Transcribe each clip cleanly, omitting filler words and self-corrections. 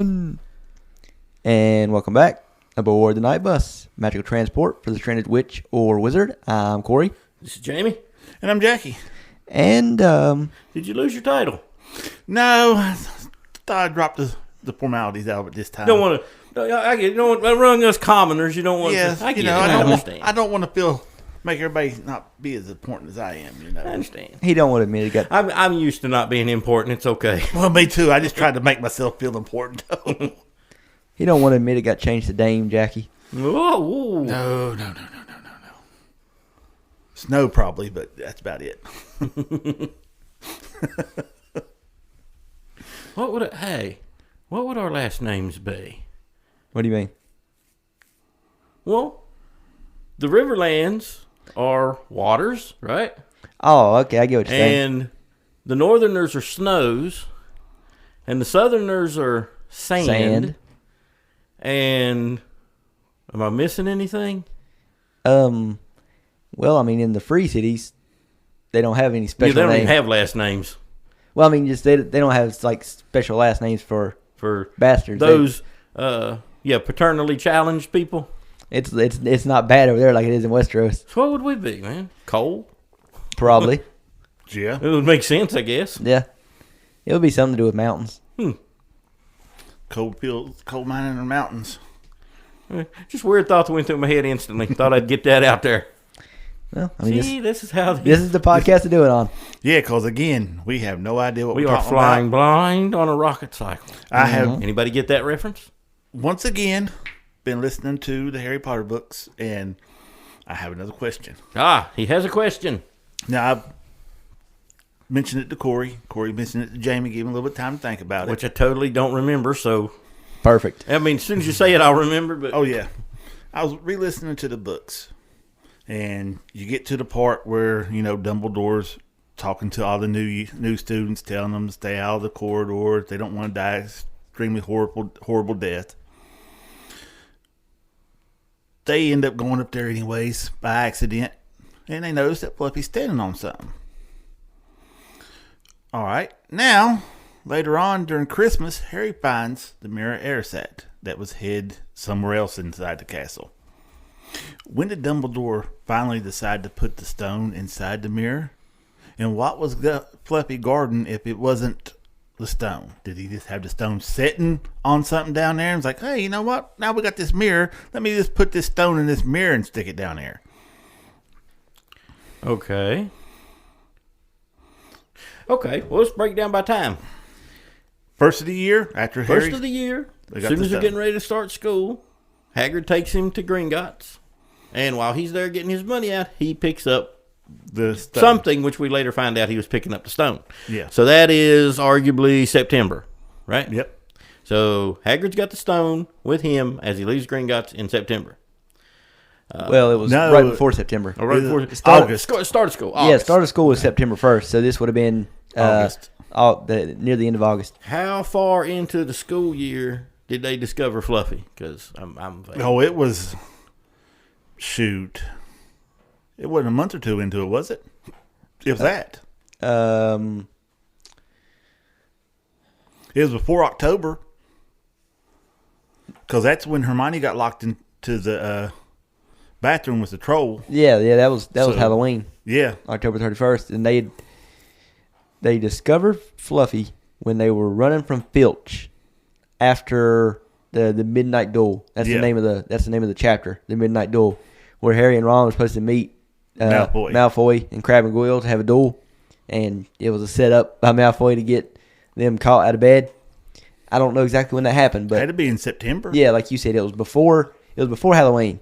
And welcome back aboard the Night Bus, magical transport for the stranded witch or wizard. I'm Corey. This is Jamie. And I'm Jacky. And, Did you lose your title? No, I thought I dropped the formalities out of it this time. Don't want to. I get. You don't want among us commoners. You don't want. Yeah, to, I get. I I don't understand. I don't want to make everybody not be as important as I am. I understand. he don't want to admit he got... I'm used to not being important. It's okay. Well, me too. I just tried to make myself feel important. He don't want to admit it got changed to Dame Jacky. Whoa. No. Snow probably, but that's about it. What would our last names be? What do you mean? Well, the Riverlands are waters, right? Oh, okay, I get what you're saying. And the Northerners are snows, and the Southerners are sand. And am I missing anything? Well, I mean, in the free cities, they don't have any special They don't names. even have last names Well, I mean, just they don't have like special last names for bastards. those. Paternally challenged people. It's not bad over there like it is in Westeros. So what would we be, man? Coal? Probably. Yeah. It would make sense, I guess. Yeah. It would be something to do with mountains. Coal mining in the mountains. Just weird thoughts went through my head instantly. Thought I'd get that out there. Well, I mean, See, this is how this is the podcast to do it on. Yeah, because again, we have no idea what we we're are talking flying about. blind on a rocket cycle. I have Anybody get that reference? once again been listening to the Harry Potter books, and I have another question. He has a question. Now, I've mentioned it to Corey. Corey mentioned it to Jamie, gave him a little bit of time to think about it. Which I totally don't remember, so... Perfect. I mean, as soon as you say it, I'll remember, but... Oh, yeah. I was re-listening to the books, and you get to the part where, Dumbledore's talking to all the new students, telling them to stay out of the corridors. They don't want to die an extremely horrible death. They end up going up there anyways by accident, and they notice that Fluffy's standing on something. All right. Now, later on during Christmas, Harry finds the mirror Erisat that was hid somewhere else inside the castle. When did Dumbledore finally decide to put the stone inside the mirror? And what was Fluffy guarding if it wasn't the stone? Did he just have the stone sitting on something down there and was like, hey, you know what? Now we got this mirror. Let me just put this stone in this mirror and stick it down there. Okay, well, let's break it down by time. First of the year, after Harry... First of the year, They as got soon the as they're stone. getting ready to start school, Hagrid takes him to Gringotts. And while he's there getting his money out, he picks up the stone. something, which we later find out he was picking up the stone. Yeah. So that is arguably September, right? Yep. So Hagrid's got the stone with him as he leaves Gringotts in September. Well, it was no, right before September. Or right before August. Start of school. Yeah, August. start of school was September 1st, so this would have been August. Near the end of August. How far into the school year did they discover Fluffy? Because I'm Oh, it was... Shoot. It wasn't a month or two into it, was it? It was that. It was before October. Because that's when Hermione got locked into the bathroom with the troll. Yeah, that was Halloween, Yeah. October 31st, and they discovered Fluffy when they were running from Filch after the midnight duel. That's Yeah. the name of the chapter, the midnight duel, where Harry and Ron were supposed to meet Malfoy and Crabbe and Goyle to have a duel, and it was a setup by Malfoy to get them caught out of bed. I don't know exactly when that happened, It had but to be in September. yeah, like you said, it was before Halloween.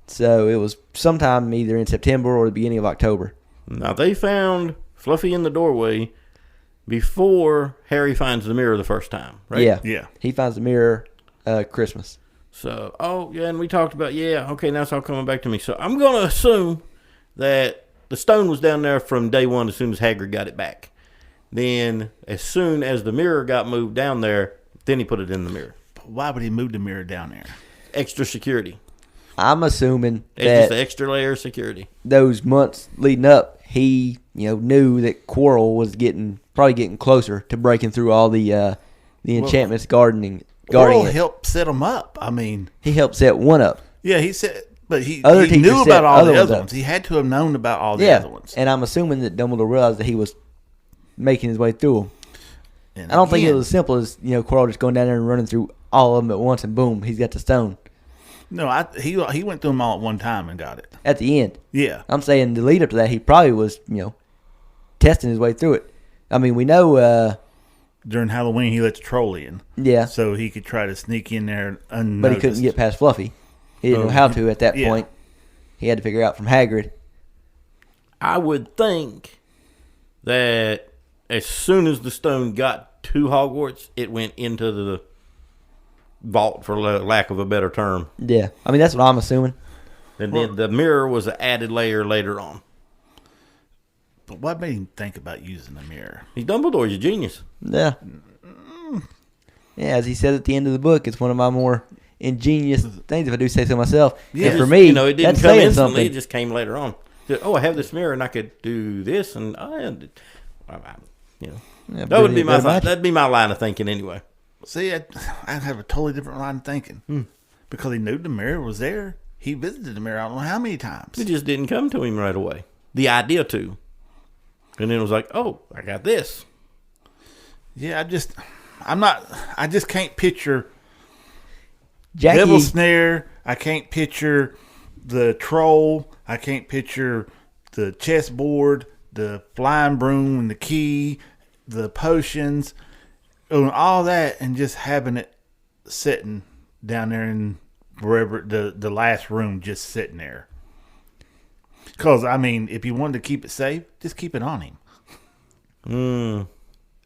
So it was sometime either in September or the beginning of October. Now, they found Fluffy in the doorway before Harry finds the mirror the first time, right? Yeah. Yeah. He finds the mirror Christmas. So, and we talked about, okay, now it's all coming back to me. So I'm going to assume that the stone was down there from day one as soon as Hagrid got it back. Then, as soon as the mirror got moved down there, then he put it in the mirror. But why would he move the mirror down there? Extra security. I'm assuming It's just that the extra layer of security. those months leading up, he knew that Quirrell was probably getting closer to breaking through all the the enchantments guarding Quirrell it. helped set them up. I mean, he helped set one up. Yeah, he said, but he knew about all the other ones. He had to have known about all the other ones. And I'm assuming that Dumbledore realized that he was making his way through them. And I don't think it was as simple as Quirrell just going down there and running through all of them at once, and boom, he's got the stone. No, he went through them all at one time and got it at the end. Yeah, I'm saying the lead up to that, he probably was testing his way through it. I mean, we know during Halloween he let the troll in. Yeah, so he could try to sneak in there unnoticed. But he couldn't get past Fluffy. He didn't know how to at that point. He had to figure out from Hagrid. I would think that as soon as the stone got to Hogwarts, it went into the vault, for lack of a better term. Yeah. I mean, that's what I'm assuming. And then the mirror was an added layer later on. But what made him think about using the mirror? Dumbledore's a genius. Yeah. Yeah, as he said at the end of the book, it's one of my more ingenious things, if I do say so myself. Yeah, and for me, it didn't come instantly. Something. It just came later on. I have this mirror and I could do this, and that would be my thought. That'd be my line of thinking anyway. See, I'd have a totally different line of thinking because he knew the mirror was there. He visited the mirror I don't know how many times. It just didn't come to him right away. The idea to, and then it was like, oh, I got this. Yeah, I just can't picture Jacky. Devil Snare. I can't picture the troll. I can't picture the chessboard, the flying broom, and the key, the potions, and all that, and just having it sitting down there in wherever the last room, just sitting there. Because I mean, if you wanted to keep it safe, just keep it on him.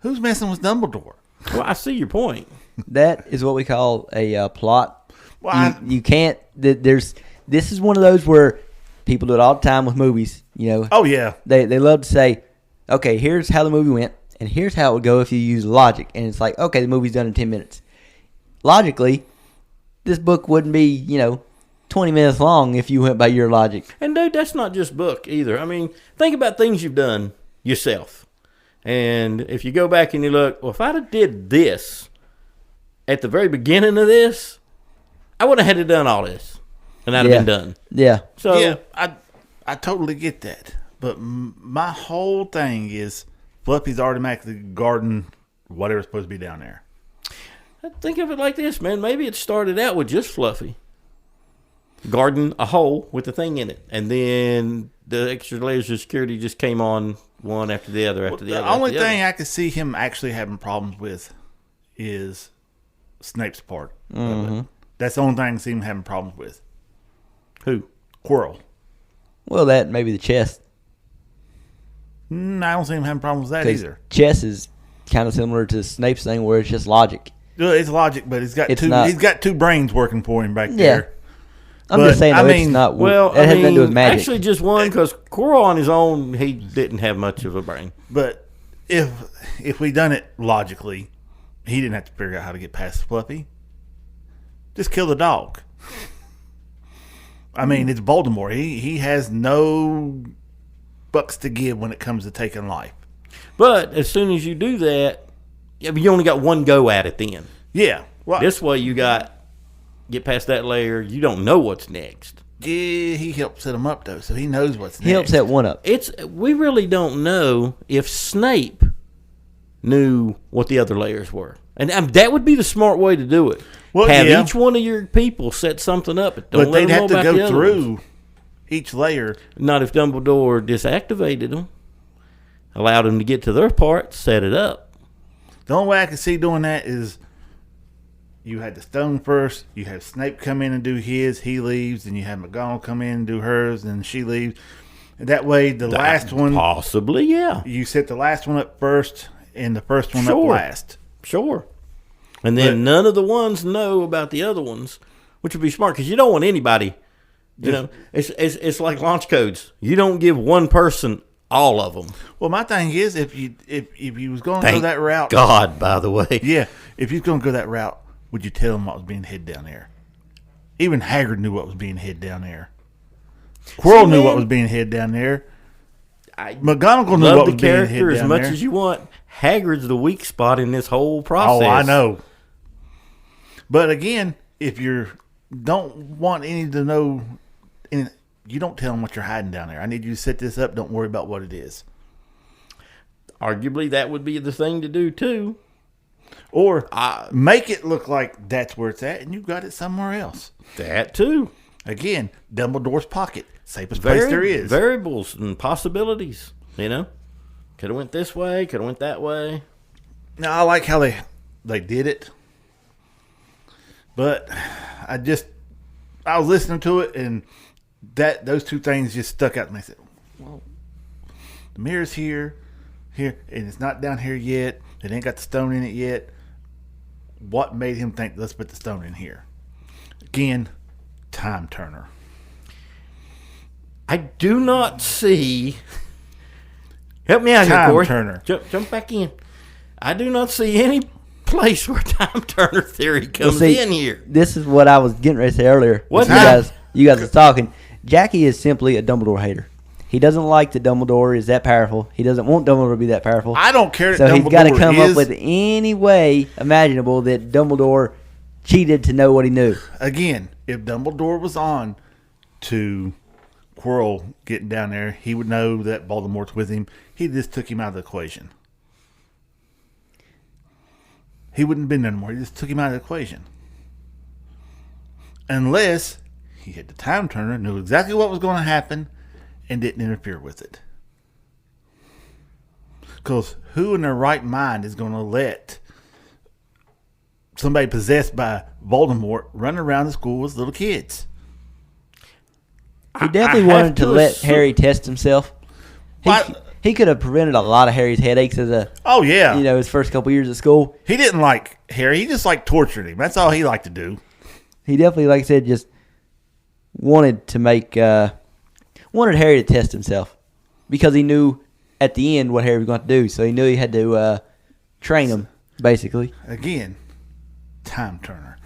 Who's messing with Dumbledore? Well, I see your point. That is what we call a plot. Well, you can't. This is one of those where people do it all the time with movies. Oh yeah. They love to say, okay, here's how the movie went, and here's how it would go if you use logic. And it's like, okay, the movie's done in 10 minutes. Logically, this book wouldn't be 20 minutes long if you went by your logic. And dude, that's not just book either. I mean, think about things you've done yourself. And if you go back and you look, well, if I'd have did this at the very beginning of this, I would have had to done all this, and I'd have been done. Yeah. So yeah, I totally get that. But my whole thing is Fluffy's automatically guarding whatever's supposed to be down there. I think of it like this, man. Maybe it started out with just Fluffy guarding a hole with the thing in it, and then the extra layers of security just came on one after the other after the other. The only thing I could see him actually having problems with is Snape's part. Mm-hmm. That's the only thing I can see him having problems with. Who? Quirrell. Well, that maybe the chess. I don't see him having problems with that either. Chess is kind of similar to Snape's thing, where it's just logic. It's logic, but he's got two brains working for him back there. I'm just saying, it's not. Well, it has nothing to do with magic. Actually, just one, because Quirrell on his own, he didn't have much of a brain. But if we done it logically, he didn't have to figure out how to get past Fluffy. Just kill the dog. I mean, it's Voldemort. He has no bucks to give when it comes to taking life. But as soon as you do that, you only got one go at it then. Yeah. Well, this way you get past that layer, you don't know what's next. Yeah, he helped set him up, though, so he knows what's next. He helped set one up. We really don't know if Snape knew what the other layers were. And that would be the smart way to do it. Well, have each one of your people set something up. But they'd have to go through each layer. Not if Dumbledore deactivated them. Allowed them to get to their part, set it up. The only way I can see doing that is you had the stone first, you have Snape come in and do his, he leaves, and you have McGonagall come in and do hers, and she leaves. That way, the last one... Possibly, yeah. You set the last one up first, and the first one up last. Sure. And then none of the ones know about the other ones, which would be smart, because you don't want anybody... It's like launch codes. You don't give one person all of them. Well, my thing is, if you was going to go that route... God, by the way. Yeah, if you was going to go that route, would you tell them what was being hid down there? Even Hagrid knew what was being hid down there. Quirrell knew what was being hid down there. McGonagall knew love what the was being hid character as down much there. as you want. Hagrid's the weak spot in this whole process. Oh, I know. But again, if you don't want any to know, you don't tell them what you're hiding down there. I need you to set this up. Don't worry about what it is. Arguably, that would be the thing to do, too. Or make it look like that's where it's at, and you've got it somewhere else. That, too. Again, Dumbledore's pocket. Safest place there is. Variables and possibilities, you know? Could have went this way, could have went that way. Now, I like how they did it. But I was listening to it, and those two things just stuck out. And I said, well, the mirror's here, and it's not down here yet. It ain't got the stone in it yet. What made him think, let's put the stone in here? Again, time turner. I do not see... Help me out here, Corey. Turner. Jump back in. I do not see any place where time turner theory comes in here. This is what I was getting ready to say earlier. What? You guys were talking. Jacky is simply a Dumbledore hater. He doesn't like that Dumbledore is that powerful. He doesn't want Dumbledore to be that powerful. I don't care. So he's got to come up with any way imaginable that Dumbledore cheated to know what he knew. Again, if Dumbledore was on to Quirrell getting down there, he would know that Voldemort's with him. He just took him out of the equation. He wouldn't have been there anymore. He just took him out of the equation. Unless he had the time turner, knew exactly what was going to happen, and didn't interfere with it. Because who in their right mind is going to let somebody possessed by Voldemort run around the school with little kids? He definitely wanted to let Harry test himself. He could have prevented a lot of Harry's headaches as his first couple years at school. He didn't like Harry. He just liked torturing him. That's all he liked to do. He definitely, like I said, just wanted to wanted Harry to test himself because he knew at the end what Harry was going to do. So he knew he had to train him, basically. Again, time turner.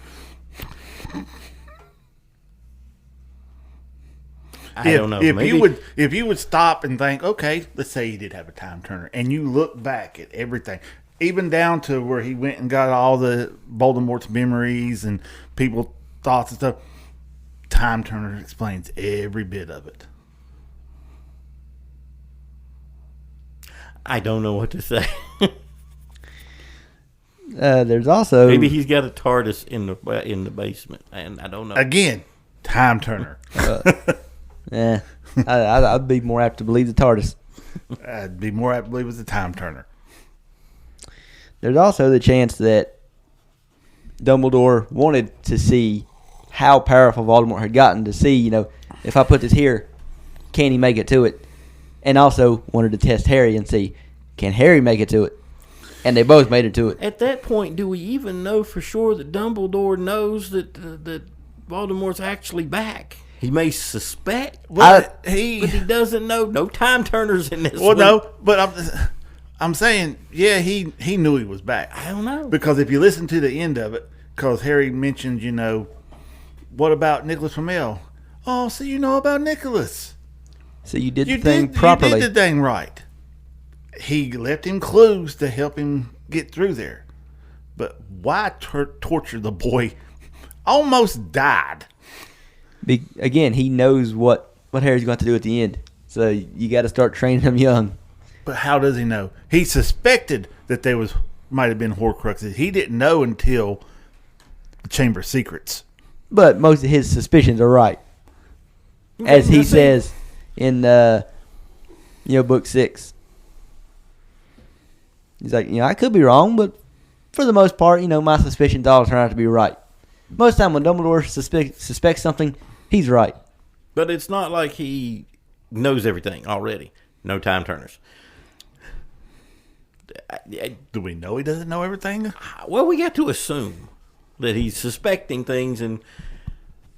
I don't know. If you would stop and think, okay, let's say he did have a time turner, and you look back at everything, even down to where he went and got all the Voldemort's memories and people's thoughts and stuff, time turner explains every bit of it. I don't know what to say. There's also maybe he's got a TARDIS in the basement, and I don't know. Again, time turner. I'd be more apt to believe the TARDIS. I'd be more apt to believe it was the time turner. There's also the chance that Dumbledore wanted to see how powerful Voldemort had gotten to see, if I put this here, can he make it to it? And also wanted to test Harry and see, can Harry make it to it? And they both made it to it. At that point, do we even know for sure that Dumbledore knows that Voldemort's actually back? He may suspect, but he doesn't know. No time turners in this. Well, no, but I'm saying, he knew he was back. I don't know. Because if you listen to the end of it, because Harry mentions, what about Nicholas Flamel? Oh, so you know about Nicholas. So you did the thing properly. You did the thing right. He left him clues to help him get through there. But why torture the boy? Almost died. Again, he knows what Harry's going to do at the end. So you got to start training him young. But how does he know? He suspected that there might have been Horcruxes. He didn't know until the Chamber of Secrets. But most of his suspicions are right. As he says in book 6. He's like, I could be wrong, but for the most part, my suspicions all turn out to be right. Most of the time when Dumbledore suspects something, he's right. But it's not like he knows everything already. No time turners. Do we know he doesn't know everything? Well, we got to assume that he's suspecting things and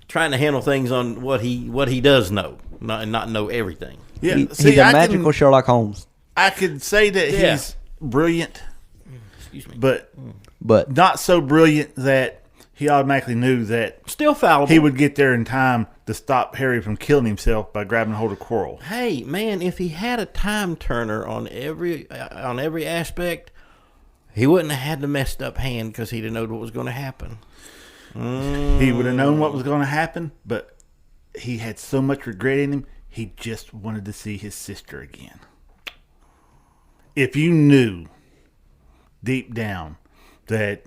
trying to handle things on what he does know, not know everything. Yeah, he's a magical Sherlock Holmes. I could say that he's brilliant, but not so brilliant that he automatically knew that still fallible. He would get there in time to stop Harry from killing himself by grabbing hold of Quirrell. Hey, man, if he had a time turner on every aspect, he wouldn't have had the messed up hand because he'd have known what was going to happen. He would have known what was going to happen, but he had so much regret in him, he just wanted to see his sister again. If you knew deep down that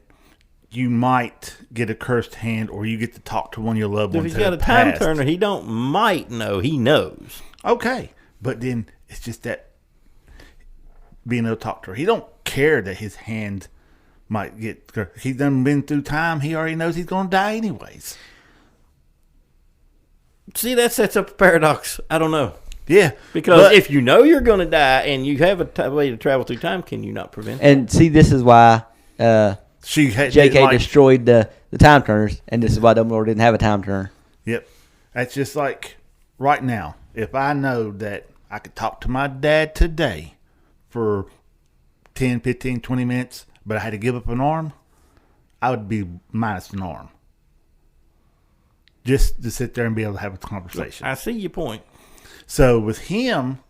you might get a cursed hand or you get to talk to one of your loved ones. If he's got a time turner, he don't might know. He knows. Okay. But then it's just that being able to talk to her. He don't care that his hand might get cursed. He's done been through time. He already knows he's going to die anyways. See, that sets up a paradox. I don't know. Yeah. Because if you know you're going to die and you have a way to travel through time, can you not prevent it? And see, this is why... J.K. destroyed the time turners, and this is why Dumbledore didn't have a time turner. Yep. That's just like right now. If I know that I could talk to my dad today for 10, 15, 20 minutes, but I had to give up an arm, I would be minus an arm. Just to sit there and be able to have a conversation. I see your point. So with him,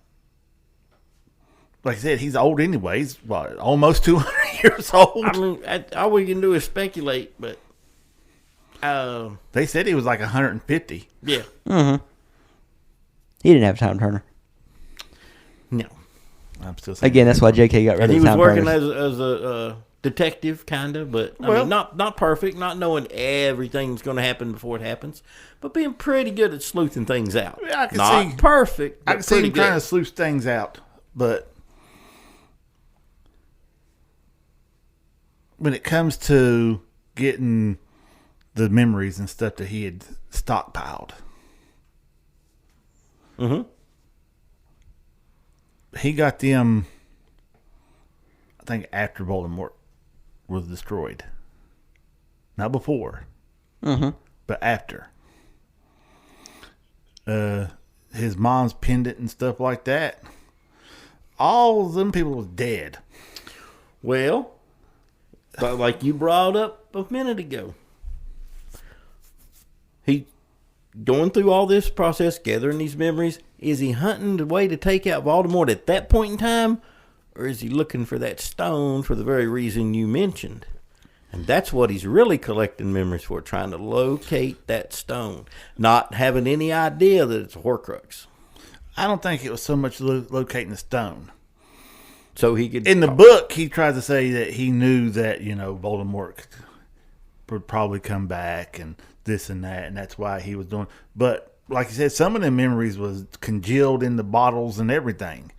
like I said, he's old anyway. He's almost 200 years old. I mean, all we can do is speculate, but they said he was like 150. Yeah. Mm-hmm. He didn't have a time turner. No. I'm still saying again. That's why J.K. got rid of the time turners. He was working as a detective, kind of, but I mean, not perfect, not knowing everything's going to happen before it happens, but being pretty good at sleuthing things out. Yeah, I can not see perfect. I can see him trying to sleuth things out, but when it comes to getting the memories and stuff that he had stockpiled, he got them, I think, after Voldemort was destroyed. Not before, but after. His mom's pendant and stuff like that. All of them people was dead. Well, but like you brought up a minute ago, he going through all this process, gathering these memories. Is he hunting the way to take out Voldemort at that point in time? Or is he looking for that stone for the very reason you mentioned? And that's what he's really collecting memories for, trying to locate that stone. Not having any idea that it's a Horcrux. I don't think it was so much locating the stone. So he could... In the book, he tries to say that he knew that, Voldemort would probably come back and this and that, and that's why he was doing... But, like you said, some of the memories was congealed in the bottles and everything.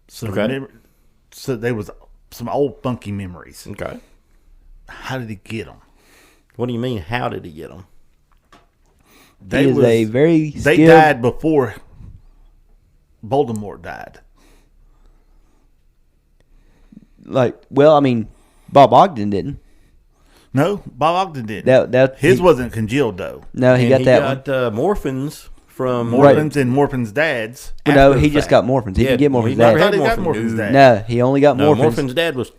So, so there was some old funky memories. Okay. How did he get them? What do you mean, how did he get them? They died before Voldemort died. Bob Ogden didn't. No, Bob Ogden didn't. His wasn't congealed, though. No, he got Morphins from... Morphins and Morphin's dad's. No, he just got Morphins. He didn't get Morphin's dad. I thought he got Morphin's dad. No, he only got Morphins. Morphin's dad was...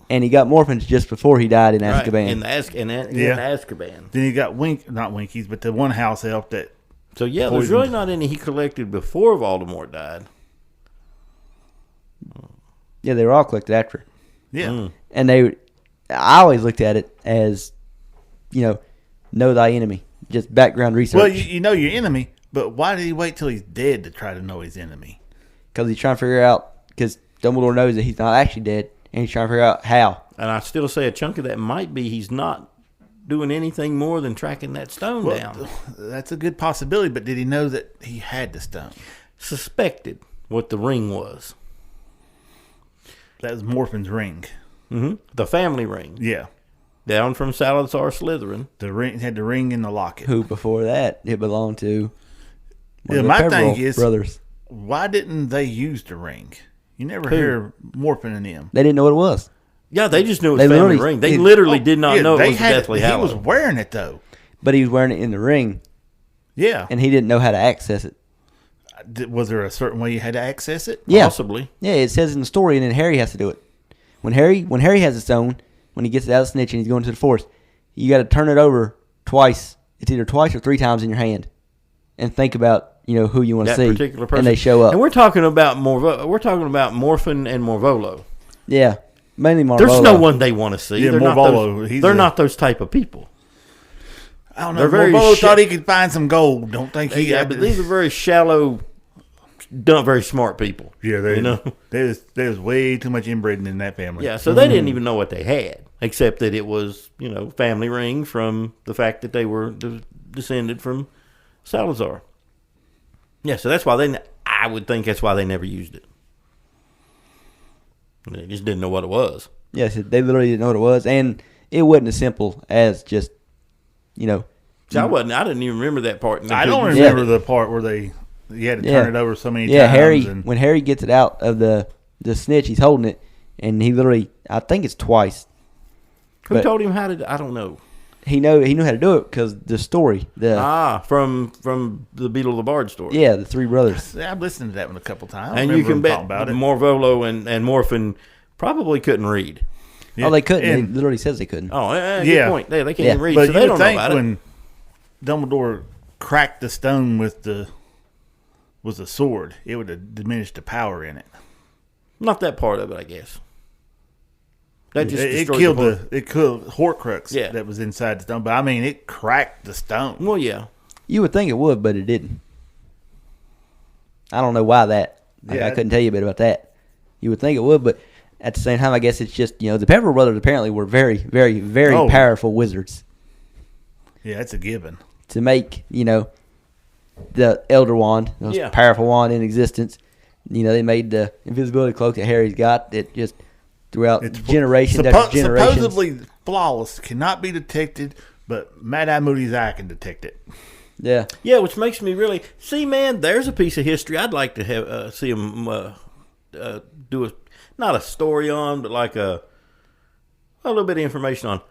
And he got Morphins just before he died in Azkaban. Right, in Azkaban. Then he got not Winkies, but the one house elf that... So, yeah, there's really not any he collected before Voldemort died. Yeah, they were all collected after. Yeah. And I always looked at it as, know thy enemy. Just background research. Well, you know your enemy, but why did he wait till he's dead to try to know his enemy? Because he's trying to figure out, because Dumbledore knows that he's not actually dead, and he's trying to figure out how. And I still say a chunk of that might be he's not doing anything more than tracking that stone down. That's a good possibility, but did he know that he had the stone? Suspected what the ring was. That was Morphin's ring. Mm-hmm. The family ring. Yeah. Down from Salazar Slytherin. The ring had the ring in the locket. Who before that it belonged to one of the my thing is, brothers. Why didn't they use the ring? You never hear Morphin and them. They didn't know what it was. Yeah, they just knew it was family ring. They literally did not know it was Deathly Hallows. He was wearing it, though. But he was wearing it in the ring. Yeah. And he didn't know how to access it. Was there a certain way you had to access it? Yeah. Possibly. Yeah, it says in the story, and then Harry has to do it. When Harry has a stone, when he gets it out of the snitch and he's going to the forest, you got to turn it over twice it's either twice or 3 times in your hand, and think about who you want to see, particular person, and they show up. And we're talking about Morphin and Morvolo. Yeah, mainly Morvolo. There's no one they want to see. Yeah, Morvolo. They're not those type of people. I don't know. Morvolo thought he could find some gold. Don't think he. Yeah, but these are very shallow, not very smart people. Yeah, there's way too much inbreeding in that family. Yeah, so they didn't even know what they had, except that it was family ring from the fact that they were descended from Salazar. Yeah, so that's why I would think that's why they never used it. They just didn't know what it was. Yes, they literally didn't know what it was, and it wasn't as simple as just, See, I didn't even remember that part. I don't remember the part where you had to turn it over so many times. Yeah, when Harry gets it out of the snitch, he's holding it, and he literally, I think it's twice. Who told him how to? I don't know. He knew how to do it because the story. From the Beetle of the Bard story. Yeah, the 3 brothers. I've listened to that one a couple times. And you can bet Morvolo and Morphin probably couldn't read. Yeah. Oh, they couldn't. It literally says they couldn't. Oh, good point. They can't even read, but so they don't know about when it. Dumbledore cracked the stone with the sword, it would have diminished the power in it. Not that part of it, I guess. That just it killed Horcrux that was inside the stone. But I mean, it cracked the stone. Well, yeah. You would think it would, but it didn't. I don't know why that. I couldn't tell you a bit about that. You would think it would, but at the same time, I guess it's just the Pepper brothers apparently were very, very, very powerful wizards. Yeah, it's a given. To make the Elder Wand, the most powerful wand in existence. They made the invisibility cloak that Harry's got. It just throughout generations after generations. Supposedly flawless, cannot be detected, but Mad-Eye Moody's eye can detect it. Yeah. Yeah, which makes me really see, man. There's a piece of history I'd like to have see him do not a story on, but like a little bit of information on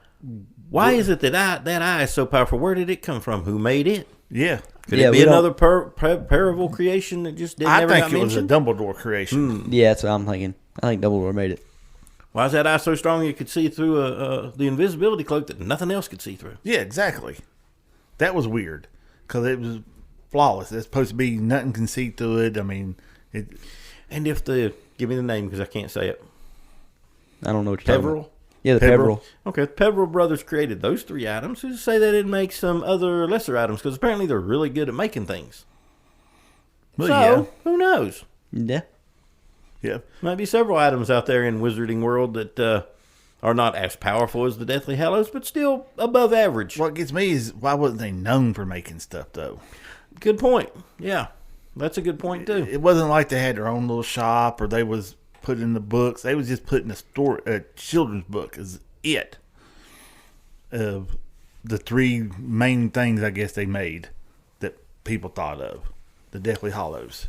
why is it that eye is so powerful? Where did it come from? Who made it? Yeah. Could it be another Paravel creation that just didn't ever got mentioned? I think it was a Dumbledore creation. Yeah, that's what I'm thinking. I think Dumbledore made it. Why is that eye so strong you could see through the invisibility cloak that nothing else could see through? Yeah, exactly. That was weird because it was flawless. It's supposed to be nothing can see through it. I mean, it. And if give me the name because I can't say it. I don't know what you're talking about. Peveril? Yeah, the Peveril. Okay, the Peveril brothers created those 3 items. Who's to say they didn't make some other lesser items? Because apparently they're really good at making things. Well, who knows? Yeah. Yeah. Might be several items out there in Wizarding World that are not as powerful as the Deathly Hallows, but still above average. What gets me is why wasn't they known for making stuff, though? Good point. Yeah, that's a good point, too. It wasn't like they had their own little shop or they was put in the books. They was just put in a children's book as it of the 3 main things I guess they made that people thought of. The Deathly Hallows.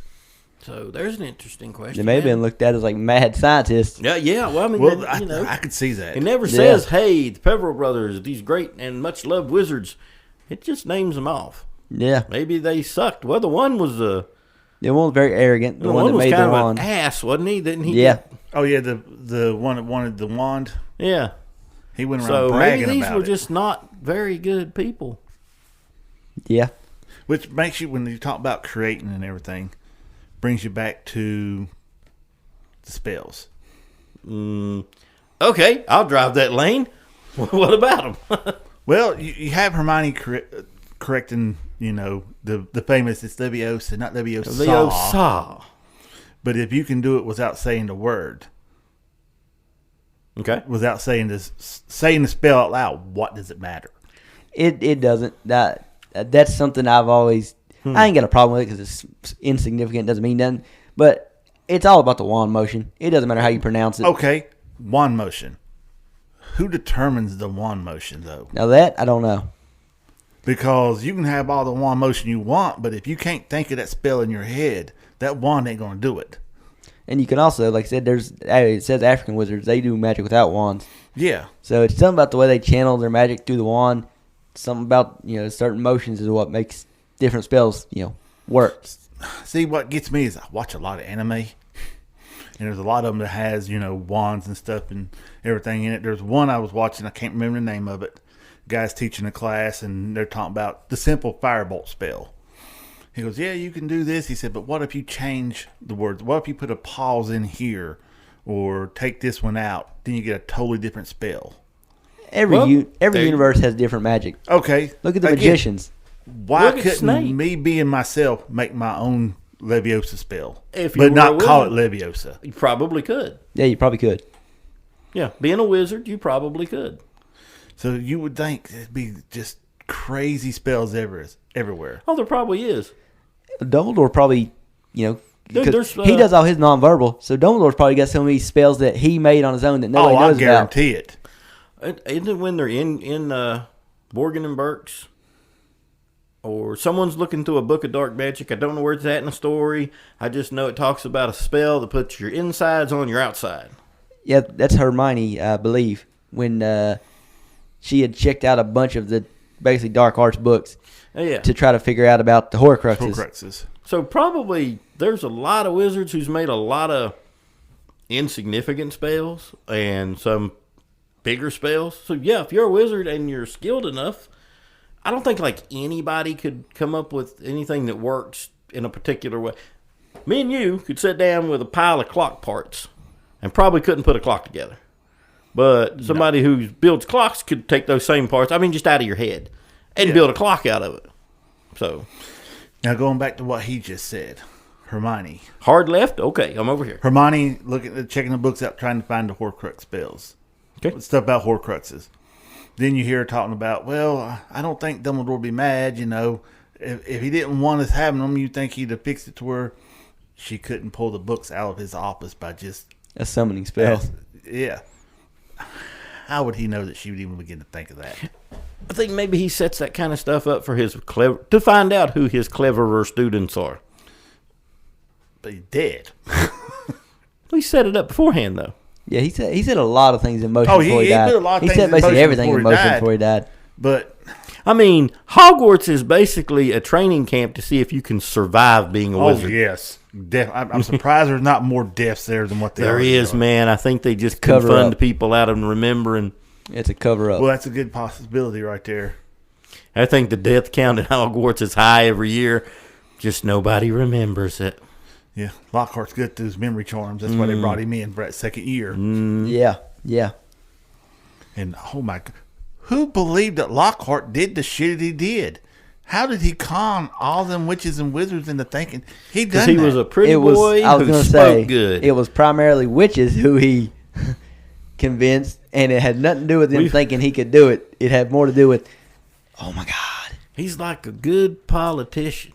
So there's an interesting question. They may have been looked at as like mad scientists. Yeah. Well, I mean, I could see that. It never says, "Hey, the Peveril brothers, these great and much loved wizards." It just names them off. Yeah. Maybe they sucked. Well, the one was the one was very arrogant. The one that was made kind the of wand. an ass, wasn't he? Didn't he? Yeah. Oh yeah, the one that wanted the wand. Yeah. He went around bragging about it. So maybe these were just not very good people. Yeah. Which makes you, when you talk about creating and everything, brings you back to the spells. Okay, I'll drive that lane. What about them? Well, you have Hermione correcting, the famous, it's Leviosa, not Leviosa. Leviosa. But if you can do it without saying the word. Okay. Without saying the spell out loud, what does it matter? It doesn't. That's something I've always. I ain't got a problem with it because it's insignificant. Doesn't mean nothing. But it's all about the wand motion. It doesn't matter how you pronounce it. Okay, wand motion. Who determines the wand motion though? Now that I don't know. Because you can have all the wand motion you want, but if you can't think of that spell in your head, that wand ain't going to do it. And you can also, like I said, it says African wizards, they do magic without wands. Yeah. So it's something about the way they channel their magic through the wand. Something about, certain motions is what makes different spells, work. See, what gets me is I watch a lot of anime. And there's a lot of them that has, wands and stuff and everything in it. There's one I was watching, I can't remember the name of it. guy's teaching a class, and they're talking about the simple firebolt spell. He goes, yeah, you can do this. He said, but what if you change the words? What if you put a pause in here or take this one out? Then you get a totally different spell. Every universe has different magic. Okay. Look at the magicians. Why couldn't me being myself make my own Leviosa spell, but not call it Leviosa? You probably could. Yeah, you probably could. Yeah, being a wizard, you probably could. So you would think it'd be just crazy spells everywhere. Oh, there probably is. Dumbledore probably, he does all his nonverbal, so Dumbledore's probably got so many spells that he made on his own that nobody knows about. I guarantee it. Isn't it when they're in Borgin and Burke's? Or someone's looking through a book of dark magic. I don't know where it's at in the story. I just know it talks about a spell that puts your insides on your outside. Yeah, that's Hermione, I believe, when she had checked out a bunch of the basically dark arts books to try to figure out about the Horcruxes. So probably there's a lot of wizards who's made a lot of insignificant spells and some bigger spells. So yeah, if you're a wizard and you're skilled enough, I don't think like anybody could come up with anything that works in a particular way. Me and you could sit down with a pile of clock parts and probably couldn't put a clock together. But somebody who builds clocks could take those same parts, just out of your head, and build a clock out of it. So now going back to what he just said, Hermione. Hard left? Okay, I'm over here. Hermione checking the books out, trying to find the Horcrux spells. Okay. Stuff about Horcruxes. Then you hear her talking about, well, I don't think Dumbledore would be mad, If he didn't want us having them, you'd think he'd have fixed it to where she couldn't pull the books out of his office by just a summoning spell. Yeah. How would he know that she would even begin to think of that? I think maybe he sets that kind of stuff up for to find out who his cleverer students are. But he did. He set it up beforehand, though. Yeah, he said a lot of things in motion before he died. Put a lot of he things said basically everything in motion before he died. But Hogwarts is basically a training camp to see if you can survive being a wizard. Oh, yes. I'm surprised there's not more deaths there than what there is, man. I think they just confund people out of remembering. It's a cover-up. Well, that's a good possibility right there. I think the death count at Hogwarts is high every year. Just nobody remembers it. Yeah, Lockhart's good through his memory charms. That's why they brought him in for that second year. Yeah. And, oh, my God. Who believed that Lockhart did the shit he did? How did he con all them witches and wizards into thinking he done that? Because he was a pretty boy who spoke good. It was primarily witches who he convinced, and it had nothing to do with him thinking he could do it. It had more to do with, oh, my God. He's like a good politician.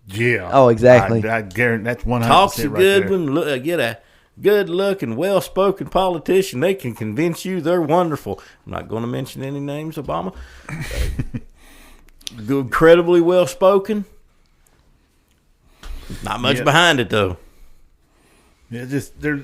Yeah. Oh, exactly. I guarantee that's 100% Talks a right good there. one. Get a good-looking, well-spoken politician. They can convince you they're wonderful. I'm not going to mention any names, Obama. Incredibly well-spoken. Not much behind it, though. Yeah, just there.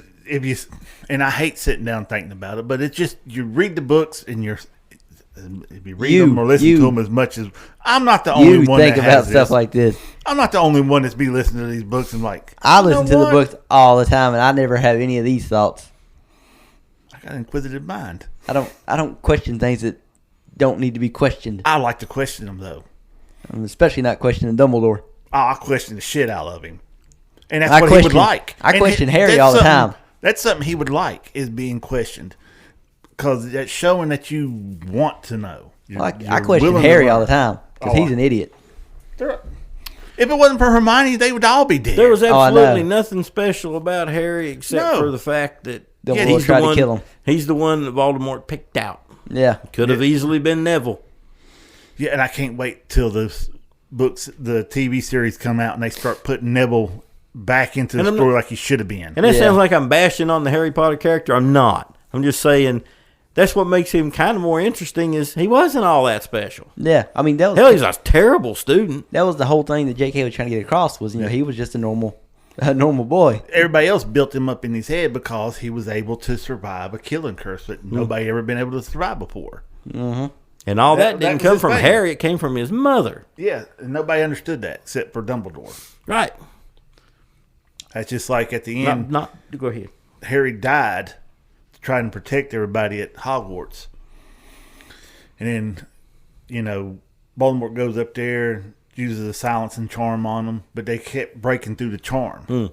And I hate sitting down thinking about it, but it's just you read the books and if you read them or listen to them as much as I'm not the only one think that about has stuff this. like this. I'm not the only one that's be listening to these books and like I listen to the books all the time, and I never have any of these thoughts. I got an inquisitive mind. I don't question things that don't need to be questioned. I like to question them though. I'm especially not questioning Dumbledore. I question the shit out of him, and that's what he would like. I question Harry all the time. That's something he would like is being questioned because that's showing that you want to know. I question Harry all the time because he's an idiot. If it wasn't for Hermione, they would all be dead. There was absolutely nothing special about Harry except for the fact that Dumbledore tried to kill him. He's the one that Voldemort picked out. Yeah. Could have easily been Neville. Yeah, and I can't wait till the TV series come out and they start putting Neville back into the story like he should have been. And that sounds like I'm bashing on the Harry Potter character. I'm not. I'm just saying that's what makes him kind of more interesting is he wasn't all that special. Yeah. I mean, he's a terrible student. That was the whole thing that J.K. was trying to get across was, he was just a normal boy. Everybody else built him up in his head because he was able to survive a killing curse that nobody ever been able to survive before. Mm-hmm. And all that didn't come from Harry. It came from his mother. Yeah, and nobody understood that except for Dumbledore. Right. That's just like at the end. Go ahead. Harry died to try and protect everybody at Hogwarts. And then Voldemort goes up there, uses a silencing charm on them, but they kept breaking through the charm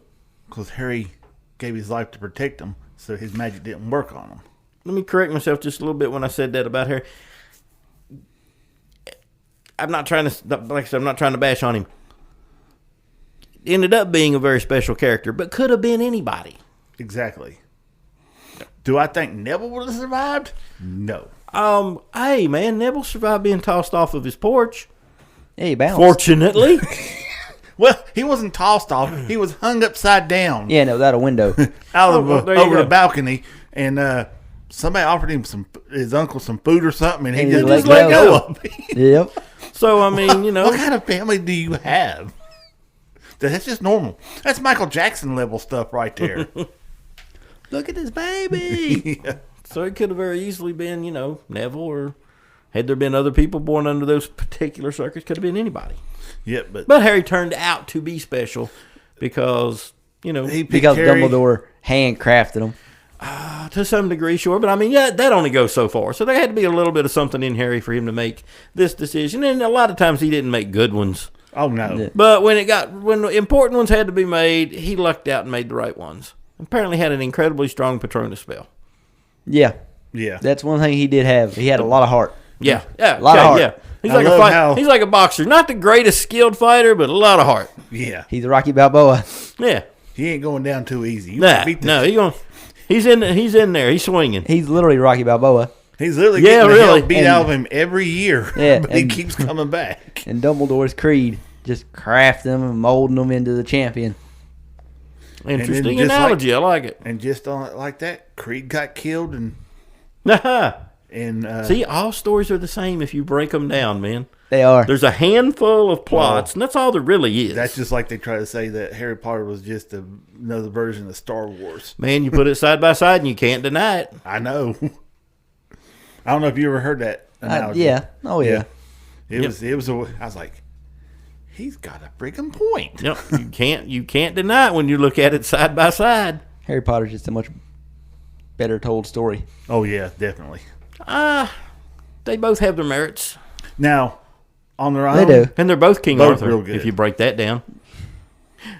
because Harry gave his life to protect them, so his magic didn't work on them. Let me correct myself just a little bit when I said that about Harry. I'm not trying to bash on him. Ended up being a very special character, but could have been anybody. Exactly. Do I think Neville would have survived? No. Hey, man, Neville survived being tossed off of his porch. Yeah, he bounced. Fortunately. Well, he wasn't tossed off. He was hung upside down. Yeah, no, without a window. over the balcony, and somebody offered him his uncle some food or something, and he just let go of it. Yep. So, I mean, what kind of family do you have? That's just normal. That's Michael Jackson level stuff right there. Look at this baby. Yeah. So it could have very easily been, Neville, or had there been other people born under those particular circumstances, could have been anybody. Yep, but Harry turned out to be special because, because Harry. Dumbledore handcrafted him. To some degree, sure. But, I mean, yeah, that only goes so far. So there had to be a little bit of something in Harry for him to make this decision. And a lot of times he didn't make good ones. Oh, no. Yeah. But when the important ones had to be made, he lucked out and made the right ones. Apparently had an incredibly strong Patronus spell. Yeah. Yeah. That's one thing he did have. He had a lot of heart. Yeah. A lot of heart. Yeah. He's like a boxer. Not the greatest skilled fighter, but a lot of heart. Yeah. He's a Rocky Balboa. Yeah. He ain't going down too easy. He's in there. He's swinging. He's literally Rocky Balboa. He's literally getting the hell beat out of him every year. Yeah, but he keeps coming back. And Dumbledore's creed, just crafting them and molding them into the champion. Interesting analogy. I like it. And just like that, Creed got killed and see, all stories are the same if you break them down, man. They are. There's a handful of plots, and that's all there really is. That's just like they try to say that Harry Potter was just another version of Star Wars. Man, you put it side by side, and you can't deny it. I know. I don't know if you ever heard that analogy. Yeah. Oh, yeah. It was. I was like, he's got a freaking point. Yep. You can't deny it when you look at it side by side. Harry Potter's just a much better told story. Oh, yeah, definitely. They both have their merits. Now, on their own. They do. And they're both King both Arthur, real good. if you break that down.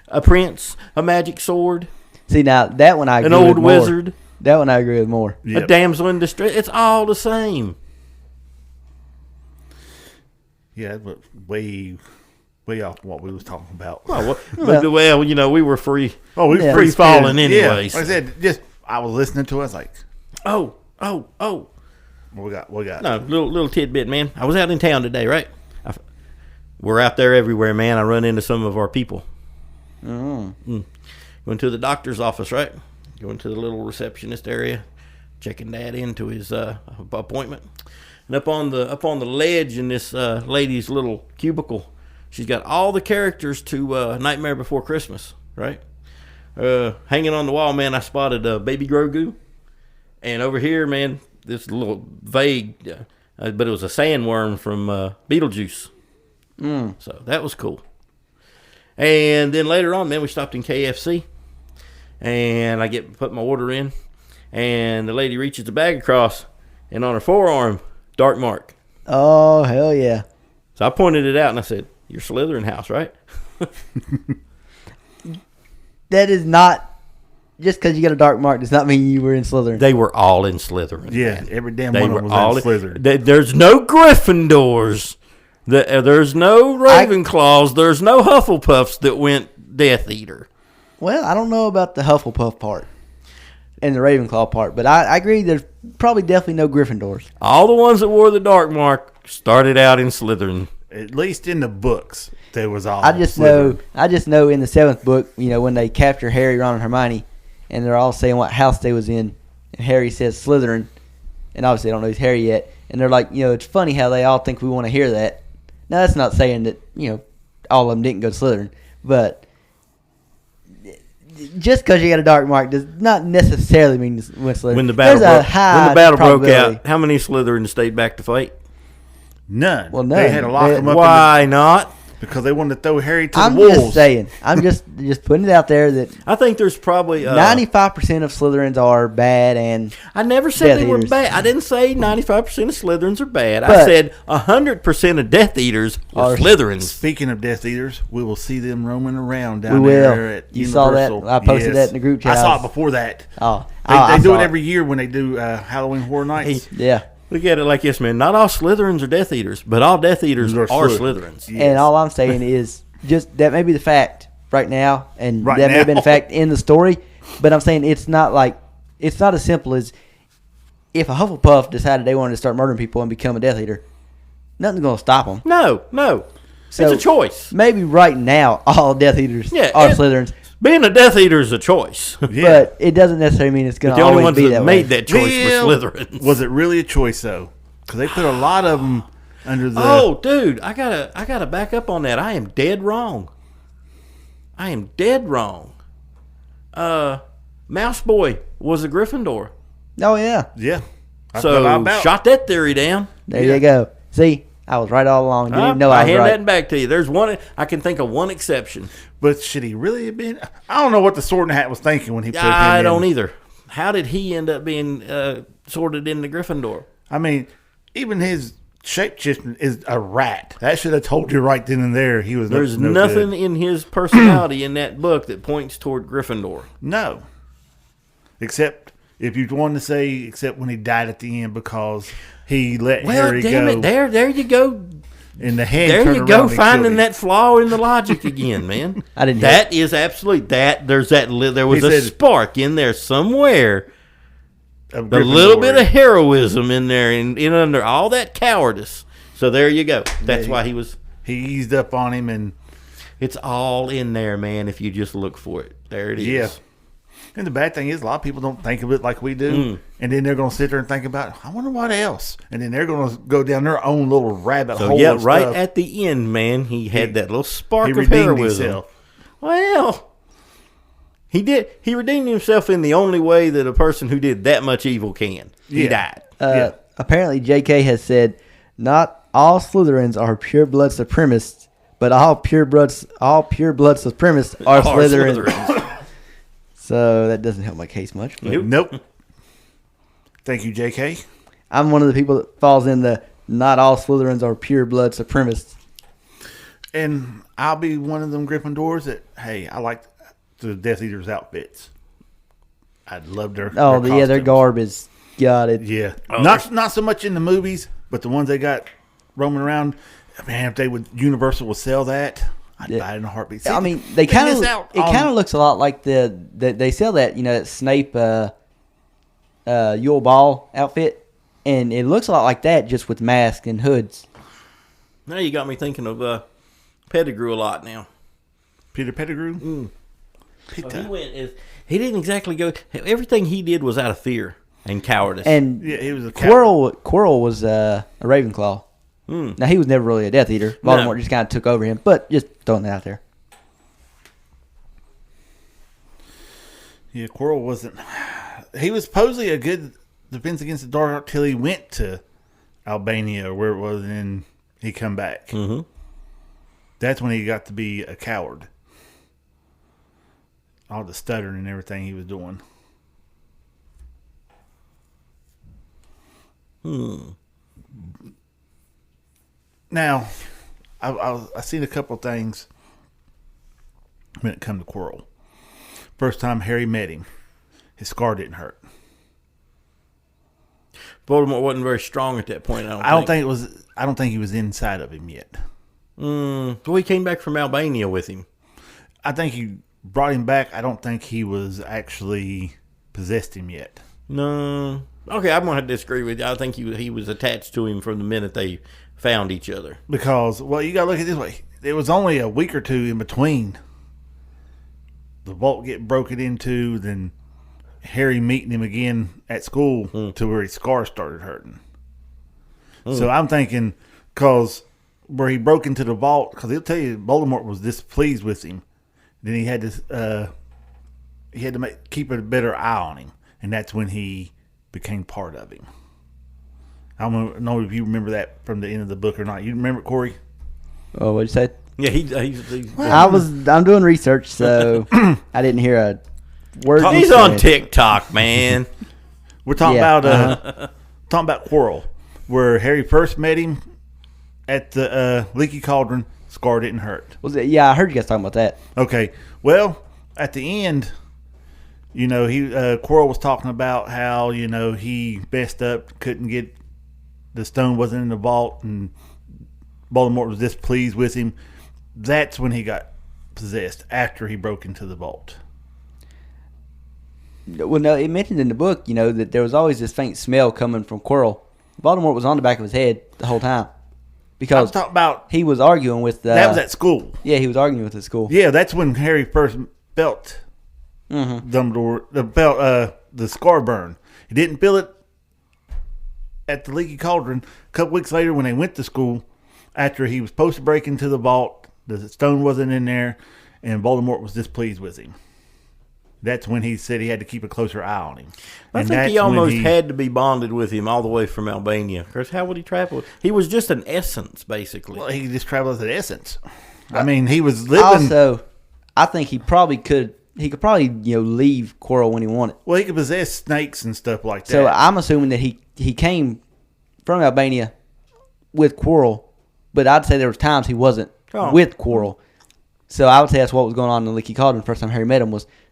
A prince, a magic sword. See, now, that one I agree with more. An old wizard. That one I agree with more. Yep. A damsel in distress. It's all the same. Yeah, but way off what we was talking about. We were free. Oh, we were free falling anyways. Yeah. Like I said, I was listening to it. I was like, oh. What we got? No, little tidbit, man. I was out in town today, right? We're out there everywhere, man. I run into some of our people. Going to the doctor's office, right? Going to the little receptionist area, checking Dad into his appointment. And up on the ledge in this lady's little cubicle, she's got all the characters to Nightmare Before Christmas, right? Hanging on the wall, man, I spotted Baby Grogu. And over here, man, this little vague, but it was a sandworm from Beetlejuice. So that was cool. And then later on, man, we stopped in KFC. And I put my order in. And the lady reaches the bag across. And on her forearm, Dark Mark. Oh, hell yeah. So I pointed it out and I said, "You're Slytherin house, right?" That is not... Just because you got a dark mark does not mean you were in Slytherin. They were all in Slytherin. Yeah, man. Every damn one of them was in Slytherin. There's no Gryffindors. There's no Ravenclaws. There's no Hufflepuffs that went Death Eater. Well, I don't know about the Hufflepuff part and the Ravenclaw part, but I agree there's probably definitely no Gryffindors. All the ones that wore the dark mark started out in Slytherin. At least in the books, there was all I just know in the 7th book, when they capture Harry, Ron, and Hermione, and they're all saying what house they was in, and Harry says Slytherin, and obviously they don't know he's Harry yet, and they're like, it's funny how they all think we want to hear that. Now, that's not saying that, all of them didn't go to Slytherin, but just because you got a dark mark does not necessarily mean you went Slytherin. When the battle broke out, how many Slytherins stayed back to fight? None. Well, none. They had to lock them up. Why not? Because they wanted to throw Harry to the I'm wolves. just saying. I'm just putting it out there that I think there's probably 95% of Slytherins are bad, and I never said they were Eaters. bad. I didn't say 95% of Slytherins are bad. I But- said 100% of Death Eaters are Slytherins. Speaking of Death Eaters, we will see them roaming around down We will. there at You saw that? Universal. I posted that in the group chat. I saw it before that. oh, They, I they do saw it every year when they do Halloween Horror Nights. Yeah. Look at it like this, man. Not all Slytherins are Death Eaters, but all Death Eaters They're are Slytherins. Slytherins. Yes. And all I'm saying is just that may be the fact right now, and Right that may have been now. a fact in the story. But I'm saying it's not as simple as if a Hufflepuff decided they wanted to start murdering people and become a Death Eater. Nothing's going to stop them. No. So it's a choice. Maybe right now all Death Eaters are Slytherins, Being a Death Eater is a choice. Yeah. but it doesn't necessarily mean it's going The to only always ones be that that made way. that choice Well, were Slytherins. Was it really a choice though? Because they put a lot of them under the. Oh, dude, I gotta back up on that. I am dead wrong. Mouse Boy was a Gryffindor. Oh yeah, Yeah. That's So what I'm about. shot that theory down. there Yeah. you go. See, I was right all along. Didn't even know I was hand right. that back to you. There's one. I can think of one exception. But should he really have been? I don't know what the Sword and the Hat was thinking when he put him I in. don't either. How did he end up being sorted into Gryffindor? I mean, even his shapeshifting is a rat. That should have told you right then and there he was. There's no nothing good. in his personality in that book that points toward Gryffindor. No. Except if you want to say, except when he died at the end because he let Well, Harry damn go. it! There you go. In the hand. There turned you around go, and finding killed him. that flaw in the logic again, man. I didn't hear That is absolutely that. There's that. There was He a said- spark in there somewhere. Of A little bit Gryffindor. of heroism in there, and in under all that cowardice. So there you go. That's Yeah, why he was. He eased up on him and. It's all in there, man. If you just look for it, there it is. Yeah. And the bad thing is, a lot of people don't think of it like we do. And then they're going to sit there and think about, I wonder what else. And then they're going to go down their own little rabbit So hole. yeah, of right stuff. at the end, man, he had that little spark He of redeemed heroism. himself. Well, he did. He redeemed himself in the only way that a person who did that much evil can. He Yeah. died. Yeah. Apparently, J.K. has said not all Slytherins are pure blood supremacists, but all pure blood supremacists are Slytherins. So that doesn't help my case much. But Nope. Thank you, JK. I'm one of the people that falls in the not all Slytherins are pure blood supremacists. And I'll be one of them Gryffindors that, hey, I like the Death Eaters outfits. I'd love their Oh, their yeah, their costumes. garb is got it. Yeah. Oh, not so much in the movies, but the ones they got roaming around. Man, if they would Universal would sell that, I'd Yeah. buy it in a heartbeat. See, I mean, they kind of miss out it on- kind of looks a lot like they sell that that Snape Yule Ball outfit, and it looks a lot like that just with mask and hoods. Now you got me thinking of Pettigrew a lot now. Peter Pettigrew. So Peter. he didn't exactly go. Everything he did was out of fear and cowardice. And Yeah, he was a coward. Quirrell was a Ravenclaw. Now he was never really a Death Eater. Voldemort just kind of took over him, but just throwing that out there. Yeah, Quirrell wasn't. He was supposedly a good defense against the dark till he went to Albania or where it was, and then he come back. Mhm. That's when he got to be a coward. All the stuttering and everything he was doing. Now, I seen a couple of things when it come to Quirrell. First time Harry met him, his scar didn't hurt. Voldemort wasn't very strong at that point. I don't think it was. I don't think he was inside of him yet. Well, he came back from Albania with him. I think he brought him back. I don't think he was actually possessed him yet. No. Okay, I'm going to disagree with you. I think he was attached to him from the minute they found each other. Because, well, you got to look at it this way. There was only a week or two in between the vault getting broken into, then Harry meeting him again at school to where his scar started hurting. So I'm thinking, because where he broke into the vault, because he'll tell you Voldemort was displeased with him. Then he had to keep a better eye on him, and that's when he became part of him. I don't know if you remember that from the end of the book or not. You remember it, Corey? Oh, what'd you say? Yeah, I'm doing research, so I didn't hear a word. He's on TikTok, man. We're talking about Quirrell, where Harry first met him at the Leaky Cauldron. Scar didn't hurt. Yeah, I heard you guys talking about that. Okay, well, at the end, Quirrell was talking about how he messed up, couldn't get the stone, wasn't in the vault, and Voldemort was displeased with him. That's when he got possessed, after he broke into the vault. Well, no, it mentioned in the book, that there was always this faint smell coming from Quirrell. Voldemort was on the back of his head the whole time. Because talking about he was arguing with... that was at school. Yeah, he was arguing with the school. Yeah, that's when Harry first felt Dumbledore, the scar burn. He didn't feel it at the Leaky Cauldron. A couple weeks later, when they went to school, after he was supposed to break into the vault, the stone wasn't in there, and Voldemort was displeased with him. That's when he said he had to keep a closer eye on him. I think he almost had to be bonded with him all the way from Albania. Because how would he travel? He was just an essence, basically. Well, he just traveled as an essence. I mean, he was living... Also, I think he could leave Quirrell when he wanted. Well, he could possess snakes and stuff like that. So I'm assuming that he came from Albania with Quirrell, but I'd say there was times he wasn't with Quirrell. So I would say that's what was going on in the Leaky Cauldron. The first time Harry met him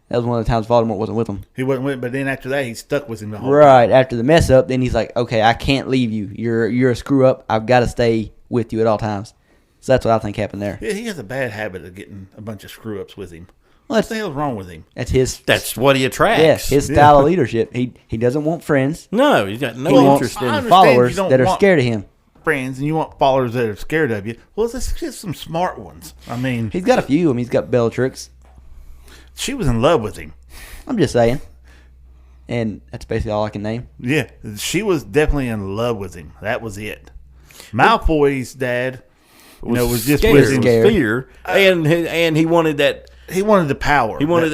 that was one of the times Voldemort wasn't with him. He wasn't with him, but then after that, he stuck with him the whole time. Right, after the mess up, then he's like, okay, I can't leave you. You're a screw up. I've got to stay with you at all times. So that's what I think happened there. Yeah, he has a bad habit of getting a bunch of screw ups with him. Well, what the hell's wrong with him? That's what he attracts. Yeah, his style of leadership. He doesn't want friends. No, he's got no interest in followers that are scared of him. Friends, and you want followers that are scared of you. Well, let's get some smart ones. I mean, he's got a few. He's got Bellatrix. She was in love with him. I'm just saying. And that's basically all I can name. Yeah, she was definitely in love with him. That was it. Malfoy's dad, was just with him. Fear, and he wanted that. He wanted the power. He wanted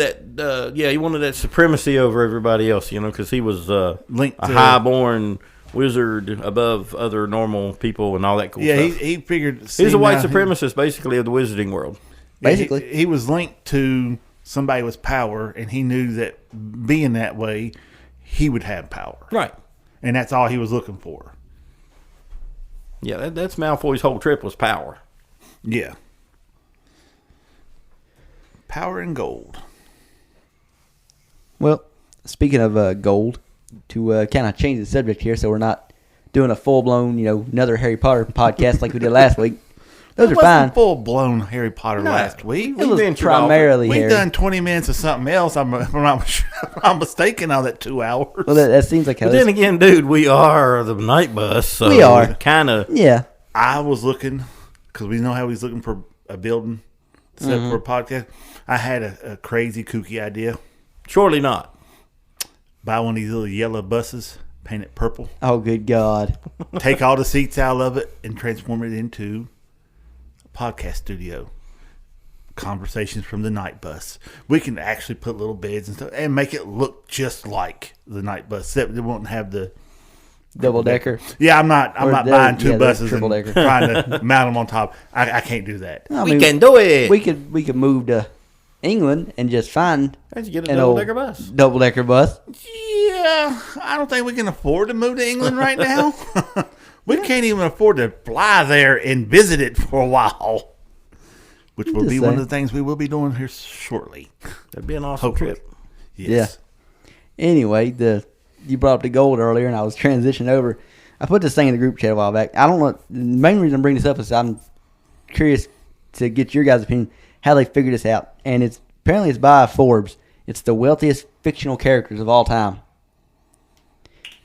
he wanted that supremacy over everybody else. Because he was linked a highborn wizard above other normal people and all that cool stuff. Yeah, he figured he was a white supremacist, basically, of the wizarding world. Basically, he was linked to somebody with power, and he knew that being that way, he would have power. Right. And that's all he was looking for. Yeah, that's Malfoy's whole trip was power. Yeah. Power and gold. Well, speaking of gold, to kind of change the subject here so we're not doing a full-blown, another Harry Potter podcast like we did last week. Those are fine. Full-blown Harry Potter last week. It was primarily We've done 20 minutes of something else. I'm not mistaken on that 2 hours. Well, that seems like how. But then again, dude, we are the night bus. So we are. Kind of. Yeah. I was looking, because we know how he's looking for a building set for a podcast. I had a crazy, kooky idea. Surely not. Buy one of these little yellow buses, paint it purple. Oh, good God. Take all the seats out of it and transform it into podcast studio. Conversations from the night bus. We can actually put little beds and stuff and make it look just like the night bus, except it won't have the double decker. Yeah, I'm not buying two buses and decker. trying to mount them on top. I can't do that. We can do it. We could move to England and just find get a double decker bus. Double decker bus. Yeah, I don't think we can afford to move to England right now. We can't even afford to fly there and visit it for a while, which will be one of the things we will be doing here shortly. That'd be an awesome trip. Yes. Yeah. Anyway, you brought up the gold earlier, and I was transitioning over. I put this thing in the group chat a while back. I don't know. The main reason I'm bringing this up is I'm curious to get your guys' opinion how they figured this out. And apparently it's by Forbes. It's the wealthiest fictional characters of all time.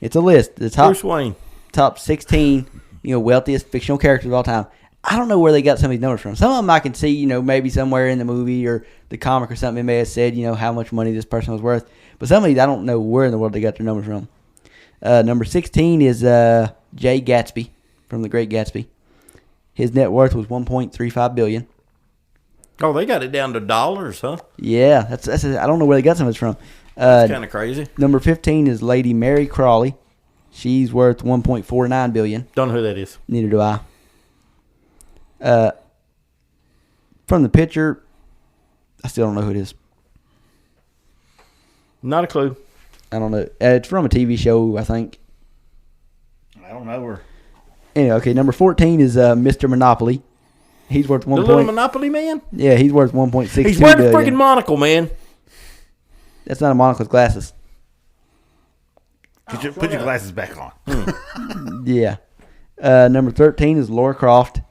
It's a list. The Bruce Wayne. Top 16, wealthiest fictional characters of all time. I don't know where they got some of these numbers from. Some of them I can see, maybe somewhere in the movie or the comic or something. It may have said, how much money this person was worth. But some of these, I don't know where in the world they got their numbers from. Number 16 is Jay Gatsby from The Great Gatsby. His net worth was $1.35 billion. Oh, they got it down to dollars, huh? Yeah, that's I don't know where they got some of this from. That's kind of crazy. Number 15 is Lady Mary Crawley. She's worth $1.49 billion. Don't know who that is. Neither do I. From the picture, I still don't know who it is. Not a clue. I don't know. It's from a TV show, I think. I don't know her. Anyway, okay, number 14 is Mr. Monopoly. He's worth The little Monopoly man? Yeah, he's worth 1.62 He's wearing billion. a freaking monocle, man. That's not a monocle with glasses. Put your glasses back on. Yeah. Number 13 is Laura Croft.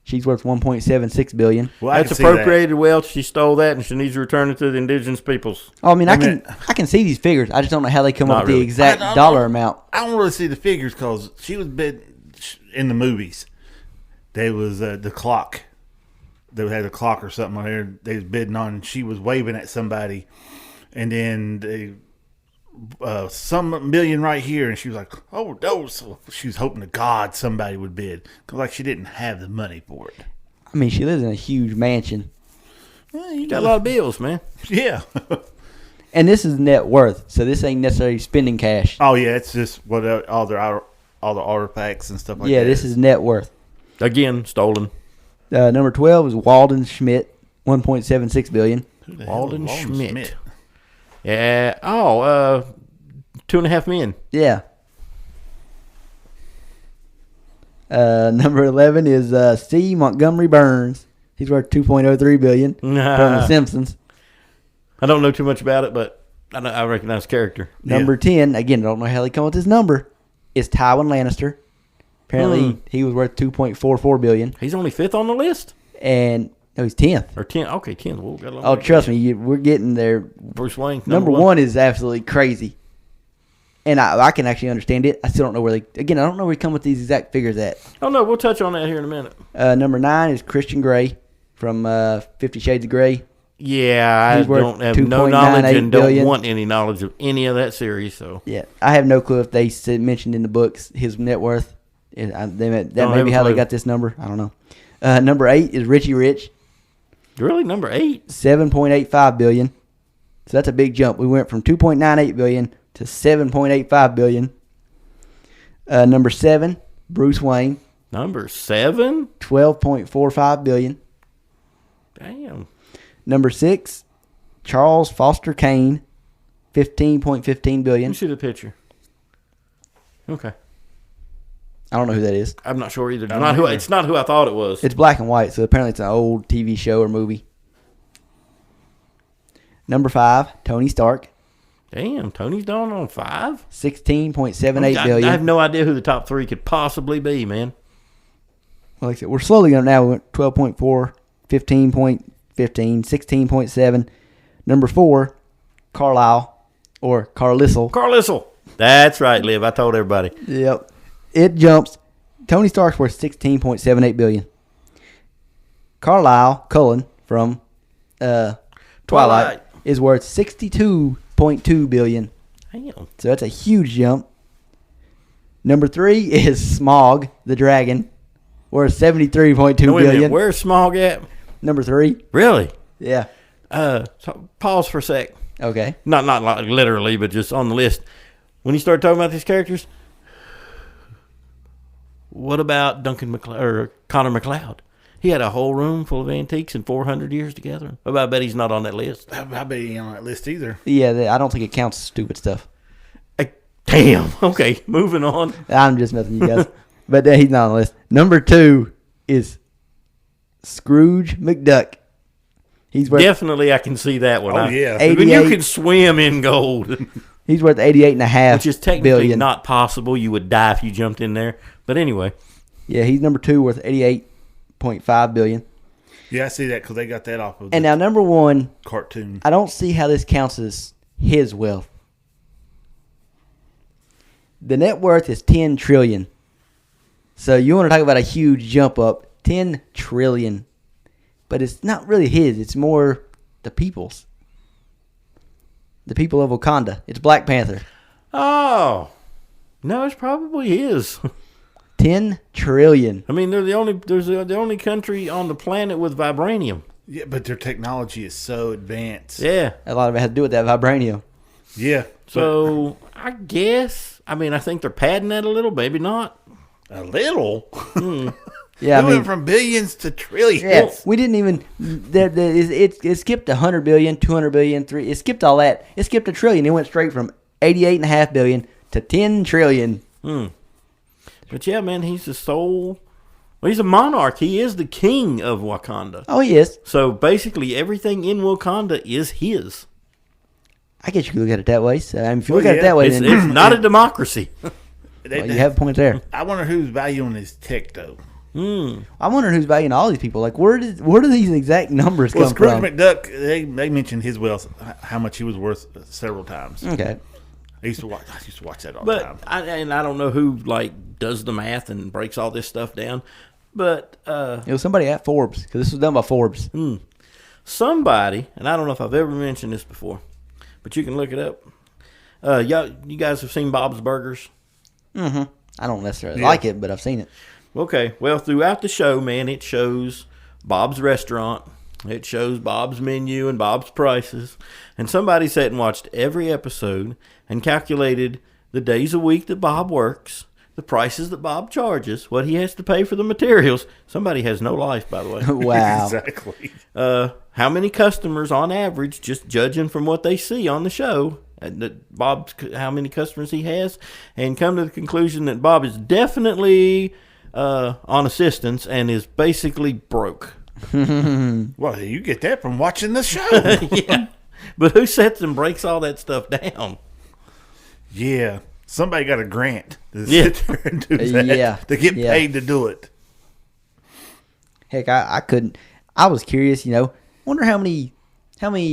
She's worth 1.76 billion. Well, That's appropriated wealth. She stole that, and she needs to return it to the indigenous peoples. Oh, I mean, I can see these figures. I just don't know how they come up with the exact dollar amount. I don't really see the figures because she was bid in the movies. There was the clock. They had a clock or something on there. They was bidding on, and she was waving at somebody, and then they. Some million right here, and she was like, "Oh no!" So she was hoping to God somebody would bid, because like she didn't have the money for it. I mean, she lives in a huge mansion. Well, You got a lot of bills, man. Yeah. And this is net worth, so this ain't necessarily spending cash. Oh yeah, it's just what all the artifacts and stuff like that. Yeah, this is net worth. Again, stolen. Number 12 is Walden Schmidt, 1.76 billion. Walden Schmidt. Yeah. Oh, 2.5 Men. Yeah. Number 11 is C. Montgomery Burns. He's worth 2.03 billion from The Simpsons. I don't know too much about it, but I recognize the character. Number 10, again, I don't know how they come with this number, is Tywin Lannister. Apparently, he was worth 2.44 billion. He's only 5th on the list? And no, he's 10th. Or 10. Okay, 10th. Well, got a long Oh, way. trust me, we're getting there. Bruce Wayne. Number one is absolutely crazy. And I can actually understand it. I still don't know where I don't know where they come with these exact figures at. Oh, no, we'll touch on that here in a minute. Number 9 is Christian Grey from 50 Shades of Grey. Yeah, I He's worth don't have no knowledge and billion. don't want any knowledge of any of that series. So Yeah, I have no clue if they mentioned in the books his net worth. That may be how they got this number. I don't know. Number 8 is Richie Rich. Really, number 8? 7.85 billion. So that's a big jump. We went from 2.98 billion to 7.85 billion. Number 7, Bruce Wayne. Number 7? 12.45 billion. Damn. Number 6, Charles Foster Kane. 15.15 Let billion. me see the picture. Okay. I don't know who that is. I'm not sure either. It's not who I thought it was. It's black and white, so apparently it's an old TV show or movie. Number 5, Tony Stark. Damn, Tony's down on 5? 16.78 billion. I have no idea who the top 3 could possibly be, man. Well, like I said, we're slowly going now. We went 12.4, 15.15, 16.7. Number 4, Carlisle or Carlisle. Carlisle. That's right, Liv. I told everybody. Yep. It jumps. Tony Stark's worth 16.78 billion. Carlisle Cullen from Twilight is worth 62.2 billion. Damn. So that's a huge jump. Number 3 is Smog the Dragon, worth 73.2 billion. Where's Smog at? Number 3. Really? Yeah. So pause for a sec. Okay. Not like literally, but just on the list. When you start talking about these characters, what about Connor McLeod? He had a whole room full of antiques and 400 years together. I bet he's not on that list. I bet he ain't on that list either. Yeah, I don't think it counts as stupid stuff. Damn. Okay, moving on. I'm just messing with you guys. But he's not on the list. Number 2 is Scrooge McDuck. He's worth Definitely, I can see that one. Oh, yeah. When you can swim in gold. He's worth 88.5 which is technically billion. not possible. You would die if you jumped in there. But anyway. Yeah, he's number 2 worth 88.5 billion. Yeah, I see that because they got that off of And now number 1, cartoon. I don't see how this counts as his wealth. The net worth is 10 trillion. So you want to talk about a huge jump up, 10 trillion. But it's not really his, it's more the people's. The people of Wakanda. It's Black Panther. Oh. No, it's probably his. 10 trillion. I mean, they're the only country on the planet with vibranium. Yeah, but their technology is so advanced. Yeah. A lot of it has to do with that vibranium. Yeah. So, I guess, I think they're padding that a little, maybe not. A little? Yeah, we went from billions to trillions. Yeah, we didn't even. It skipped 100 billion, 200 billion, three. It skipped all that. It skipped a trillion. It went straight from 88.5 billion to 10 trillion. But yeah, man, he's the sole. Well, he's a monarch. He is the king of Wakanda. Oh, he is. So basically, everything in Wakanda is his. I guess you could look at it that way. So, if you look at it that way, it's, then it's not a democracy. Well, you have a point there. I wonder who's valuing his tech, though. I wonder who's valuing all these people. Like, where do these exact numbers come Scrooge from? McDuck, they mentioned his wealth, how much he was worth several times. Okay. I used to watch that all the time. I don't know who does the math and breaks all this stuff down. But it was somebody at Forbes, because this was done by Forbes. Somebody, and I don't know if I've ever mentioned this before, but you can look it up. You guys have seen Bob's Burgers? Mm-hmm. I don't necessarily like it, but I've seen it. Okay, well, throughout the show, man, it shows Bob's restaurant. It shows Bob's menu and Bob's prices. And somebody sat and watched every episode and calculated the days a week that Bob works, the prices that Bob charges, what he has to pay for the materials. Somebody has no life, by the way. Wow. Exactly. How many customers on average, just judging from what they see on the show, Bob's how many customers he has, and come to the conclusion that Bob is definitely on assistance and is basically broke. Well, you get that from watching the show. Yeah. But who sets and breaks all that stuff down? Yeah. Somebody got a grant to sit there and do that. Yeah. To get paid to do it. Heck, I couldn't. I was curious, wonder how many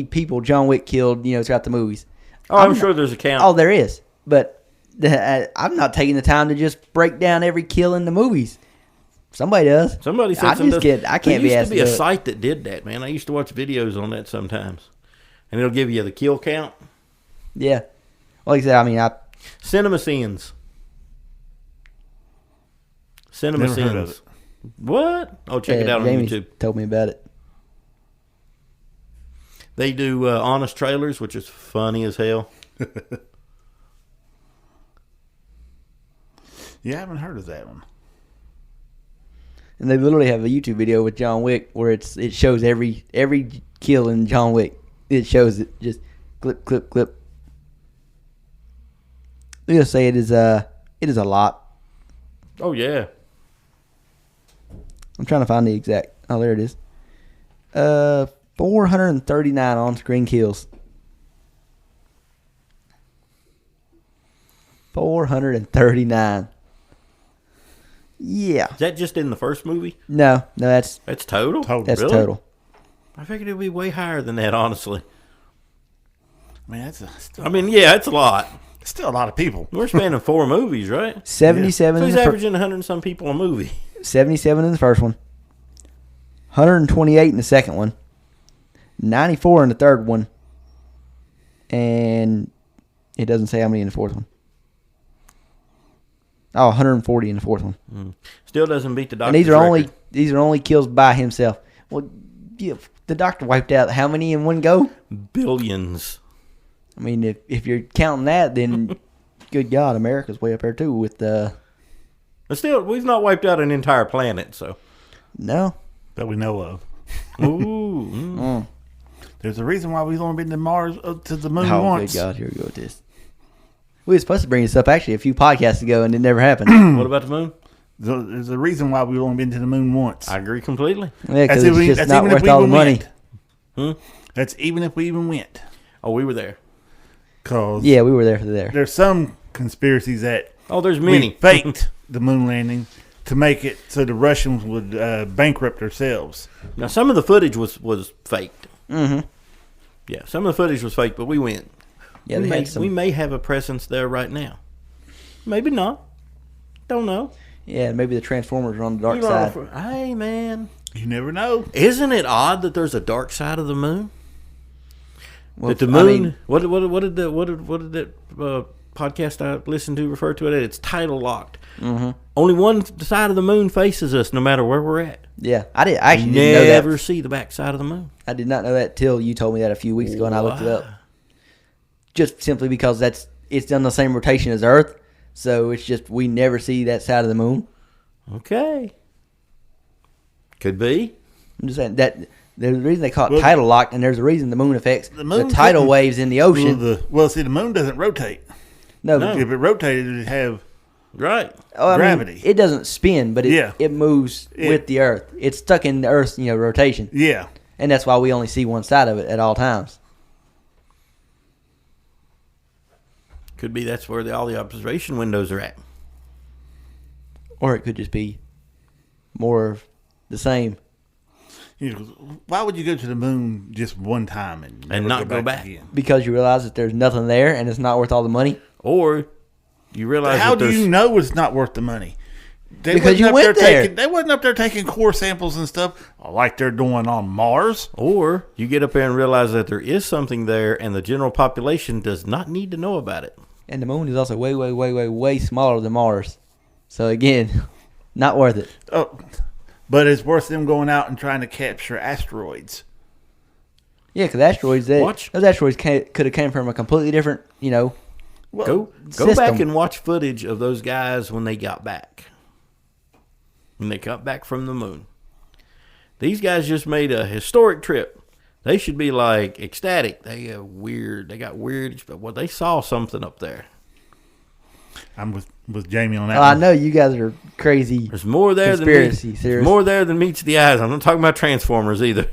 people John Wick killed, throughout the movies. Oh, I'm sure there's a count. Oh, there is. But I'm not taking the time to just break down every kill in the movies. Somebody does. Somebody said I can't be asked There used to be a do it. site that did that, man. I used to watch videos on that sometimes. And it'll give you the kill count. Yeah. Like I said, Cinema Sins. Cinema Never heard of Sins. What? Oh, check it out on Jamie YouTube. told me about it. They do honest trailers, which is funny as hell. Yeah, I haven't heard of that one. And they literally have a YouTube video with John Wick where it shows every kill in John Wick. It shows it just clip, clip, clip. I'm gonna say it is a lot. Oh, yeah. I'm trying to find the exact. Oh, there it is. 439 on-screen kills. 439. Yeah. Is that just in the first movie? No, that's total? That's Really? total. I figured it would be way higher than that, honestly. Man, it's a lot. Still a lot of people. We're spanning 4 movies, right? 77. So he's averaging 100 and some people a movie. 77 in the first one. 128 in the second one. 94 in the third one. And it doesn't say how many in the fourth one. Oh, 140 in the fourth one. Still doesn't beat the Doctor's And these are only kills by himself. Well, yeah, the Doctor wiped out how many in one go? Billions. I mean, if you're counting that, then good God, America's way up there too with But still, we've not wiped out an entire planet, so. No. That we know of. Ooh. There's a reason why we've only been to Mars, to the moon Oh, once. good God, here we go with this. We were supposed to bring this up actually a few podcasts ago, and it never happened. What about the moon? There's a reason why we've only been to the moon once. I agree completely. Yeah, because it's just not worth all the money. That's even if we even went. Oh, we were there. Yeah, we were there for there. There's some conspiracies that there's many. we faked the moon landing to make it so the Russians would bankrupt themselves. Now, some of the footage was faked. Mm-hmm. Yeah, some of the footage was fake, but we went. Yeah, we may have a presence there right now. Maybe not. Don't know. Yeah, maybe the Transformers are on the dark side. Hey, man. You never know. Isn't it odd that there's a dark side of the moon? Well, that the moon. What did that podcast I listened to refer to it? It's tidal locked. Mm-hmm. Only one side of the moon faces us, no matter where we're at. Yeah, I actually didn't know that. Never see the back side of the moon. I did not know that till you told me that a few weeks ago, and I looked it up. Just simply because it's on the same rotation as Earth, so it's just we never see that side of the moon. Okay. Could be. I'm just saying that there's a reason they call it tidal lock, and there's a reason the moon affects the tidal waves in the ocean. See, the moon doesn't rotate. No. If it rotated, it would have gravity. It doesn't spin, but it moves with the Earth. It's stuck in the Earth's rotation. Yeah. And that's why we only see one side of it at all times. Could be that's where all the observation windows are at. Or it could just be more of the same. Why would you go to the moon just one time and not go back again? Because you realize that there's nothing there and it's not worth all the money. Or you realize how do you know it's not worth the money? Because you went there. They wasn't up there taking core samples and stuff like they're doing on Mars. Or you get up there and realize that there is something there and the general population does not need to know about it. And the moon is also way, way, way, way, way smaller than Mars. So, again, not worth it. Oh, but it's worth them going out and trying to capture asteroids. Yeah, because those asteroids could have came from a completely different, Go back and watch footage of those guys when they got back. When they got back from the moon. These guys just made a historic trip. They should be like ecstatic. They got weird, but they saw something up there. I'm with Jamie on that. I know you guys are crazy. There's more there than meets the eyes. I'm not talking about Transformers either.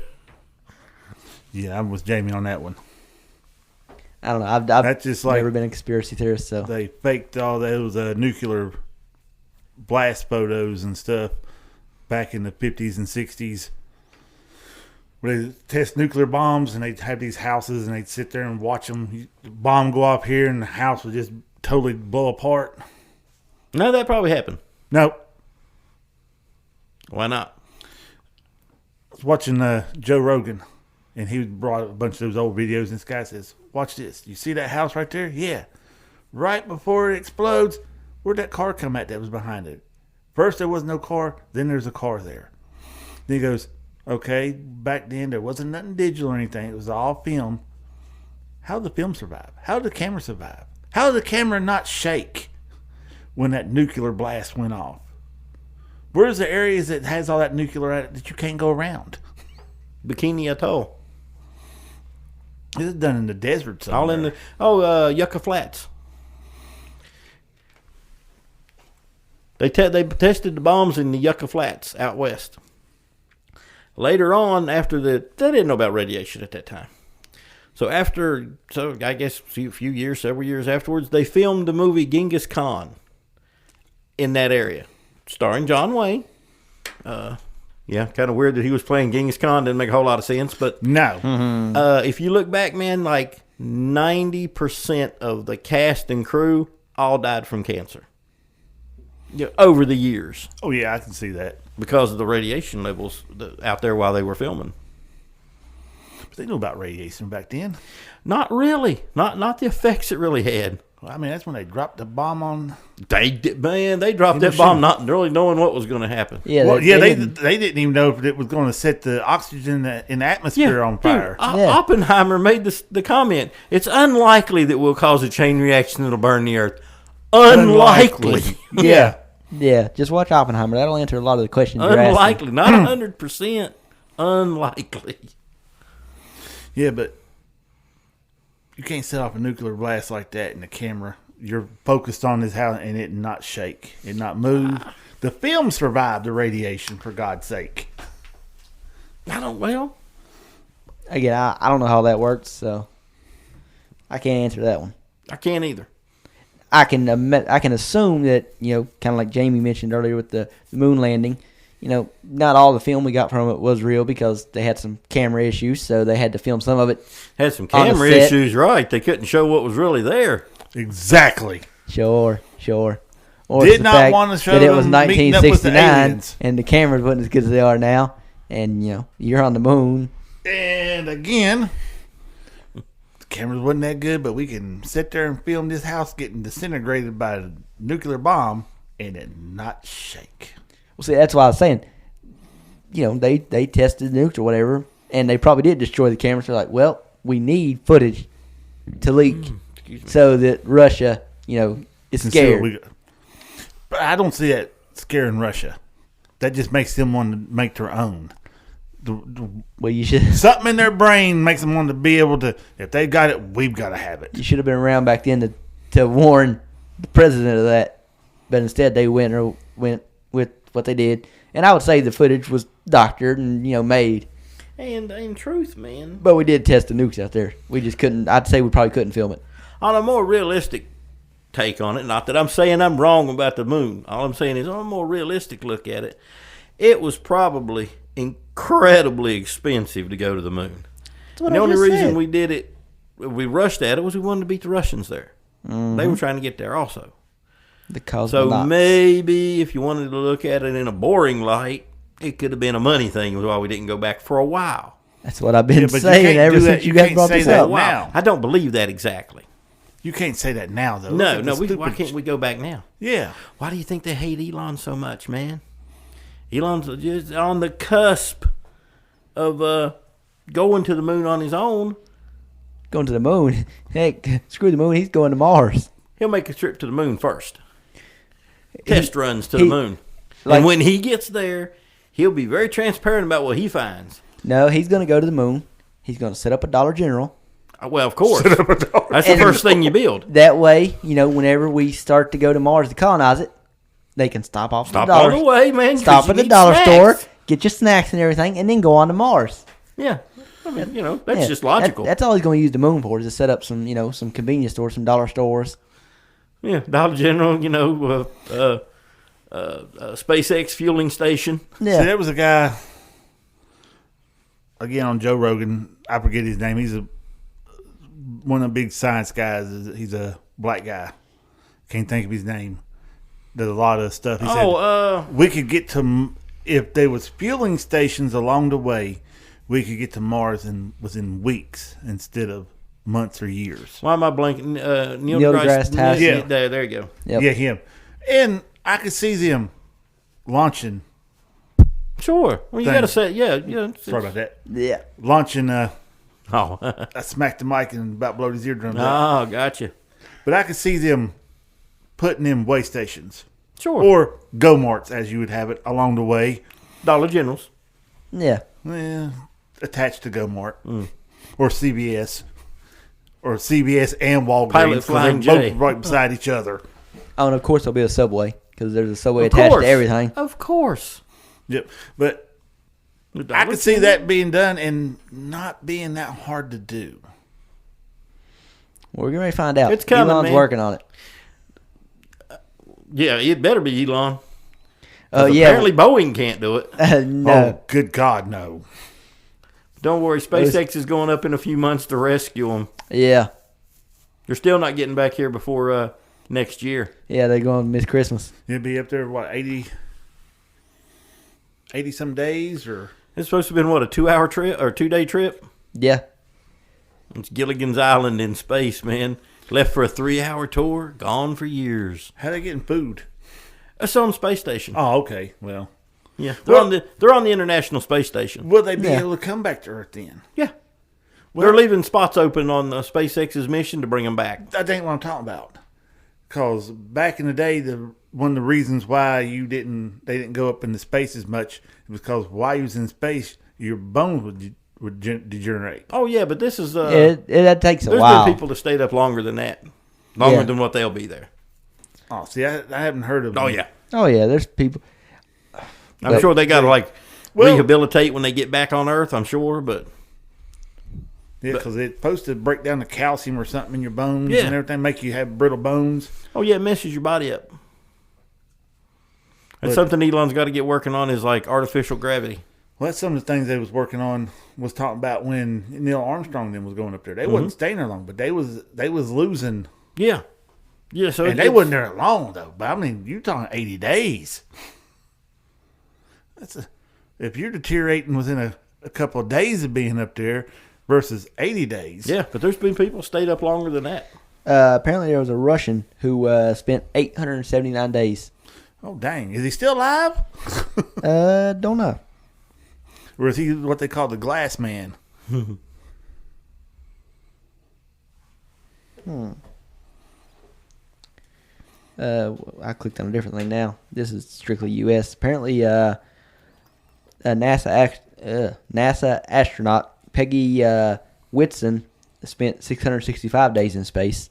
Yeah, I'm with Jamie on that one. I don't know. I've never been a conspiracy theorist, so they faked all those nuclear blast photos and stuff back in the 50s and 60s. Where they test nuclear bombs and they'd have these houses and they'd sit there and watch them. The bomb go off here and the house would just totally blow apart. No, that probably happened. Nope. Why not? I was watching Joe Rogan, and he brought a bunch of those old videos, and this guy says, watch this. You see that house right there? Yeah. Right before it explodes, where'd that car come at that was behind it? First there was no car, then there's a car there. Then he goes, okay, back then there wasn't nothing digital or anything. It was all film. How did the film survive? How did the camera survive? How did the camera not shake when that nuclear blast went off? Where's the areas that has all that nuclear at it that you can't go around? Bikini Atoll. This is done in the desert somewhere. All in the Yucca Flats. They tested the bombs in the Yucca Flats out west. Later on, they didn't know about radiation at that time. So I guess several years afterwards, they filmed the movie Genghis Khan in that area, starring John Wayne. Yeah, kind of weird that he was playing Genghis Khan. Didn't make a whole lot of sense, but no. Mm-hmm. If you look back, man, like 90% of the cast and crew all died from cancer. Over the years. Oh yeah, I can see that because of the radiation levels out there while they were filming. But they knew about radiation back then. Not really. Not the effects it really had. Well, I mean, that's when they dropped the bomb on. They dropped that bomb not really knowing what was going to happen. Yeah, they didn't even know if it was going to set the oxygen in the atmosphere on fire. Oppenheimer made the comment, it's unlikely that we'll cause a chain reaction that'll burn the earth. Unlikely. Yeah. Yeah, just watch Oppenheimer. That'll answer a lot of the questions you're asking. Unlikely. Not 100%. Unlikely. Yeah, but you can't set off a nuclear blast like that in the camera. You're focused on this house and it not shake, it not move. The film survived the radiation, for God's sake. Again, I don't know how that works, so I can't answer that one. I can't either. I can assume that, kind of like Jamie mentioned earlier with the moon landing, not all the film we got from it was real because they had some camera issues, so they had to film some of it. Had some camera issues, right? They couldn't show what was really there. Exactly. Sure. Or did not want to show that it was 1969 the and the cameras weren't as good as they are now, and you're on the moon. And again, the cameras wasn't that good, but we can sit there and film this house getting disintegrated by a nuclear bomb and it not shake. Well, see, that's why I was saying, they tested nukes or whatever, and they probably did destroy the cameras. They're like, well, we need footage to leak so that Russia, is scared. But I don't see that scaring Russia. that just makes them want to make their own. Well, you should. Something in their brain makes them want to be able to. If they got it, we've got to have it. You should have been around back then to warn the president of that, but instead they went with what they did. And I would say the footage was doctored and made. And in truth, man. But we did test the nukes out there. We just couldn't. I'd say we probably couldn't film it. On a more realistic take on it, not that I'm saying I'm wrong about the moon. All I'm saying is on a more realistic look at it, it was probably incredibly expensive to go to the moon. And the only reason we did it, we rushed at it, was we wanted to beat the Russians there. Mm-hmm. They were trying to get there also. So maybe if you wanted to look at it in a boring light, it could have been a money thing why we didn't go back for a while. That's what I've been saying ever since you guys brought this up. Wow. I don't believe that exactly. You can't say that now, though. No. Why can't we go back now? Yeah. Why do you think they hate Elon so much, man? Elon's just on the cusp of going to the moon on his own. Going to the moon? Heck, screw the moon. He's going to Mars. He'll make a trip to the moon first. Test runs to the moon. And when he gets there, he'll be very transparent about what he finds. No, he's going to go to the moon. He's going to set up a Dollar General. Well, of course. That's the first thing you build. That way, whenever we start to go to Mars to colonize it, they can stop off at the dollar. Stop on the way, man. Stop at the dollar store, get your snacks and everything, and then go on to Mars. Yeah. I mean, that's just logical. That's all he's going to use the moon for, is to set up some, some convenience stores, some dollar stores. Yeah, Dollar General, SpaceX fueling station. Yeah. See, there was a guy, again, on Joe Rogan. I forget his name. He's one of the big science guys. He's a black guy. Can't think of his name. Does a lot of stuff. He said we could get to, if there was fueling stations along the way, we could get to Mars within weeks instead of months or years. Why am I blanking? Neil deGrasse Tyson. Yeah, there you go. Yep. Yeah, him. And I could see them launching. Sure. Well, you got to say, yeah. Sorry about that. Yeah. Launching. I smacked the mic and about blowed his eardrums out. Oh, gotcha. But I could see them putting in way stations. Sure. Or go-marts, as you would have it, along the way. Dollar Generals. Yeah. Well, attached to go-mart. Or CVS. Or CVS and Walgreens. Pilot Flying they're J. both right beside each other. Oh, and of course there'll be a Subway, because there's a Subway attached to everything. Of course. Yep. But I could see that being done and not being that hard to do. We're going to find out. It's coming, Elon's man. working on it. Yeah, it better be Elon. Oh, yeah. Apparently Boeing can't do it. No. Oh, good God, no. Don't worry, SpaceX is going up in a few months to rescue them. Yeah. They're still not getting back here before next year. Yeah, they're going to miss Christmas. It'd be up there, 80 some days? Or It's supposed to have been, a 2-hour trip or 2-day trip? Yeah. It's Gilligan's Island in space, man. Left for a 3-hour tour, gone for years. how they getting food? It's on the space station. Oh, okay. Well, yeah, they're on the International Space Station. will they be able to come back to Earth then? Yeah. They're leaving spots open on SpaceX's mission to bring them back. That ain't what I'm talking about. Because back in the day, one of the reasons why they didn't go up into space as much was because while you was in space, your bones would degenerate. Oh yeah, but this is that takes a while. There's been people that stayed up longer than that, longer than what they'll be there. Oh, see, I haven't heard of. Oh yeah. Oh yeah, there's people. I'm sure they got to rehabilitate when they get back on Earth. I'm sure, but yeah, because it's supposed to break down the calcium or something in your bones and everything, make you have brittle bones. Oh yeah, it messes your body up. That's something Elon's got to get working on is like artificial gravity. Well, that's some of the things they was working on. Was talking about when Neil Armstrong then was going up there. They wasn't staying there long, but they was losing. Yeah. Yeah. So and they wasn't there long though. But I mean, you're talking 80 days. If you're deteriorating within a couple of days of being up there versus 80 days. Yeah, but there's been people stayed up longer than that. Apparently there was a Russian who spent 879 days. Oh, dang. Is he still alive? Don't know. Or is he what they call the glass man? I clicked on a different thing now. This is strictly U.S. Apparently, NASA astronaut Peggy Whitson spent 665 days in space.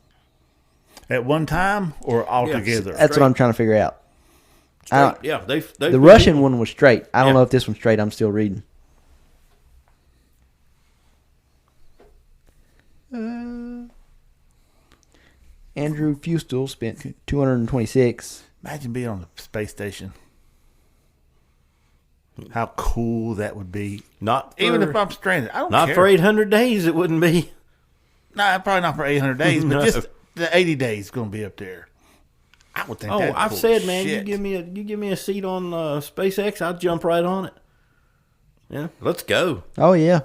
At one time or altogether? That's what I'm trying to figure out. Yeah, the Russian one was straight. I don't know if this one's straight. I'm still reading. Andrew Fustel spent 226. Imagine being on the space station. How cool that would be. Even if I'm stranded. I don't care. Not for 800 days, it wouldn't be. No, probably not for 800 days, but just the 80 days is going to be up there. I would think that's I've cool said, man, shit. you give me a seat on SpaceX, I'd jump right on it. Yeah, let's go. Oh, yeah.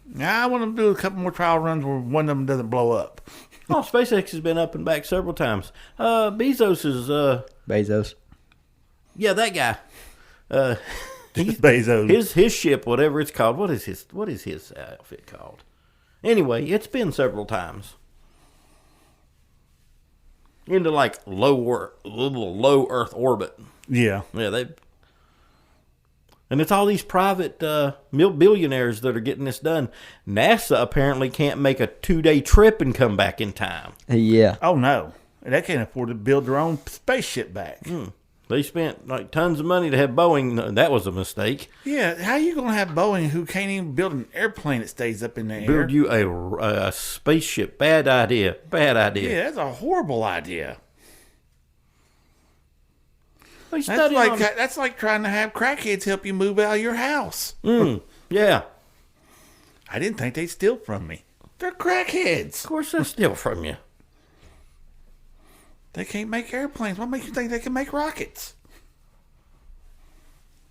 Now, I want to do a couple more trial runs where one of them doesn't blow up. Oh, SpaceX has been up and back several times. Bezos is... Bezos. Yeah, that guy. Bezos. His ship, whatever it's called. What is his outfit called? Anyway, it's been several times. Into like low Earth orbit. Yeah. Yeah, and it's all these private billionaires that are getting this done. NASA apparently can't make a 2-day trip and come back in time. Yeah. Oh, no. They can't afford to build their own spaceship back. They spent like tons of money to have Boeing. That was a mistake. Yeah, how are you going to have Boeing who can't even build an airplane that stays up in the air? Build you a spaceship. Bad idea. Bad idea. Yeah, that's a horrible idea. That's like trying to have crackheads help you move out of your house. Yeah. I didn't think they'd steal from me. They're crackheads. Of course, they'll steal from you. They can't make airplanes. What makes you think they can make rockets?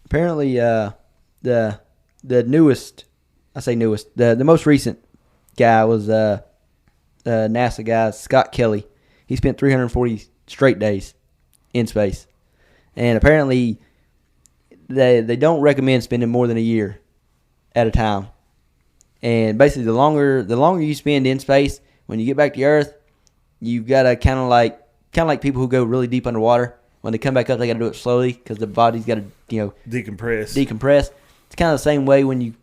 Apparently, the newest, I say newest, the most recent guy was NASA guy Scott Kelly. He spent 340 straight days in space, and apparently they don't recommend spending more than a year at a time. And basically, the longer you spend in space, when you get back to Earth, you've got to kind of like people who go really deep underwater. When they come back up, they got to do it slowly because the body's got to decompress. It's kind of the same way when you,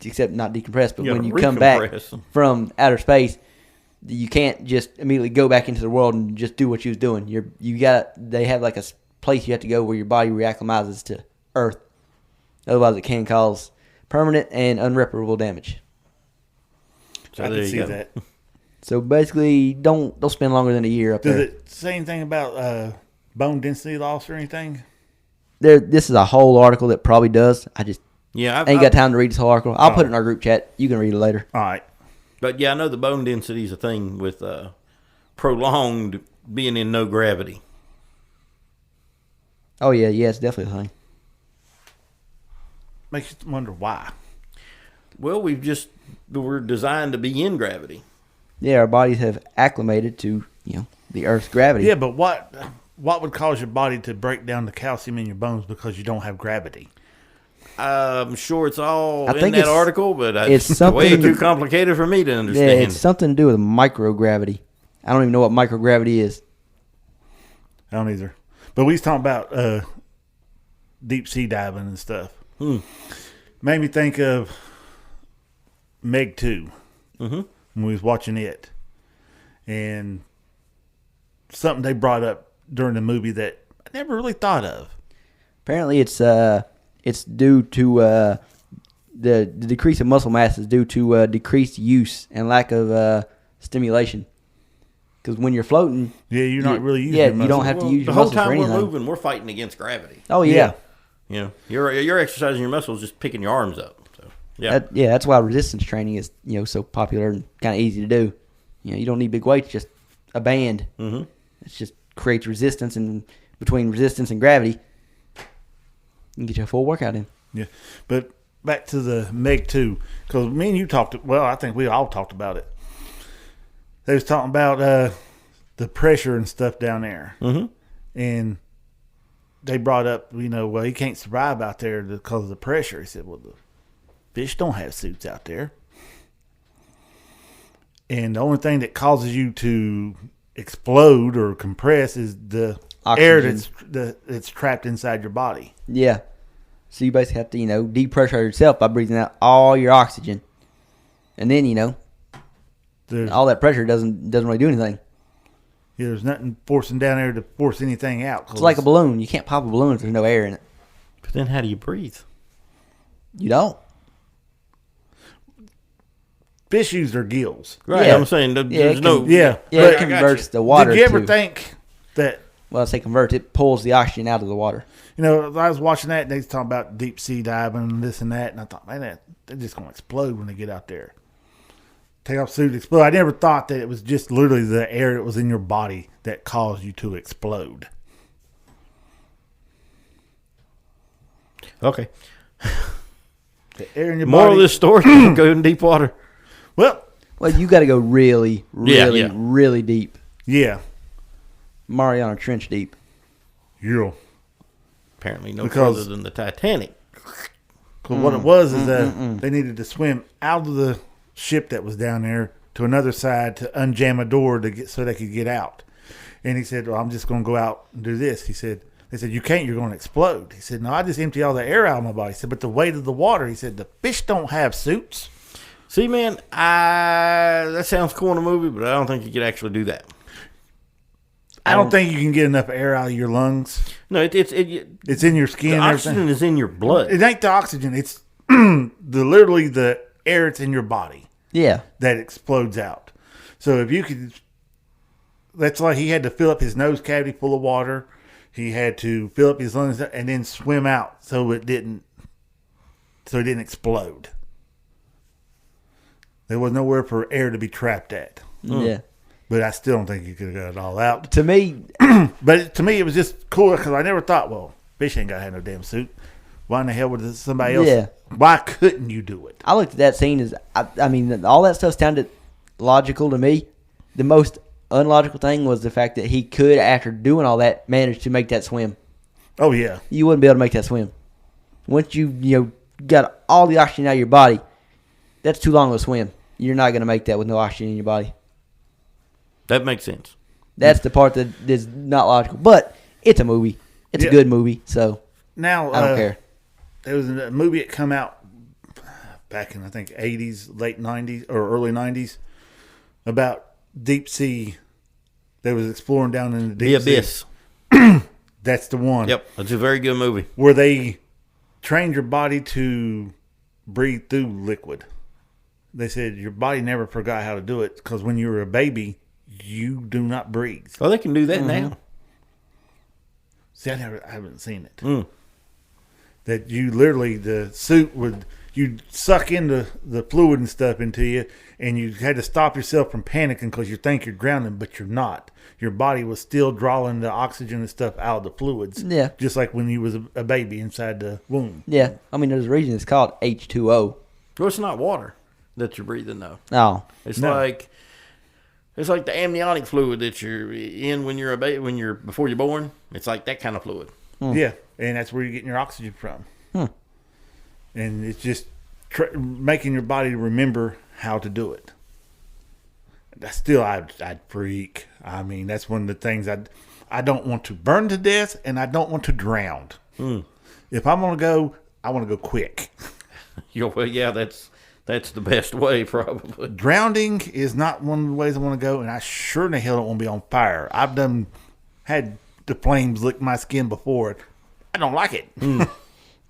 except not decompress, but when you come back recompress. from outer space, you can't just immediately go back into the world and just do what you was doing. They have like a place you have to go where your body reacclimatizes to Earth. Otherwise, it can cause permanent and unreparable damage. So I can see that. So basically, don't spend longer than a year up there. Does it say anything about bone density loss or anything? This is a whole article that probably does. I just ain't got time to read this whole article. I'll put it in our group chat. You can read it later. All right. But yeah, I know the bone density is a thing with prolonged being in no gravity. Oh yeah, it's definitely a thing. Makes you wonder why. Well, we're designed to be in gravity. Yeah, our bodies have acclimated to the Earth's gravity. Yeah, but what would cause your body to break down the calcium in your bones because you don't have gravity? I'm sure it's all in that article, but it's way too complicated for me to understand. Yeah, it's something to do with microgravity. I don't even know what microgravity is. I don't either. But we was talking about deep sea diving and stuff. Made me think of Meg 2 when we was watching it. And something they brought up during the movie that I never really thought of. Apparently, it's due to the decrease of muscle mass is due to decreased use and lack of stimulation. Because when you're floating, you're not really using your muscles. You don't have to use your muscles. The whole muscles for time anything. we're moving, we're fighting against gravity. Oh yeah. You're exercising your muscles, just picking your arms up. So that's why resistance training is so popular and kind of easy to do. You don't need big weights, just a band. It just creates resistance, and between resistance and gravity, you can get you a full workout in. Yeah, but back to the Meg 2, because me and you I think we all talked about it. They was talking about the pressure and stuff down there. And they brought up, well, he can't survive out there because of the pressure. He said, well, the fish don't have suits out there. And the only thing that causes you to explode or compress is the oxygen. air that's trapped inside your body. Yeah. So you basically have to, depressurize yourself by breathing out all your oxygen. And then, all that pressure doesn't really do anything. Yeah, there's nothing forcing down there to force anything out. It's like a balloon. You can't pop a balloon if there's no air in it. But then how do you breathe? You don't. Fish use their gills. Right, Yeah. I'm saying there's no... Yeah. Yeah, it converts the water. Did you ever to, think that... Well, I say converts. It pulls the oxygen out of the water. I was watching that, and they was talking about deep sea diving and this and that, and I thought, man, they're just going to explode when they get out there. Take off suit, explode. I never thought that it was just literally the air that was in your body that caused you to explode. Okay. The air in your Moral body. of this story, don't go in deep water. Well, you got to go really, really, really deep. Yeah. Mariana Trench deep. Yeah. Apparently no further than the Titanic. Because what it was is that they needed to swim out of the ship that was down there to another side to unjam a door so they could get out. And he said, well, I'm just going to go out and do this. They said, you can't, you're going to explode. He said, no, I just empty all the air out of my body. He said, but the weight of the water, he said, the fish don't have suits. See, man, that sounds cool in a movie, but I don't think you could actually do that. I don't think you can get enough air out of your lungs. No, it's in your skin. The and oxygen everything. is in your blood. It ain't the oxygen. It's literally the air that's in your body. Yeah. That explodes out. So if you could, that's like he had to fill up his nose cavity full of water. He had to fill up his lungs and then swim out so it didn't explode. There was nowhere for air to be trapped at. Yeah. But I still don't think you could have got it all out. To me, but to me, it was just cool because I never thought, well, fish ain't got to have no damn suit. Why in the hell would somebody else? Yeah. Why couldn't you do it? I looked at that scene as, I mean, all that stuff sounded logical to me. The most unlogical thing was the fact that he could, after doing all that, manage to make that swim. Oh, yeah. You wouldn't be able to make that swim. Once you got all the oxygen out of your body, that's too long of a swim. You're not going to make that with no oxygen in your body. That makes sense. That's the part that is not logical. But it's a movie. It's a good movie, so now I don't care. There was a movie that come out back in, I think, 80s, late 90s, or early 90s, about deep sea. They was exploring down in the deep The Abyss. That's the one. Yep, that's a very good movie. Where they trained your body to breathe through liquid. They said your body never forgot how to do it because when you were a baby, you do not breathe. Oh, they can do that now. See, I haven't seen it. That you literally, the suit you'd suck in the fluid and stuff into you, and you had to stop yourself from panicking because you think you're drowning, but you're not. Your body was still drawing the oxygen and stuff out of the fluids. Yeah. Just like when you was a baby inside the womb. Yeah. I mean, there's a reason it's called H2O. Well, it's not water that you're breathing, though. Oh. It's like the amniotic fluid that you're in when you're a baby, before you're born. It's like that kind of fluid. Yeah, and that's where you're getting your oxygen from. And it's just making your body remember how to do it. That's still, I'd freak. I mean, that's one of the things I don't want to burn to death, and I don't want to drown. If I'm going to go, I want to go quick. Well, yeah, that's the best way, probably. Drowning is not one of the ways I want to go, and I sure in the hell don't want to be on fire. I've had the flames lick my skin before. I don't like it.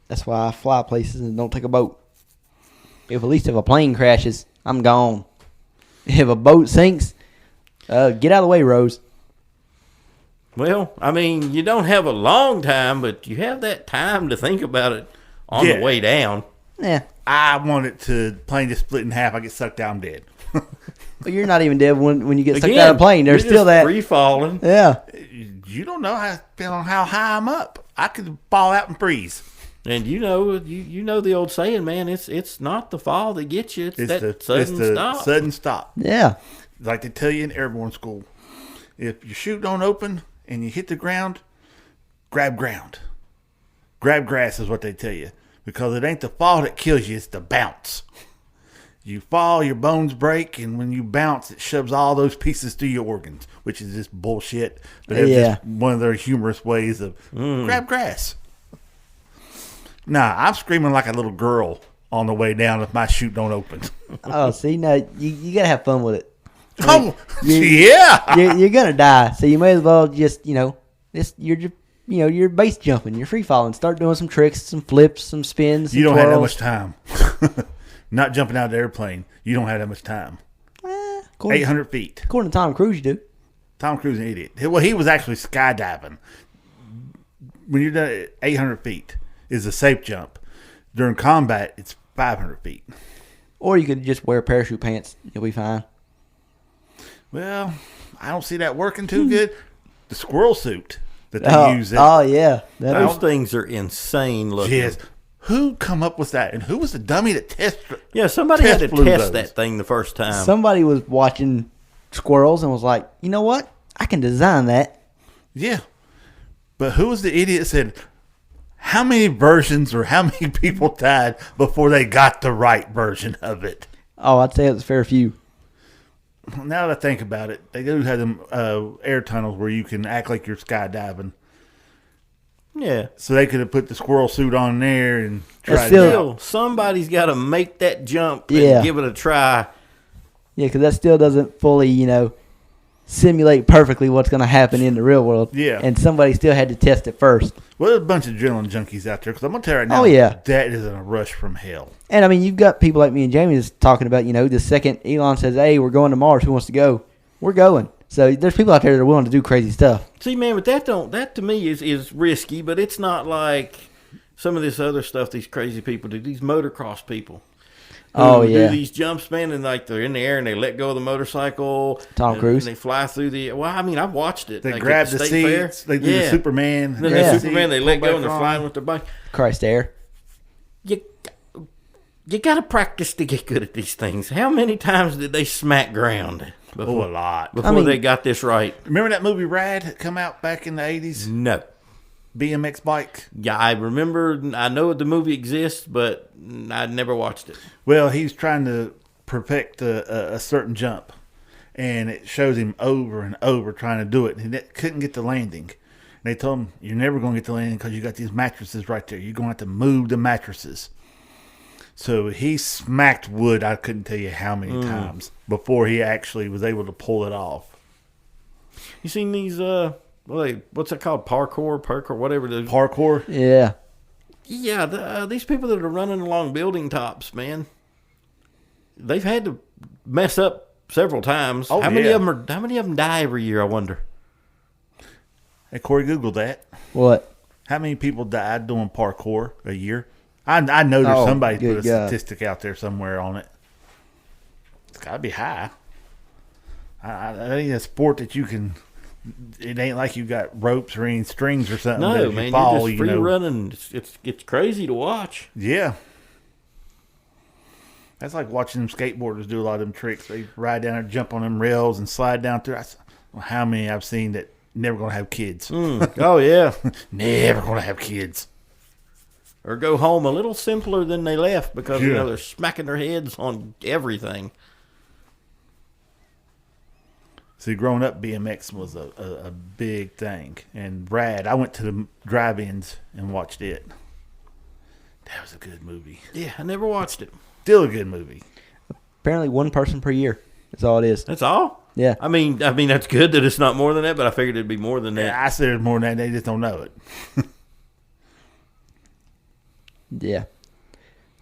That's why I fly places and don't take a boat. At least if a plane crashes, I'm gone. If a boat sinks, get out of the way, Rose. Well, I mean, you don't have a long time, but you have that time to think about it on the way down. Yeah. I want it to plane just split in half. I get sucked out. I'm dead. But you're not even dead when you get sucked out of a plane. There's still that free falling. Yeah. You don't know how high I'm up. I could fall out and freeze. And you know the old saying, man. It's not the fall that gets you. It's the stop. Sudden stop. Yeah. Like they tell you in airborne school, if your chute don't open and you hit the ground, grab ground. Grab grass is what they tell you. Because it ain't the fall that kills you, it's the bounce. You fall, your bones break, and when you bounce, it shoves all those pieces through your organs, which is just bullshit. But it's just one of their humorous ways of grab grass. Nah, I'm screaming like a little girl on the way down if my chute don't open. Oh, see, now you got to have fun with it. Oh, yeah. You're going to die, so you may as well just, you're base jumping, you're free falling. Start doing some tricks, some flips, some spins. You don't twirls. have that much time. Not jumping out of the airplane. You don't have that much time. 800 feet. According to Tom Cruise, you do. Tom Cruise is an idiot. Well, he was actually skydiving. When you're done at 800 feet is a safe jump. During combat, it's 500 feet. Or you could just wear parachute pants. You'll be fine. Well, I don't see that working too good. The squirrel suit that they use. Oh, yeah. Those things are insane looking. Yes. Who come up with that? And who was the dummy that tested? Yeah, somebody had to test that thing the first time. Somebody was watching squirrels and was like, you know what? I can design that. Yeah. But who was the idiot that said, how many versions or how many people died before they got the right version of it? Oh, I'd say it was a fair few. Now that I think about it, they do have them air tunnels where you can act like you're skydiving. Yeah. So they could have put the squirrel suit on there and tried still, somebody's got to make that jump and give it a try. Yeah, because that still doesn't fully, simulate perfectly what's going to happen in the real world. Yeah. And somebody still had to test it first. Well, there's a bunch of adrenaline junkies out there. Because I'm going to tell you right now, that is a rush from hell. And, I mean, you've got people like me and Jamie just talking about, the second Elon says, hey, we're going to Mars, who wants to go? We're going. So there's people out there that are willing to do crazy stuff. See, man, but that to me is risky, but it's not like some of this other stuff these crazy people do, these motocross people. Oh, yeah. Do these jumps, man, and like they're in the air and they let go of the motorcycle. Tom Cruise. And they fly through the. Well, I mean, I've watched it. They like grab the seats. They do the Superman. And then the Superman, they let go and they're flying with their bike. Christ air. You got to practice to get good at these things. How many times did they smack ground? A lot. Before they got this right. Remember that movie Rad that come out back in the 80s? No. BMX bike? Yeah, I remember. I know the movie exists, but I never watched it. Well, he's trying to perfect a certain jump, and it shows him over and over trying to do it, and he couldn't get the landing. And they told him, you're never going to get the landing because you got these mattresses right there. You're going to have to move the mattresses. So he smacked wood, I couldn't tell you how many times, before he actually was able to pull it off. You seen these, what's that called? Parkour, whatever it is. Parkour? Yeah. Yeah, these people that are running along building tops, man, they've had to mess up several times. Oh, how many of them die every year, I wonder? Hey, Corey, Google that. What? How many people died doing parkour a year? I know there's somebody put a statistic out there somewhere on it. It's got to be high. I ain't a sport that you can. It ain't like you got ropes or any strings or something. No, man, you're just free running. It's crazy to watch. Yeah. That's like watching them skateboarders do a lot of them tricks. They ride down there, jump on them rails, and slide down through. How many I've seen that never going to have kids. Oh, yeah. Never going to have kids. Or go home a little simpler than they left because, they're smacking their heads on everything. See, growing up, BMX was a big thing. And Rad, I went to the drive-ins and watched it. That was a good movie. Yeah, I never watched it. Still a good movie. Apparently one person per year. That's all it is. That's all? Yeah. I mean, that's good that it's not more than that, but I figured it'd be more than that. Yeah, I said it's more than that. They just don't know it. Yeah.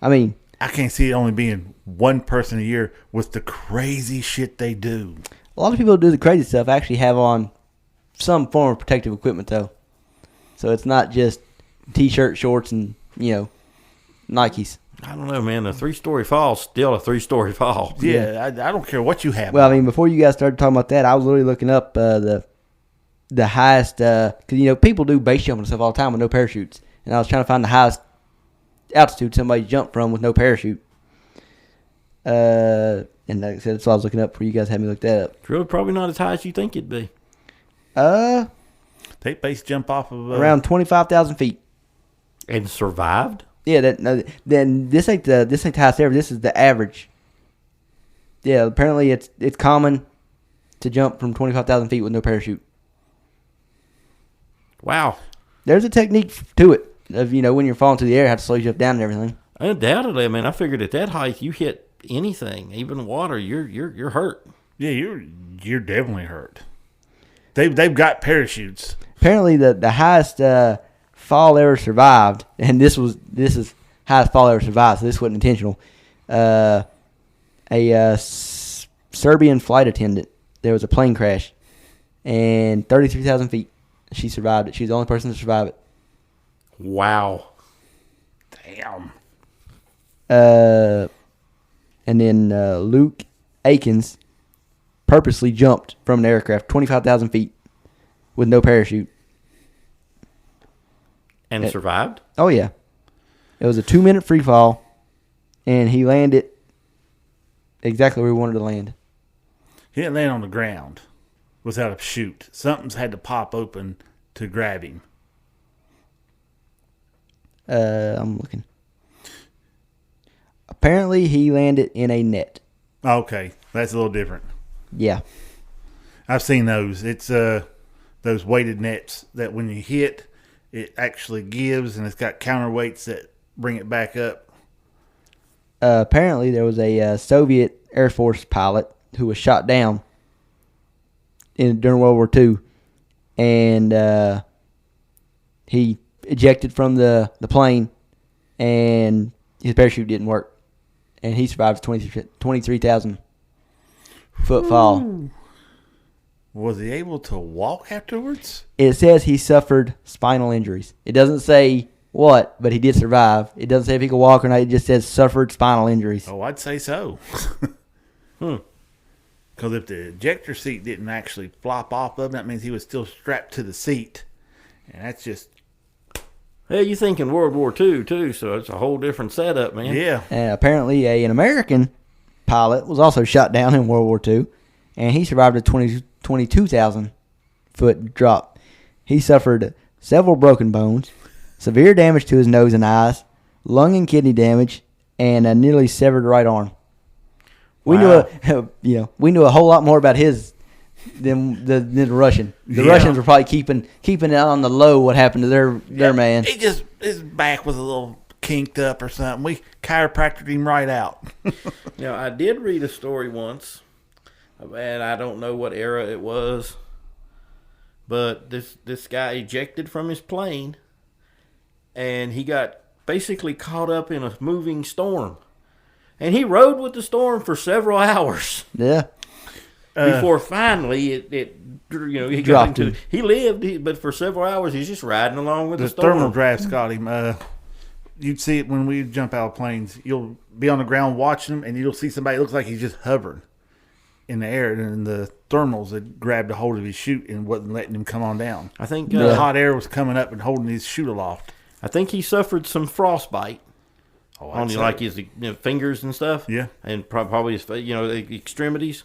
I mean, I can't see it only being one person a year with the crazy shit they do. A lot of people who do the crazy stuff actually have on some form of protective equipment, though. So it's not just T-shirt, shorts, and, Nikes. I don't know, man. A 3-story fall's still a 3-story fall. Yeah, I don't care what you have. Well, I mean, before you guys started talking about that, I was literally looking up the highest, because, people do base jumping and stuff all the time with no parachutes. And I was trying to find the highest altitude somebody jumped from with no parachute. And like I said, that's what I was looking up before you guys had me look that up. It's really probably not as high as you think it'd be. They base jump off of around 25,000 feet. And survived? Yeah, then this ain't the highest ever. This is the average. Yeah, apparently it's common to jump from 25,000 feet with no parachute. Wow. There's a technique to it. of when you're falling through the air, how to slow yourself down and everything. Undoubtedly, I mean, I figured at that height, you hit anything, even water, you're hurt. Yeah, you're definitely hurt. They've got parachutes. Apparently, the highest fall ever survived, and this is highest fall ever survived, so this wasn't intentional. A Serbian flight attendant. There was a plane crash, and 33,000 feet. She survived it. She's the only person to survive it. Wow. Damn. And then Luke Akins purposely jumped from an aircraft 25,000 feet with no parachute. And survived? Oh, yeah. It was a 2-minute free fall, and he landed exactly where he wanted to land. He didn't land on the ground without a chute. Something's had to pop open to grab him. I'm looking. Apparently, he landed in a net. Okay, that's a little different. Yeah. I've seen those. It's those weighted nets that when you hit, it actually gives, and it's got counterweights that bring it back up. Apparently, there was a Soviet Air Force pilot who was shot down during World War II, and he ejected from the plane, and his parachute didn't work, and he survived a 23,000 foot fall. Was he able to walk afterwards? It says he suffered spinal injuries. It doesn't say what, but he did survive. It doesn't say if he could walk or not. It just says suffered spinal injuries. Oh, I'd say so. Because if the ejector seat didn't actually flop off of him, that means he was still strapped to the seat. And that's just... Hey, you thinking World War II, too, so it's a whole different setup, man. Yeah. Apparently, an American pilot was also shot down in World War II, and he survived a 22,000 foot drop. He suffered several broken bones, severe damage to his nose and eyes, lung and kidney damage, and a nearly severed right arm. We knew a whole lot more about his than the Russian. The Russians were probably keeping it on the low. What happened to their man? His back was a little kinked up or something. We chiropractored him right out. I did read a story once, and I don't know what era it was, but this guy ejected from his plane, and he got basically caught up in a moving storm. And he rode with the storm for several hours. Yeah. Before finally he got into. He lived, but for several hours he's just riding along with the storm. The thermal drafts got him. You'd see it when we jump out of planes. You'll be on the ground watching them, and you'll see somebody. It looks like he's just hovering in the air, and the thermals had grabbed a hold of his chute and wasn't letting him come on down. I think the hot air was coming up and holding his chute aloft. I think he suffered some frostbite. On like his fingers and stuff, yeah, and probably his extremities,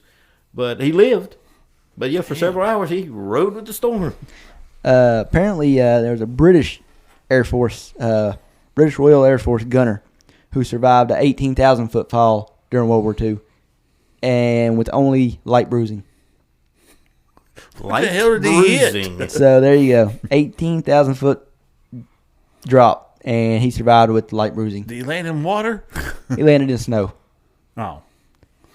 but he lived. But for several hours he rode with the storm. Apparently, there was a British Air Force, British Royal Air Force gunner who survived an 18,000 foot fall during World War II, and with only light bruising. What the hell did he hit? So there you go, 18,000 foot drop. And he survived with light bruising. Did he land in water? He landed in snow. Oh.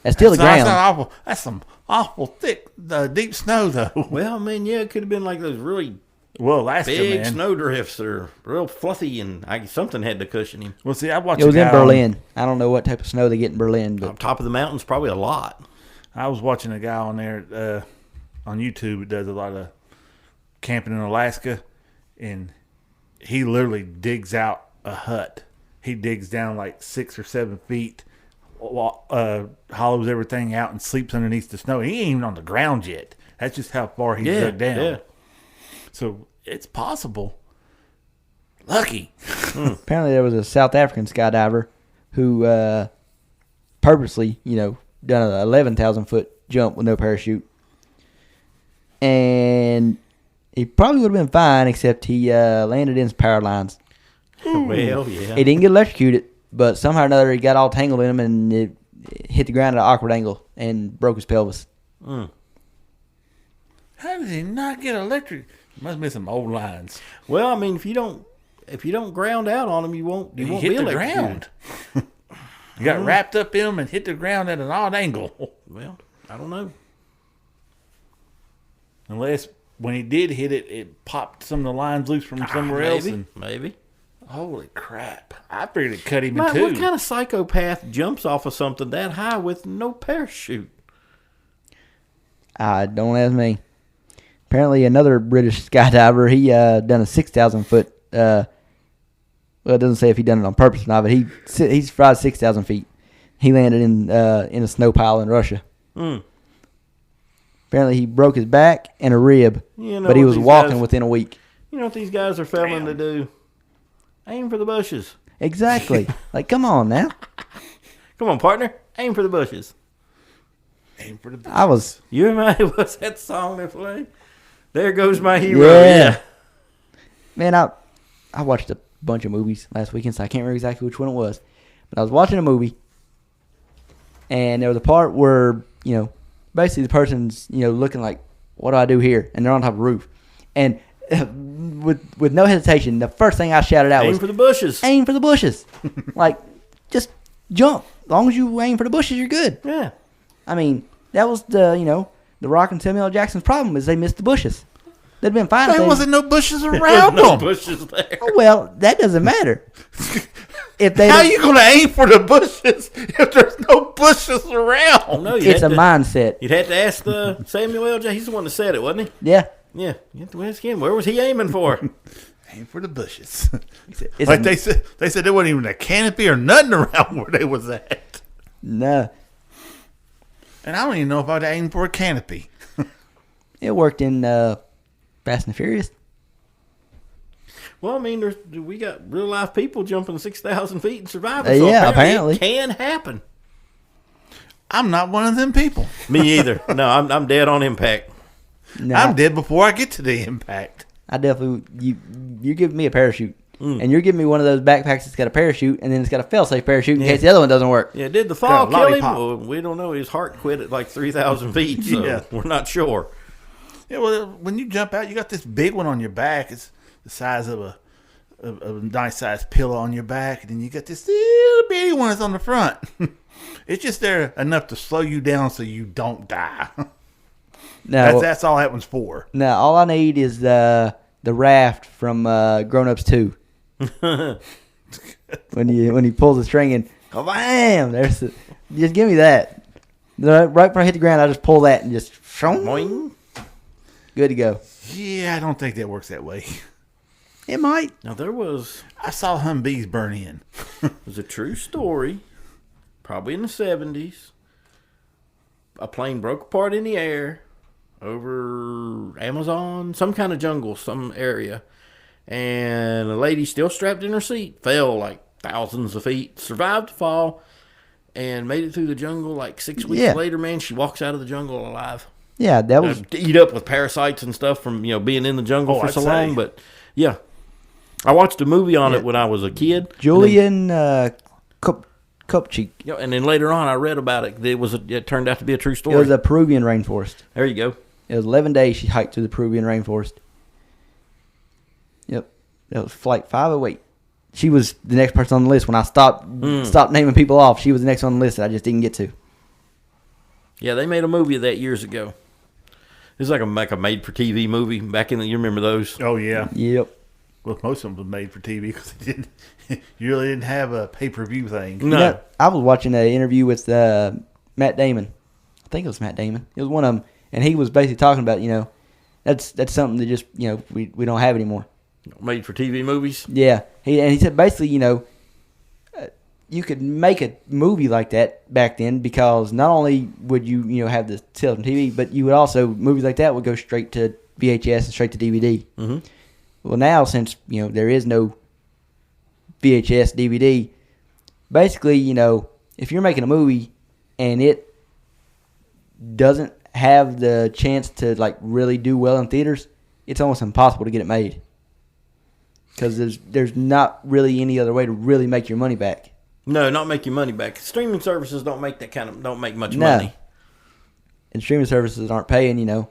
That's still the ground. That's not awful. That's some awful thick, deep snow, though. Well, man, it could have been like those really Alaska, big man. Snow drifts that are real fluffy, and something had to cushion him. Well, see, I watched it was in Berlin. I don't know what type of snow they get in Berlin. But on top of the mountains, probably a lot. I was watching a guy on there on YouTube that does a lot of camping in Alaska, and he literally digs out a hut. He digs down like 6 or 7 feet, hollows everything out, and sleeps underneath the snow. He ain't even on the ground yet. That's just how far he dug down. Yeah. So it's possible. Lucky. Apparently, there was a South African skydiver who purposely, done an 11,000 foot jump with no parachute, and he probably would have been fine, except he landed in his power lines. Well, yeah. He didn't get electrocuted, but somehow or another he got all tangled in him, and it hit the ground at an awkward angle and broke his pelvis. How did he not get electrocuted? Must have been some old lines. Well, I mean, if you don't if you don't ground out on them, you won't hit be the electrocuted. ground. You got wrapped up in them and hit the ground at an odd angle. Well, I don't know. Unless when he did hit it, it popped some of the lines loose from somewhere else. And, maybe. holy crap. I figured it cut him in Mike, two. what kind of psychopath jumps off of something that high with no parachute? Don't ask me. Apparently, another British skydiver, he done a 6,000 foot. Well, it doesn't say if he done it on purpose or not, but he's fried 6,000 feet. He landed in a snow pile in Russia. Apparently, he broke his back and a rib, but he was walking within a week. You know what these guys are failing to do? Aim for the bushes. Exactly. Like, come on now. Come on, partner. Aim for the bushes. Aim for the bushes. You remember what's that song they play? There goes my hero. Yeah. Man, I watched a bunch of movies last weekend, so I can't remember exactly which one it was. But I was watching a movie, and there was a part where, basically the person's, looking like, what do I do here? And they're on top of a roof. And with no hesitation, the first thing I shouted out was, aim for the bushes. Aim for the bushes. Like, just jump. As long as you aim for the bushes, you're good. Yeah. I mean, that was the Rock and Samuel L. Jackson's problem is they missed the bushes. They'd been fine. There wasn't no bushes around them. No bushes there. Oh, well, that doesn't matter. How are you going to aim for the bushes if there's no bushes around? Oh, no, it's a mindset. You'd have to ask the Samuel L. Jackson. He's the one that said it, wasn't he? Yeah. Yeah. You have to ask him. Where was he aiming for? Aim for the bushes. Like they said there wasn't even a canopy or nothing around where they was at. No. And I don't even know if I'd aim for a canopy. It worked in Fast and Furious. Well, I mean, we got real life people jumping 6,000 feet and surviving. So yeah, apparently it can happen. I'm not one of them people. Me either. No, I'm dead on impact. No, I'm dead before I get to the impact. I definitely you're giving me a parachute, and you're giving me one of those backpacks that's got a parachute, and then it's got a fail-safe parachute in case the other one doesn't work. Yeah, did the fall kill him? Well, we don't know. His heart quit at like 3,000 feet, so we're not sure. Yeah, well, when you jump out, you got this big one on your back. It's the size of a nice-sized pillow on your back, and then you got this little bitty one that's on the front. It's just there enough to slow you down so you don't die. No, that's all that one's for. No, all I need is the raft from Grown Ups 2. when he pulls the string and bam, just give me that. Right before I hit the ground, I just pull that and just boing. Good to go. Yeah, I don't think that works that way. It might. Now I saw Humvees burn in. It was a true story, probably in the 70s. A plane broke apart in the air over Amazon, some kind of jungle, some area. And a lady still strapped in her seat fell like thousands of feet, survived the fall, and made it through the jungle like 6 weeks later, man. She walks out of the jungle alive. Yeah, that was... eat up with parasites and stuff from, being in the jungle for so long. But, yeah. I watched a movie on it when I was a kid. Julian Kupchik. Yeah, and then later on I read about it. It turned out to be a true story. It was a Peruvian rainforest. There you go. It was 11 days she hiked through the Peruvian rainforest. Yep. That was flight 508. She was the next person on the list. When I stopped naming people off, she was the next on the list that I just didn't get to. Yeah, they made a movie of that years ago. It was like a made-for-TV movie back in the... You remember those? Oh, yeah. Yep. Well, most of them were made for TV because you really didn't have a pay-per-view thing. No. I was watching an interview with Matt Damon. I think it was Matt Damon. It was one of them. And he was basically talking about, that's something that just, we don't have anymore. Made for TV movies? Yeah. He said basically, you could make a movie like that back then because not only would you, have the sales on TV, but you would also, movies like that would go straight to VHS and straight to DVD. Mm-hmm. Well, now since, there is no VHS, DVD, basically, if you're making a movie and it doesn't have the chance to, really do well in theaters, it's almost impossible to get it made. Because there's not really any other way to really make your money back. No, not make your money back. Streaming services don't make much money. And streaming services aren't paying,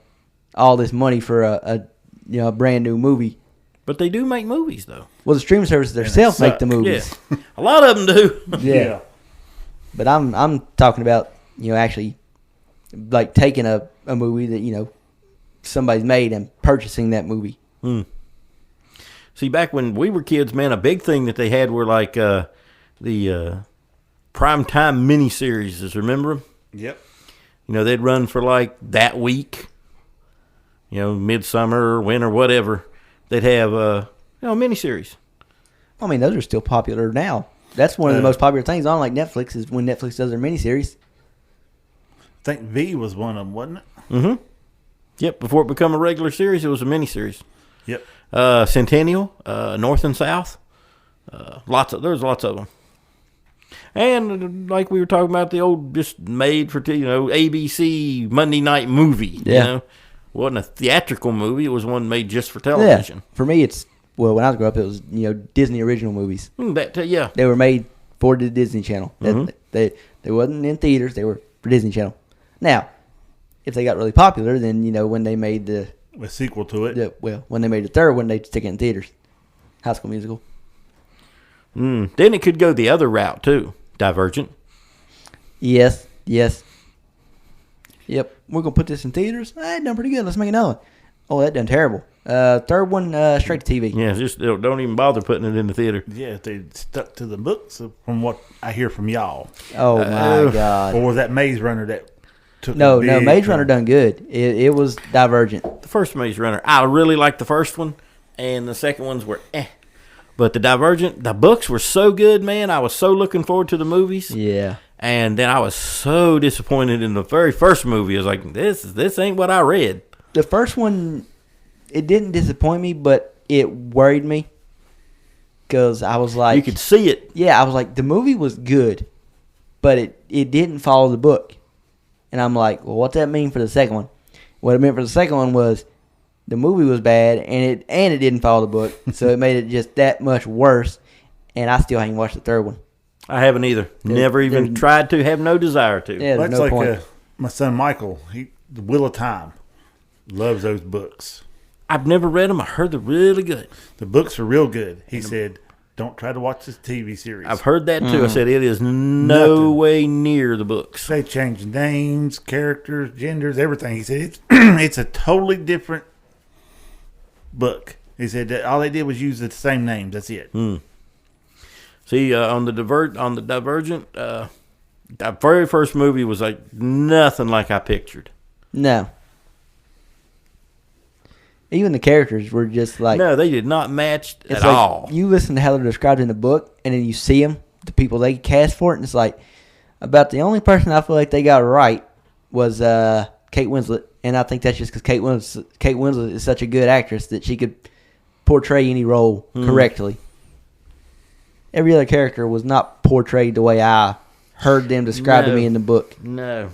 all this money for a brand new movie. But they do make movies, though. Well, the streaming services themselves make the movies. Yeah. A lot of them do. Yeah. But I'm talking about, actually, like, taking a movie that, somebody's made and purchasing that movie. See, back when we were kids, man, a big thing that they had were, like, the primetime miniseries. Remember them? Yep. They'd run for, like, that week. Midsummer or winter, whatever. They'd have, miniseries. I mean, those are still popular now. That's one of the most popular things on, like, Netflix is when Netflix does their miniseries. I think V was one of them, wasn't it? Mm-hmm. Yep, before it became a regular series, it was a miniseries. Yep. Centennial, North and South. There's lots of them. And like we were talking about, the old just made for ABC Monday night movie. Yeah. Wasn't a theatrical movie. It was one made just for television. Yeah. For me, when I was growing up, it was Disney original movies. Yeah. They were made for the Disney Channel. Mm-hmm. They wasn't in theaters. They were for Disney Channel. Now, if they got really popular, then when they made a sequel to it. When they made the third one, they'd stick it in theaters. High School Musical. Then it could go the other route too. Divergent. Yes. Yep. We're gonna put this in theaters. It done pretty good. Let's make another one. Oh, that done terrible. Third one, straight to TV. Yeah, just don't even bother putting it in the theater. Yeah, if they stuck to the books, from what I hear from y'all. Oh my God. Or was that Maze Runner that took? No, Maze Runner done good. It was Divergent. The first Maze Runner, I really liked the first one, and the second ones were But the Divergent, the books were so good, man. I was so looking forward to the movies. Yeah. And then I was so disappointed in the very first movie. I was like, this ain't what I read. The first one, it didn't disappoint me, but it worried me. Because I was like... You could see it. Yeah, I was like, the movie was good, but it didn't follow the book. And I'm like, well, what's that mean for the second one? What it meant for the second one was the movie was bad, and it didn't follow the book. So it made it just that much worse. And I still haven't watched the third one. I haven't either. Never even tried to. Have no desire to. Yeah, that's no like point. My son Michael. The Wheel of Time. Loves those books. I've never read them. I heard they're really good. The books are real good. He said, "Don't try to watch this TV series." I've heard that too. I said it is no way near the books. They change names, characters, genders, everything. He said it's a totally different book. He said that all they did was use the same names. That's it. See, on the Divergent, that very first movie was like nothing like I pictured. No. Even the characters were just like... No, they did not match at like all. You listen to how they're described in the book, and then you see them, the people they cast for it, and it's like, about the only person I feel like they got right was Kate Winslet. And I think that's just because Kate Winslet is such a good actress that she could portray any role correctly. Every other character was not portrayed the way I heard them described to me in the book. No.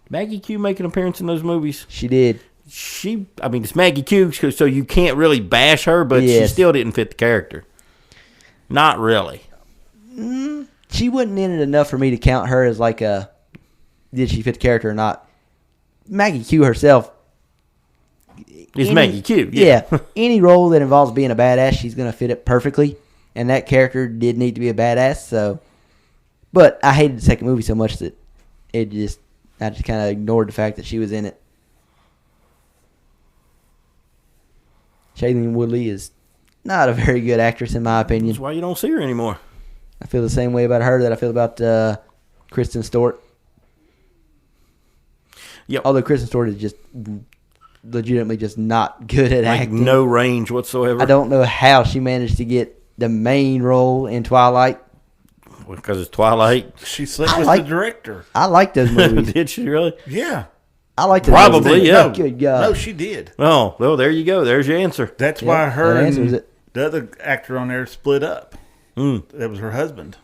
Maggie Q make an appearance in those movies? She did. It's Maggie Q, so you can't really bash her, but she still didn't fit the character. Not really. She wasn't in it enough for me to count her as like did she fit the character or not. Maggie Q herself is Maggie Q. Yeah. Any role that involves being a badass, she's going to fit it perfectly. And that character did need to be a badass, so. But I hated the second movie so much that I just kind of ignored the fact that she was in it. Shailene Woodley is not a very good actress, in my opinion. That's why you don't see her anymore. I feel the same way about her that I feel about Kristen Stewart. Yep. Although Kristen Stewart is just legitimately just not good at acting. No range whatsoever. I don't know how she managed to get the main role in Twilight. Because it's Twilight. She slept with the director. I like those movies. Did she really? Yeah. I like those Probably, movies. yeah. Good God. No, she did. Oh, well, there you go. There's your answer. That's why her that and answers it. the other actor on there split up. That was her husband.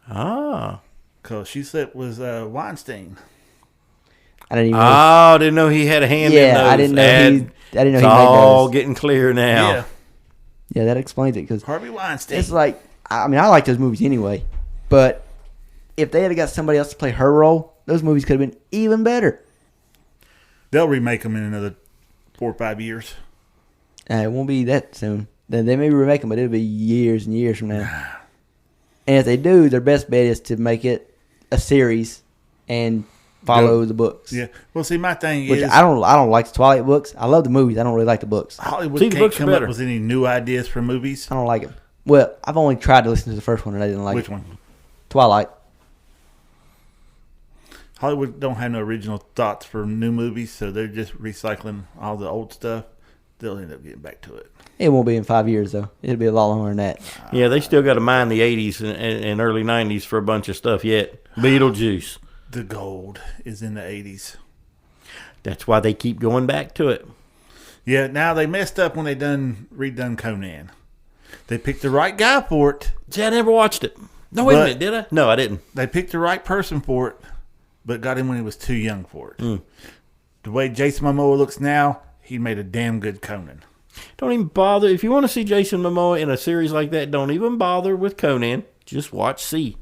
Ah. Because she slept with Weinstein. I didn't even know. Oh, didn't know he had a hand in those. I didn't know he made those. It's all getting clear now. Yeah. Yeah, that explains it. Because Harvey Weinstein. it's like, I like those movies anyway. But if they had got somebody else to play her role, those movies could have been even better. They'll remake them in another 4 or 5 years. It won't be that soon. They may remake them, but it'll be years and years from now. And if they do, their best bet is to make it a series and follow the books. Yeah. Well, see, my thing Which is, I don't like the Twilight books. I love the movies. I don't really like the books. Hollywood See, the can't books are come up better. with any new ideas for movies. I don't like them. Well, I've only tried to listen to the first one and I didn't like Which it. one? Twilight. Hollywood don't have no original thoughts for new movies, so they're just recycling all the old stuff. They'll end up getting back to it. It won't be in 5 years though. It'll be a lot longer than that. Yeah, they still got to mine the 80s and early 90s for a bunch of stuff yet. Beetlejuice. The gold is in the 80s. That's why they keep going back to it. Yeah, now they messed up when they redone Conan. They picked the right guy for it. See, I never watched it. No, wait a minute, did I? No, I didn't. They picked the right person for it, but got him when he was too young for it. The way Jason Momoa looks now, he made a damn good Conan. Don't even bother. If you want to see Jason Momoa in a series like that, don't even bother with Conan. Just watch C.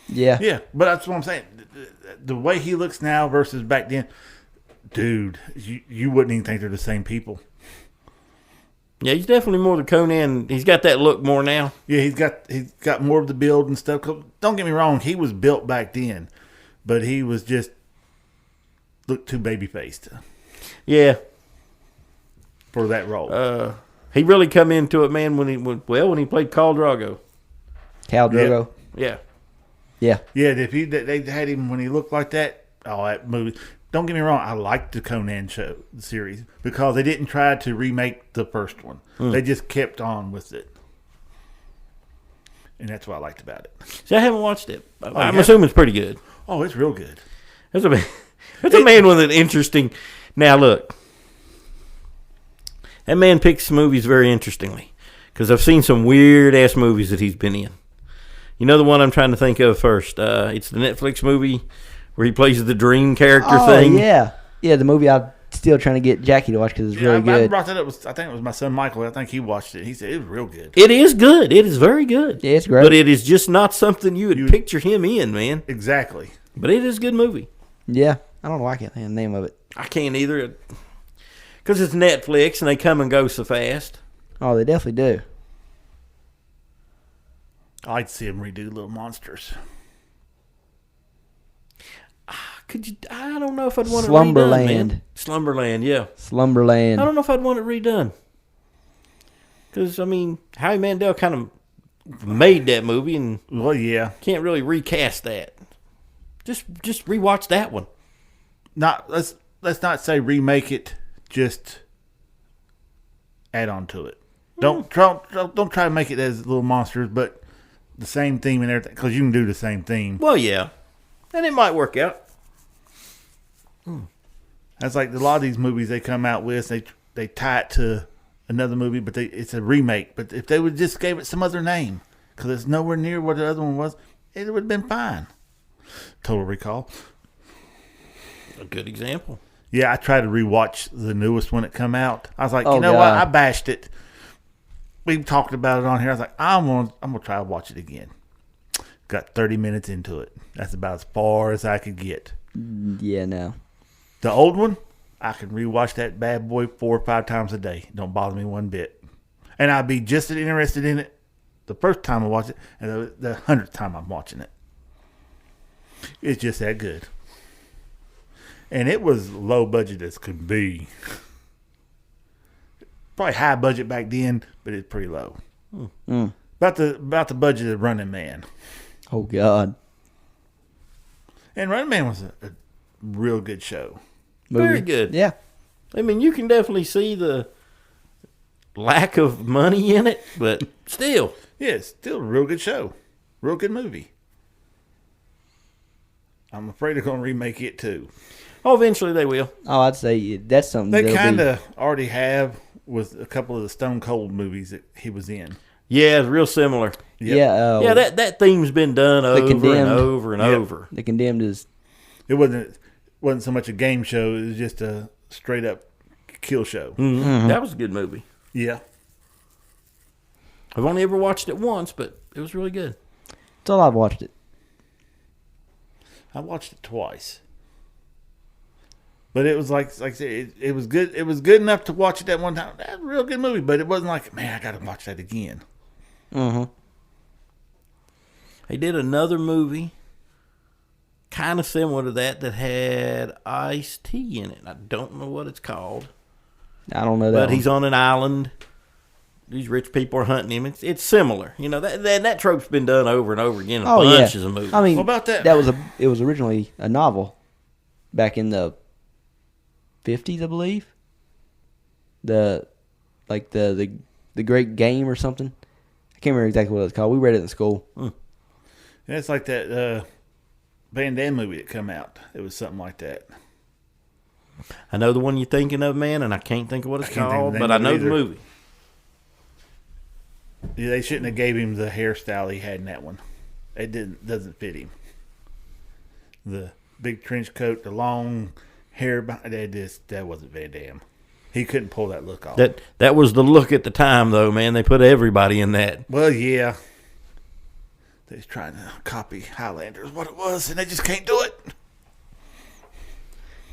Yeah. Yeah, but that's what I'm saying. The way he looks now versus back then, dude, you wouldn't even think they're the same people. Yeah, he's definitely more the Conan. He's got that look more now. Yeah, he's got more of the build and stuff. 'Cause don't get me wrong, he was built back then, but he was just looked too baby faced Yeah. for that role. He really come into it, man, when he played Khal Drogo. Khal Drogo. Yeah. Yeah. Yeah, if they had him when he looked like that, that movie. Don't get me wrong, I liked the Conan series because they didn't try to remake the first one. They just kept on with it. And that's what I liked about it. See, I haven't watched it. I'm yeah? assuming it's pretty good. Oh, it's real good. That's a man with an interesting... Now, look. That man picks movies very interestingly. Because I've seen some weird-ass movies that he's been in. You know the one I'm trying to think of first? It's the Netflix movie where he plays the dream character thing. Yeah. Yeah, the movie I'm still trying to get Jacky to watch because it's really I good. brought that up. I think it was my son Michael. I think he watched it. He said it was real good. It is good. It is very good. Yeah, it's great. But it is just not something you would picture him in, man. Exactly. But it is a good movie. Yeah. I don't know why I can't think of the name of it. I can't either. Because it's Netflix and they come and go so fast. Oh, they definitely do. I like to see him redo Little Monsters. Could you? I don't know if I'd want it redone, man. Slumberland, yeah. Slumberland. I don't know if I'd want it redone. Because, I mean, Howie Mandel kind of made that movie and Well, yeah. can't really recast that. Just rewatch that one. Let's not say remake it. Just add on to it. Don't try to make it as Little Monsters, but the same theme and everything. Because you can do the same theme. Well, yeah. And it might work out. That's like a lot of these movies they come out with. They tie it to another movie, but it's a remake. But if they would just gave it some other name, because it's nowhere near what the other one was, it would have been fine. Total Recall. A good example. Yeah, I tried to rewatch the newest one that come out. I was like, Oh, you know God. what? I bashed it. We talked about it on here. I was like, I'm gonna try to watch it again. Got 30 minutes into it. That's about as far as I could get. Yeah, no. The old one, I can rewatch that bad boy 4 or 5 times a day. Don't bother me one bit. And I'd be just as interested in it the first time I watch it and the 100th time I'm watching it. It's just that good. And it was low budget as could be. Probably high budget back then, but it's pretty low. About the budget of Running Man. Oh, God. And Running Man was a real good show. Very good. Yeah. I mean, you can definitely see the lack of money in it, but still. Yeah, it's still a real good show. Real good movie. I'm afraid they're going to remake it too. Oh, eventually they will. Oh, I'd say that's something They that'll kind of already have with a couple of the Stone Cold movies that he was in. Yeah, it's real similar. Yep. Yeah. Yeah, that theme's been done over and Condemned. over and Yep. over. The Condemned is... It wasn't so much a game show. It was just a straight up kill show. Mm-hmm. That was a good movie. Yeah. I've only ever watched it once, but it was really good. That's all I've watched it. I watched it twice. But it was like I said, it was good. It was good enough to watch it that one time. That's a real good movie, but it wasn't like, man, I got to watch that again. Mm-hmm. He did another movie, kind of similar to that had Ice-T in it. I don't know what it's called. I don't know that. But he's on an island. These rich people are hunting him. It's similar. You know, that trope's been done over and over again in bunches of movies. I mean, what about that? It was originally a novel back in the 50s, I believe. The Great Game or something. I can't remember exactly what it's called. We read it in school. Yeah, it's like that Van Damme movie that come out. It was something like that. I know the one you're thinking of, man, and I can't think of what it's called, but I know the movie. Yeah, they shouldn't have gave him the hairstyle he had in that one. It doesn't fit him. The big trench coat, the long hair behind that wasn't Van Damme. He couldn't pull that look off. That was the look at the time, though, man. They put everybody in that. Well, yeah. They was trying to copy Highlander is what it was, and they just can't do it.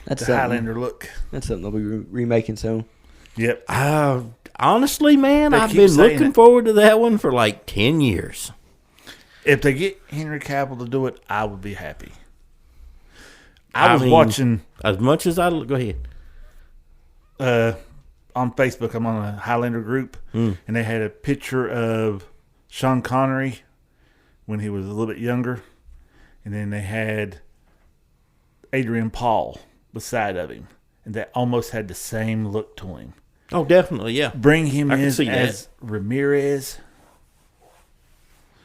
That's the Highlander look. That's something they'll be remaking soon. Yep. Honestly, man, I've been looking forward to that one for like 10 years. If they get Henry Cavill to do it, I would be happy. I was watching as much as go ahead. On Facebook, I'm on a Highlander group, and they had a picture of Sean Connery when he was a little bit younger, and then they had Adrian Paul beside of him, and that almost had the same look to him. Oh, definitely, yeah. Bring him in as Ramirez.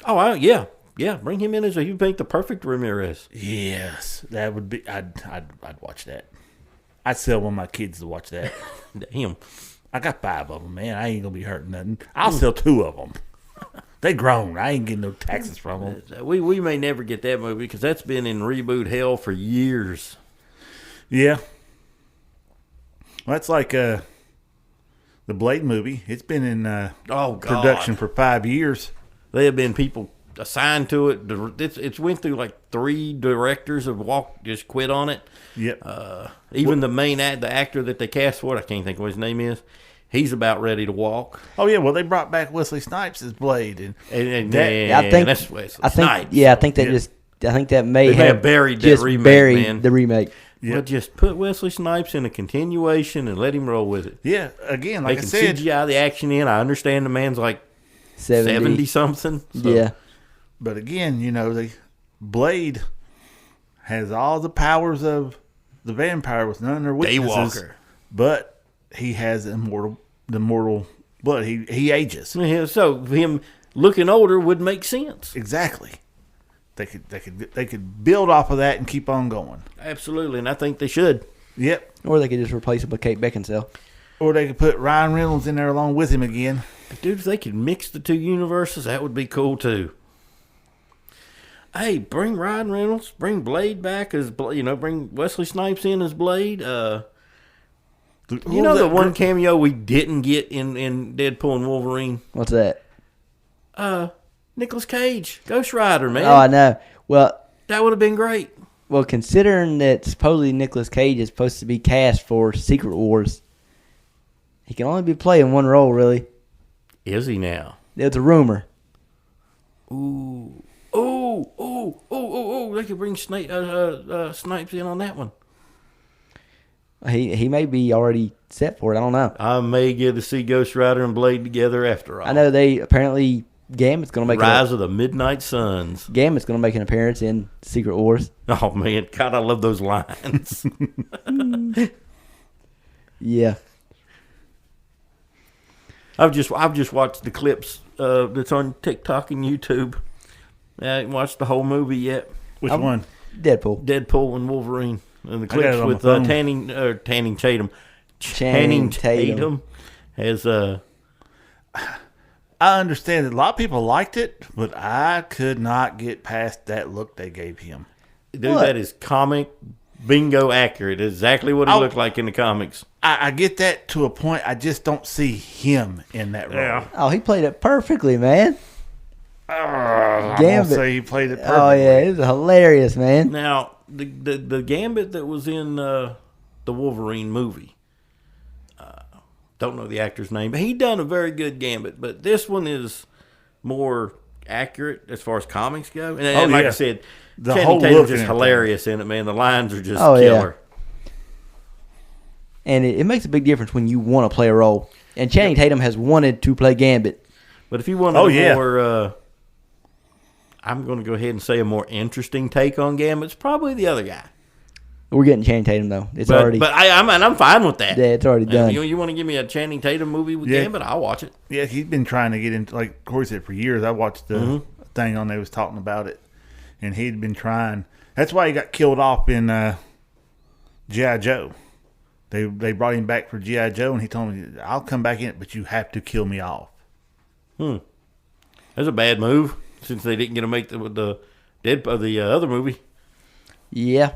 Oh, yeah. Bring him in as you think the perfect Ramirez. Yes, that would be. I'd watch that. I'd sell one of my kids to watch that. Damn, I got 5 of them, man. I ain't gonna be hurting nothing. I'll sell 2 of them. They grown. I ain't getting no taxes from them. We may never get that movie because that's been in reboot hell for years. Yeah. Well, that's like the Blade movie. It's been in production for 5 years. There have been people assigned to it. It's went through like 3 directors have just quit on it. Yep. Even the actor that they cast for it, I can't think of what his name is. He's about ready to walk. Oh yeah, well they brought back Wesley Snipes as Blade, and I think that's Wesley Snipes. Yeah, I think that may have buried just that remake, buried man. the remake. Yep. But just put Wesley Snipes in a continuation and let him roll with it. Yeah, again, like they I said, CGI the action in. I understand the man's like 70 something. So. Yeah, but again, the Blade has all the powers of the vampire with none of their weaknesses. Daywalker. But he has the mortal blood. He ages. Yeah, so him looking older would make sense. Exactly. They could build off of that and keep on going. Absolutely, and I think they should. Yep. Or they could just replace him with Kate Beckinsale. Or they could put Ryan Reynolds in there along with him again. Dude, if they could mix the 2 universes, that would be cool too. Hey, bring Ryan Reynolds, bring Blade back as bring Wesley Snipes in as Blade. The one cameo we didn't get in Deadpool and Wolverine? What's that? Nicolas Cage, Ghost Rider, man. Oh, I know. Well, that would have been great. Well, considering that supposedly Nicolas Cage is supposed to be cast for Secret Wars, he can only be playing one role, really. Is he now? It's a rumor. Ooh. They could bring Snipes in on that one. He may be already set for it. I don't know. I may get to see Ghost Rider and Blade together after all. I know they apparently Gambit's going to make Rise of the Midnight Suns. Gambit's going to make an appearance in Secret Wars. Oh man, God, I love those lines. Yeah. I've just watched the clips that's on TikTok and YouTube. I haven't watched the whole movie yet. Which one? Deadpool and Wolverine. And the clips with Channing Tatum. Channing Tatum has I understand that a lot of people liked it, but I could not get past that look they gave him. Dude, that is comic bingo accurate. Exactly what he looked like in the comics. I get that to a point. I just don't see him in that role. Yeah. Oh, he played it perfectly, man. I'm gonna say he played it perfectly. Oh, yeah. It was hilarious, man. Now, the Gambit that was in the Wolverine movie. Don't know the actor's name, but he done a very good Gambit. But this one is more accurate as far as comics go. And like I said, Channing Tatum's just hilarious in it, man. The lines are just killer. Yeah. And it makes a big difference when you want to play a role. And Channing Tatum has wanted to play Gambit. But if you want a more, I'm going to go ahead and say a more interesting take on Gambit, it's probably the other guy. We're getting Channing Tatum though. I'm fine with that. Yeah, it's already done. You want to give me a Channing Tatum movie with Gambit? I'll watch it. Yeah, he's been trying to get into, like Corey said, for years. I watched the thing on there was talking about it, and he'd been trying. That's why he got killed off in G.I. Joe. They brought him back for G.I. Joe, and he told me, "I'll come back in it, but you have to kill me off." That's a bad move since they didn't get to make the other movie. Yeah.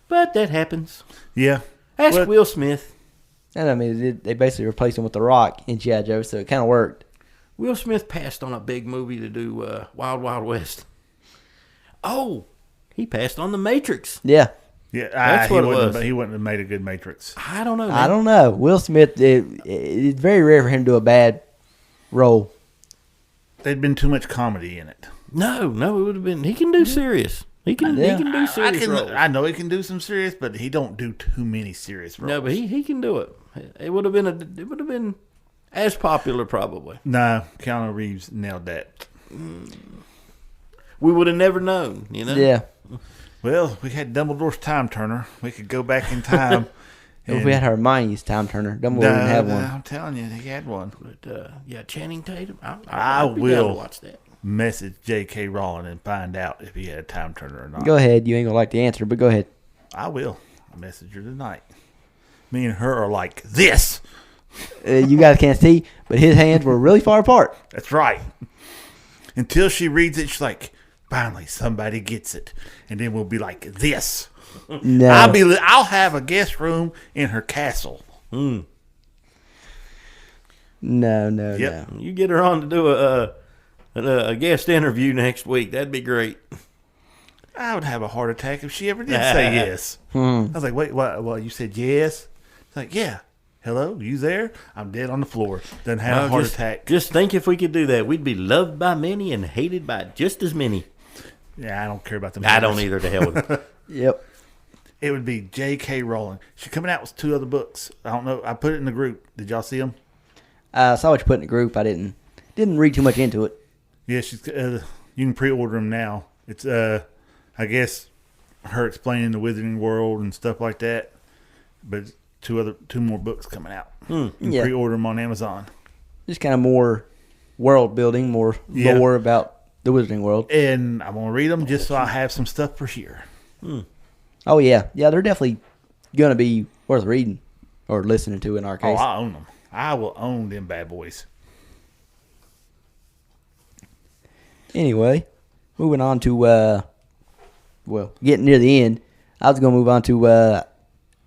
But that happens. Yeah. Ask Will Smith. And I mean, they basically replaced him with The Rock in G.I. Joe, so it kind of worked. Will Smith passed on a big movie to do Wild Wild West. Oh, he passed on The Matrix. Yeah. Yeah, that's what it was. He wouldn't have made a good Matrix. I don't know, man. I don't know. Will Smith, it's very rare for him to do a bad role. There'd been too much comedy in it. No, it would have been. He can do serious. He can do serious roles. I know he can do some serious, but he don't do too many serious roles. No, but he can do it. It would have been as popular probably. No, Keanu Reeves nailed that. We would have never known, you know. Yeah. Well, we had Dumbledore's time turner. We could go back in time. If we had Hermione's time turner, Dumbledore didn't have one. I'm telling you, he had one. But Channing Tatum. I will watch that. Message J.K. Rowling and find out if he had a time turner or not. Go ahead. You ain't gonna like the answer, but go ahead. I will. I'll message her tonight. Me and her are like this. You guys can't see, but his hands were really far apart. That's right. Until she reads it, she's like, finally somebody gets it, and then we'll be like this. No. I'll have a guest room in her castle. No. You get her on to do a guest interview next week. That'd be great. I would have a heart attack if she ever did say yes. I was like, wait, what? Well, you said yes? It's like, yeah. Hello, you there? I'm dead on the floor. Doesn't have a heart attack. Just think if we could do that. We'd be loved by many and hated by just as many. Yeah, I don't care about them. I don't either, to hell with it. Yep. It would be J.K. Rowling. She's coming out with 2 other books. I don't know. I put it in the group. Did y'all see them? I saw what you put in the group. I didn't read too much into it. Yeah, she's. You can pre-order them now. It's I guess her explaining the Wizarding World and stuff like that. But 2 more books coming out. You can pre-order them on Amazon. Just kind of more world building, more lore about the Wizarding World. And I'm gonna read them just so I have some stuff for here. Oh yeah, they're definitely gonna be worth reading or listening to in our case. Oh, I own them. I will own them bad boys. Anyway, moving on to getting near the end. I was gonna move on to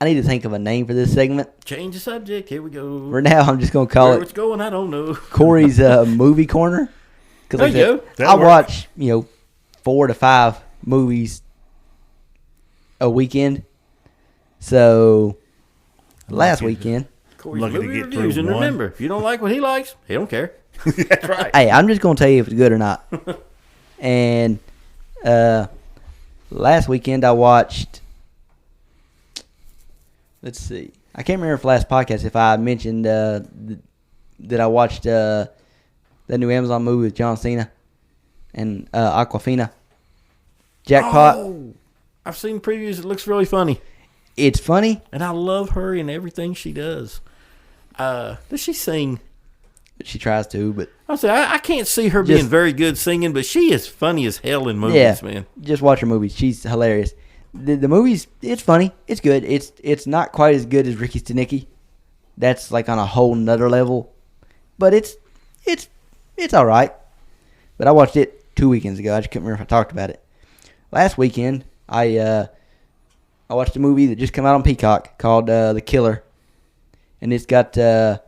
I need to think of a name for this segment. Change the subject. Here we go. For now, I'm just gonna call Where it's going, I don't know. Corey's movie corner. There you go. I watch 4 to 5 movies a weekend. So last weekend, Corey's movie reviews, and remember, if you don't like what he likes, he don't care. That's right. Hey, I'm just gonna tell you if it's good or not. And last weekend I watched. Let's see. I can't remember if last podcast if I mentioned that I watched the new Amazon movie with John Cena and Aquafina. Jackpot. Oh, I've seen previews. It looks really funny. It's funny. And I love her in everything she does. Does she sing? She tries to, but I can't see her being very good singing, but she is funny as hell in movies, man. Just watch her movies. She's hilarious. The movies, it's funny. It's good. It's not quite as good as Ricky Stenicki. That's like on a whole nother level. But it's all right. But I watched it 2 weekends ago. I just couldn't remember if I talked about it. Last weekend, I watched a movie that just came out on Peacock called The Killer. And it's got, I've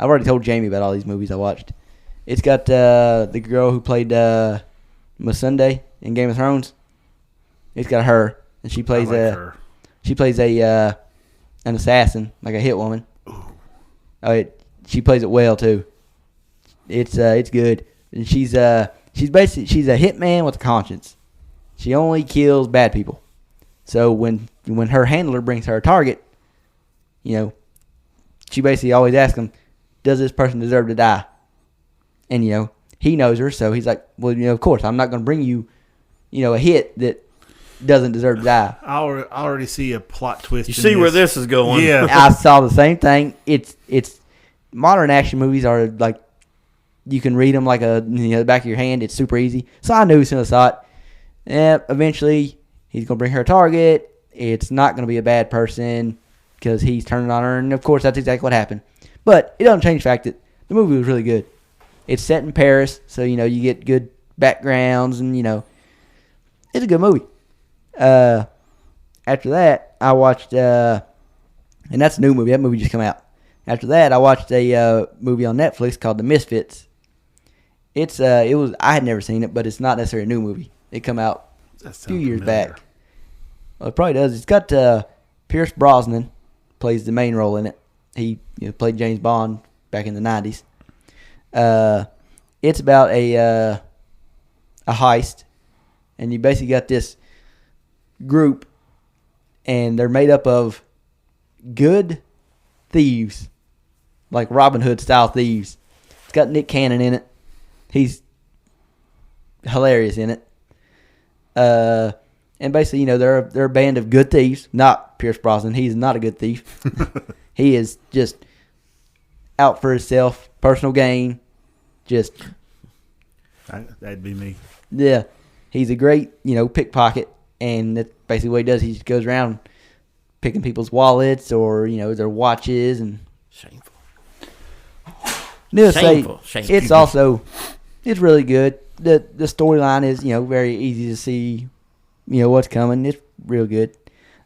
already told Jamie about all these movies I watched. It's got the girl who played Missandei in Game of Thrones. It's got her. And she plays her. She plays an assassin, like a hit woman. She plays it well too. It's good. And she's a hitman with a conscience. She only kills bad people. So when her handler brings her a target, she basically always asks him, does this person deserve to die? And, he knows her, so he's like, well, of course, I'm not going to bring you, a hit that doesn't deserve to die. I already see a plot twist. You see where this is going. Yeah. I saw the same thing. It's modern action movies are like, you can read them like the back of your hand. It's super easy. So I knew as soon as I saw it, eventually he's going to bring her a target. It's not going to be a bad person because he's turning on her. And, of course, that's exactly what happened. But it doesn't change the fact that the movie was really good. It's set in Paris, so, you get good backgrounds and, it's a good movie. After that, I watched, and that's a new movie. That movie just came out. After that, I watched a movie on Netflix called The Misfits. I had never seen it, but it's not necessarily a new movie. It come out a few years back. Well, it probably does. It's got Pierce Brosnan plays the main role in it. He played James Bond back in the 90s. It's about a heist, and you basically got this group, and they're made up of good thieves, like Robin Hood style thieves. It's got Nick Cannon in it. He's hilarious in it. And basically, they're a band of good thieves. Not Pierce Brosnan. He's not a good thief. He is just out for himself, personal gain. That'd be me. Yeah. He's a great, pickpocket. And that's basically what he does. He just goes around picking people's wallets or, their watches. And Shameful. Shameful. It's really good. The storyline is, very easy to see, what's coming. It's real good.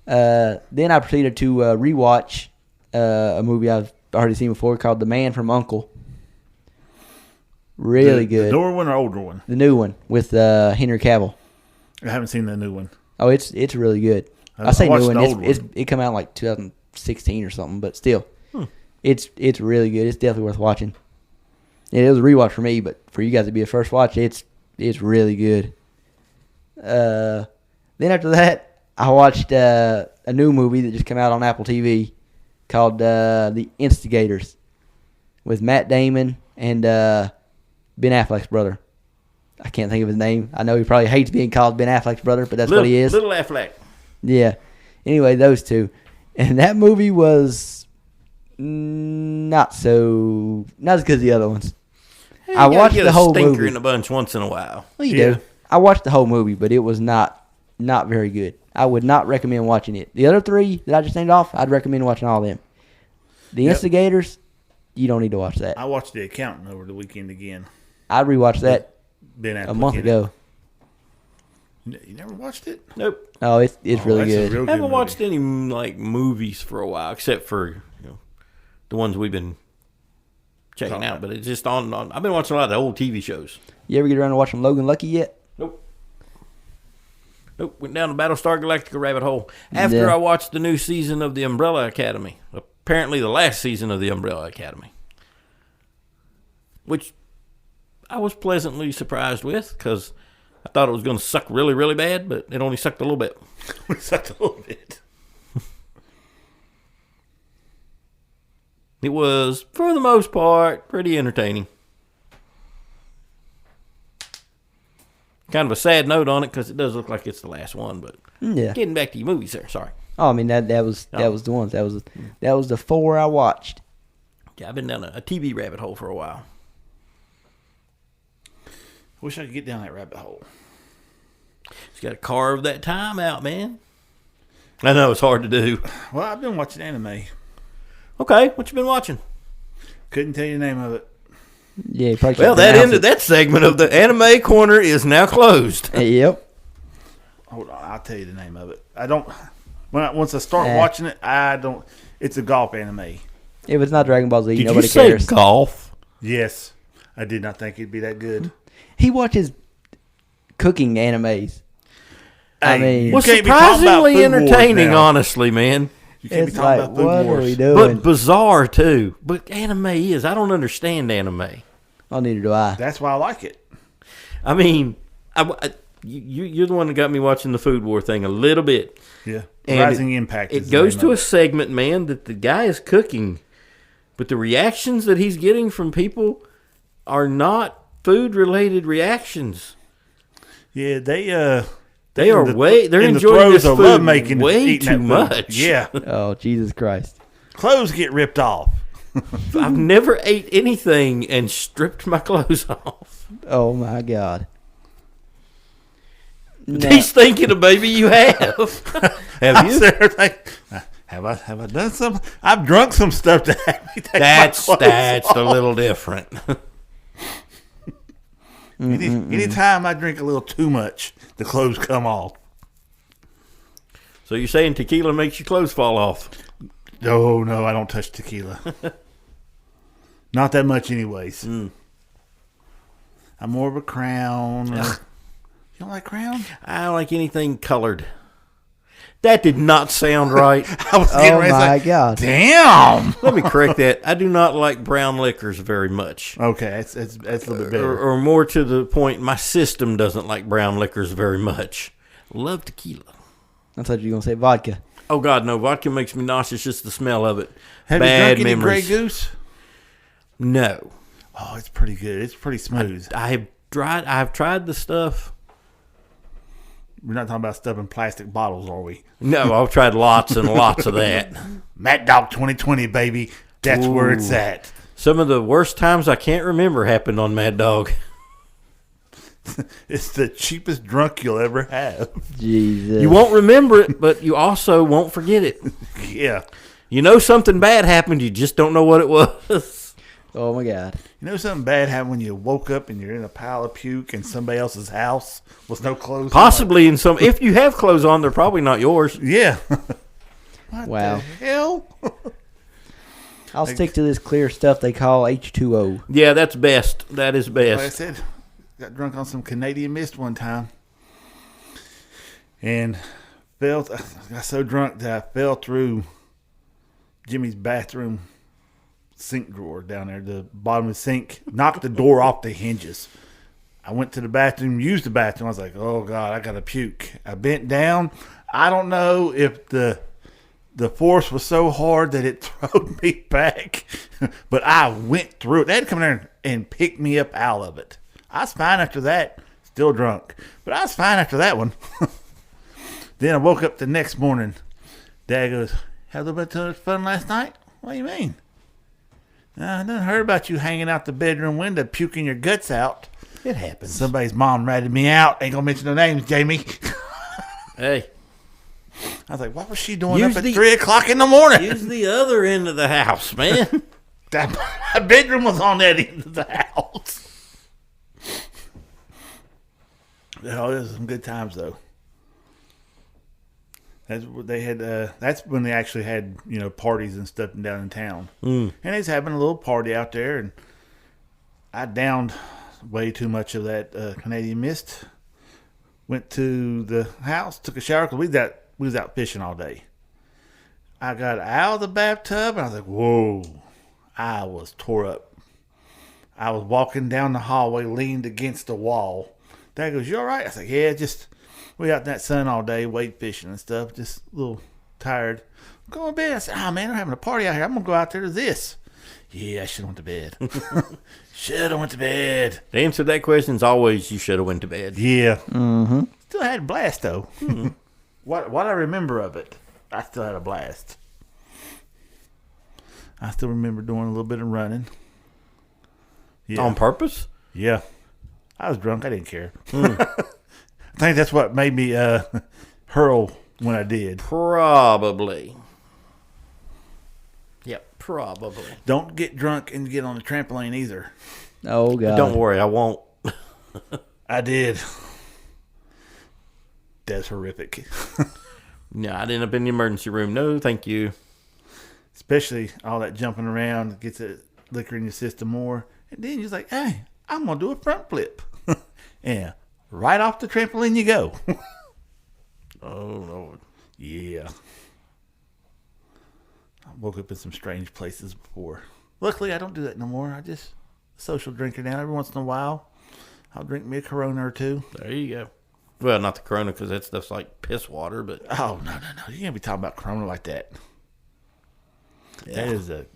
Then I proceeded to rewatch a movie I've already seen before called The Man from U.N.C.L.E. Really good. The newer one or older one? The new one with Henry Cavill. I haven't seen the new one. Oh, it's really good. I say new one. It come out in like 2016 or something, but still, it's really good. It's definitely worth watching. It was a rewatch for me, but for you guys to be a first watch, it's really good. Then after that, I watched a new movie that just came out on Apple TV called The Instigators with Matt Damon and Ben Affleck's brother. I can't think of his name. I know he probably hates being called Ben Affleck's brother, but that's what he is. Little Affleck. Yeah. Anyway, those two. And that movie was not as good as the other ones. Hey, I watched the whole movie. Stinker in a bunch once in a while. Well, you do. I watched the whole movie, but it was not very good. I would not recommend watching it. The other three that I just named off, I'd recommend watching all of them. The Instigators, you don't need to watch that. I watched The Accountant over the weekend again. I rewatched that a month ago. You never watched it? Nope. Oh, it's really good. I haven't watched any movies for a while, except for the ones we've been checking out. But it's just on. I've been watching a lot of the old TV shows. You ever get around to watching Logan Lucky yet? Nope. Went down the Battlestar Galactica rabbit hole after I watched the new season of the Umbrella Academy. Apparently, the last season of the Umbrella Academy, which I was pleasantly surprised with because I thought it was going to suck really, really bad, but it only sucked a little bit. It sucked a little bit. It was, for the most part, pretty entertaining. Kind of a sad note on it because it does look like it's the last one, but getting back to your movies there, sorry. Oh, I mean that was the ones. That was the 4 I watched. Yeah, I've been down a TV rabbit hole for a while. Wish I could get down that rabbit hole. Just got to carve that time out, man. I know it's hard to do. Well, I've been watching anime. Okay, what you been watching? Couldn't tell you the name of it. Yeah, probably. Well, that ended that segment of the anime corner is now closed. Yep. Hold on, I'll tell you the name of it. I don't. Once I start watching it, I don't. It's a golf anime. If it's not Dragon Ball Z, Did nobody you say cares. Golf? Yes, I did not think it'd be that good. He watches cooking animes. I mean, was surprisingly entertaining, honestly, man. You can't be talking about Food what Wars. are we doing? But bizarre, too. But anime is. I don't understand anime. Oh, neither do I. That's why I like it. I mean, you're the one that got me watching the Food War thing a little bit. Yeah. And Rising Impact. It goes to a segment, man, that the guy is cooking. But the reactions that he's getting from people are not food-related reactions. Yeah, they're enjoying this food lovemaking way too much. Yeah. Oh, Jesus Christ. Clothes get ripped off. I've never ate anything and stripped my clothes off. Oh, my God. No. He's thinking of maybe you have. Have you? Have I done something? I've drunk some stuff to have me take That's my clothes off. a little different. Anytime I drink a little too much, the clothes come off. So you're saying tequila makes your clothes fall off? No, I don't touch tequila. Not that much anyways. I'm more of a Crown. You don't like Crown? I don't like anything colored. That did not sound right. I was getting ready to say, God. Damn. Let me correct that. I do not like brown liquors very much. Okay, that's a little bit better. Or more to the point, my system doesn't like brown liquors very much. Love tequila. I thought you were going to say vodka. Oh, God, no. Vodka makes me nauseous, just the smell of it. Have Bad you drunk any memories. Grey Goose? No. Oh, it's pretty good. It's pretty smooth. I've tried the stuff. We're not talking about stuff in plastic bottles, are we? No, I've tried lots and lots of that. Mad Dog 2020, baby. That's where it's at. Some of the worst times I can't remember happened on Mad Dog. It's the cheapest drunk you'll ever have. Jesus. You won't remember it, but you also won't forget it. Yeah. You know something bad happened, you just don't know what it was. Oh, my God. You know something bad happened when you woke up and you're in a pile of puke in somebody else's house with no clothes Possibly in some... If you have clothes on, they're probably not yours. Yeah. What the hell? I'll stick to this clear stuff they call H2O. Yeah, that's best. That is best. Like I said, got drunk on some Canadian Mist one time. And I got so drunk that I fell through Jimmy's bathroom sink drawer down there, the bottom of the sink, knocked the door off the hinges. I went to the bathroom, used the bathroom. I was like, oh, God, I got to puke. I bent down. I don't know if the force was so hard that it threw me back, but I went through it. They had to come there and pick me up out of it. I was fine after that, still drunk, but I was fine after that one. Then I woke up the next morning. Dad goes, had a little bit of fun last night? What do you mean? I done heard about you hanging out the bedroom window, puking your guts out. It happens. Somebody's mom ratted me out. Ain't gonna mention no names, Jamie. Hey. I was like, what was she doing up at 3 o'clock in the morning? Use the other end of the house, man. My bedroom was on that end of the house. Oh, it was some good times, though. That's what they had. That's when they actually had, parties and stuff down in town. And they was having a little party out there, and I downed way too much of that Canadian Mist. Went to the house, took a shower because we was out fishing all day. I got out of the bathtub, and I was like, "Whoa!" I was tore up. I was walking down the hallway, leaned against the wall. Dad goes, "You all right?" I was like, "Yeah, just." We out in that sun all day, wade fishing and stuff, just a little tired. I'm going to bed. I said, man, they're having a party out here. I'm going to go out there to this. Yeah, I should have went to bed. Should have went to bed. The answer to that question is always you should have went to bed. Yeah. Mm-hmm. Still had a blast, though. Mm-hmm. What I remember of it, I still had a blast. I still remember doing a little bit of running. Yeah. On purpose? Yeah. I was drunk. I didn't care. I think that's what made me hurl when I did. Probably. Yep, probably. Don't get drunk and get on the trampoline either. Oh, God. Don't worry, I won't. I did. That's horrific. No, I'd end up in the emergency room. No, thank you. Especially all that jumping around gets that liquor in your system more. And then you're like, hey, I'm going to do a front flip. Yeah. Right off the trampoline you go. Oh, Lord. Yeah. I woke up in some strange places before. Luckily, I don't do that no more. I just social drinker now. Every once in a while, I'll drink me a Corona or two. There you go. Well, not the Corona because that stuff's like piss water, but... Oh, no. You can't be talking about Corona like that. Yeah. That is a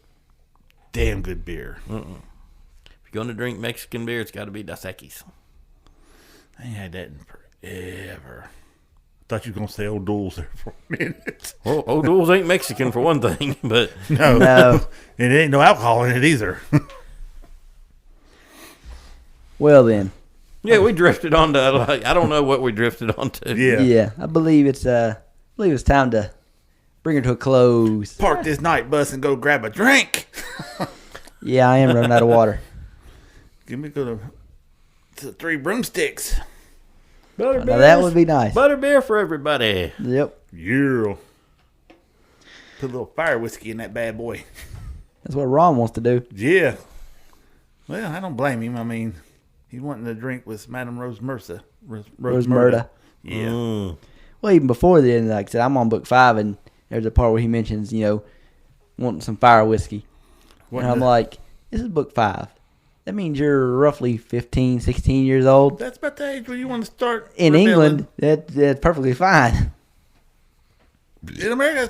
damn good beer. If you're going to drink Mexican beer, it's got to be Dos Equis. I ain't had that in forever. Thought you were going to say O'Doul's there for a minute. Well, O'Doul's ain't Mexican for one thing, but... No. And it ain't no alcohol in it either. Well, then. Yeah, we drifted on to... I don't know what we drifted on to. Yeah. I believe it's time to bring her to a close. Park this night bus and go grab a drink. Yeah, I am running out of water. Give me go to 3 broomsticks. Now that would be nice. Butterbeer for everybody. Yep. Yeah. Put a little fire whiskey in that bad boy. That's what Ron wants to do. Yeah. Well, I don't blame him. I mean, he's wanting to drink with Madame Rose Murda. Yeah. Well, even before then, like I said, I'm on book 5, and there's a part where he mentions, wanting some fire whiskey. And I'm like, this is book 5. That means you're roughly 15, 16 years old. That's about the age where you want to start. In England, that's perfectly fine. In America,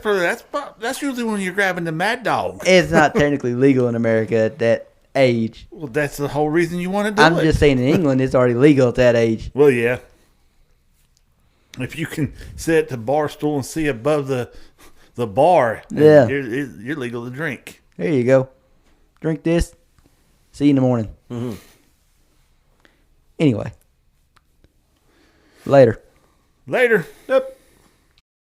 that's usually when you're grabbing the Mad Dog. It's not technically legal in America at that age. Well, that's the whole reason you want to do it. I'm just saying in England, it's already legal at that age. Well, yeah. If you can sit at the bar stool and see above the bar, yeah, you're legal to drink. There you go. Drink this. See you in the morning. Mm-hmm. Anyway. Later. Yep.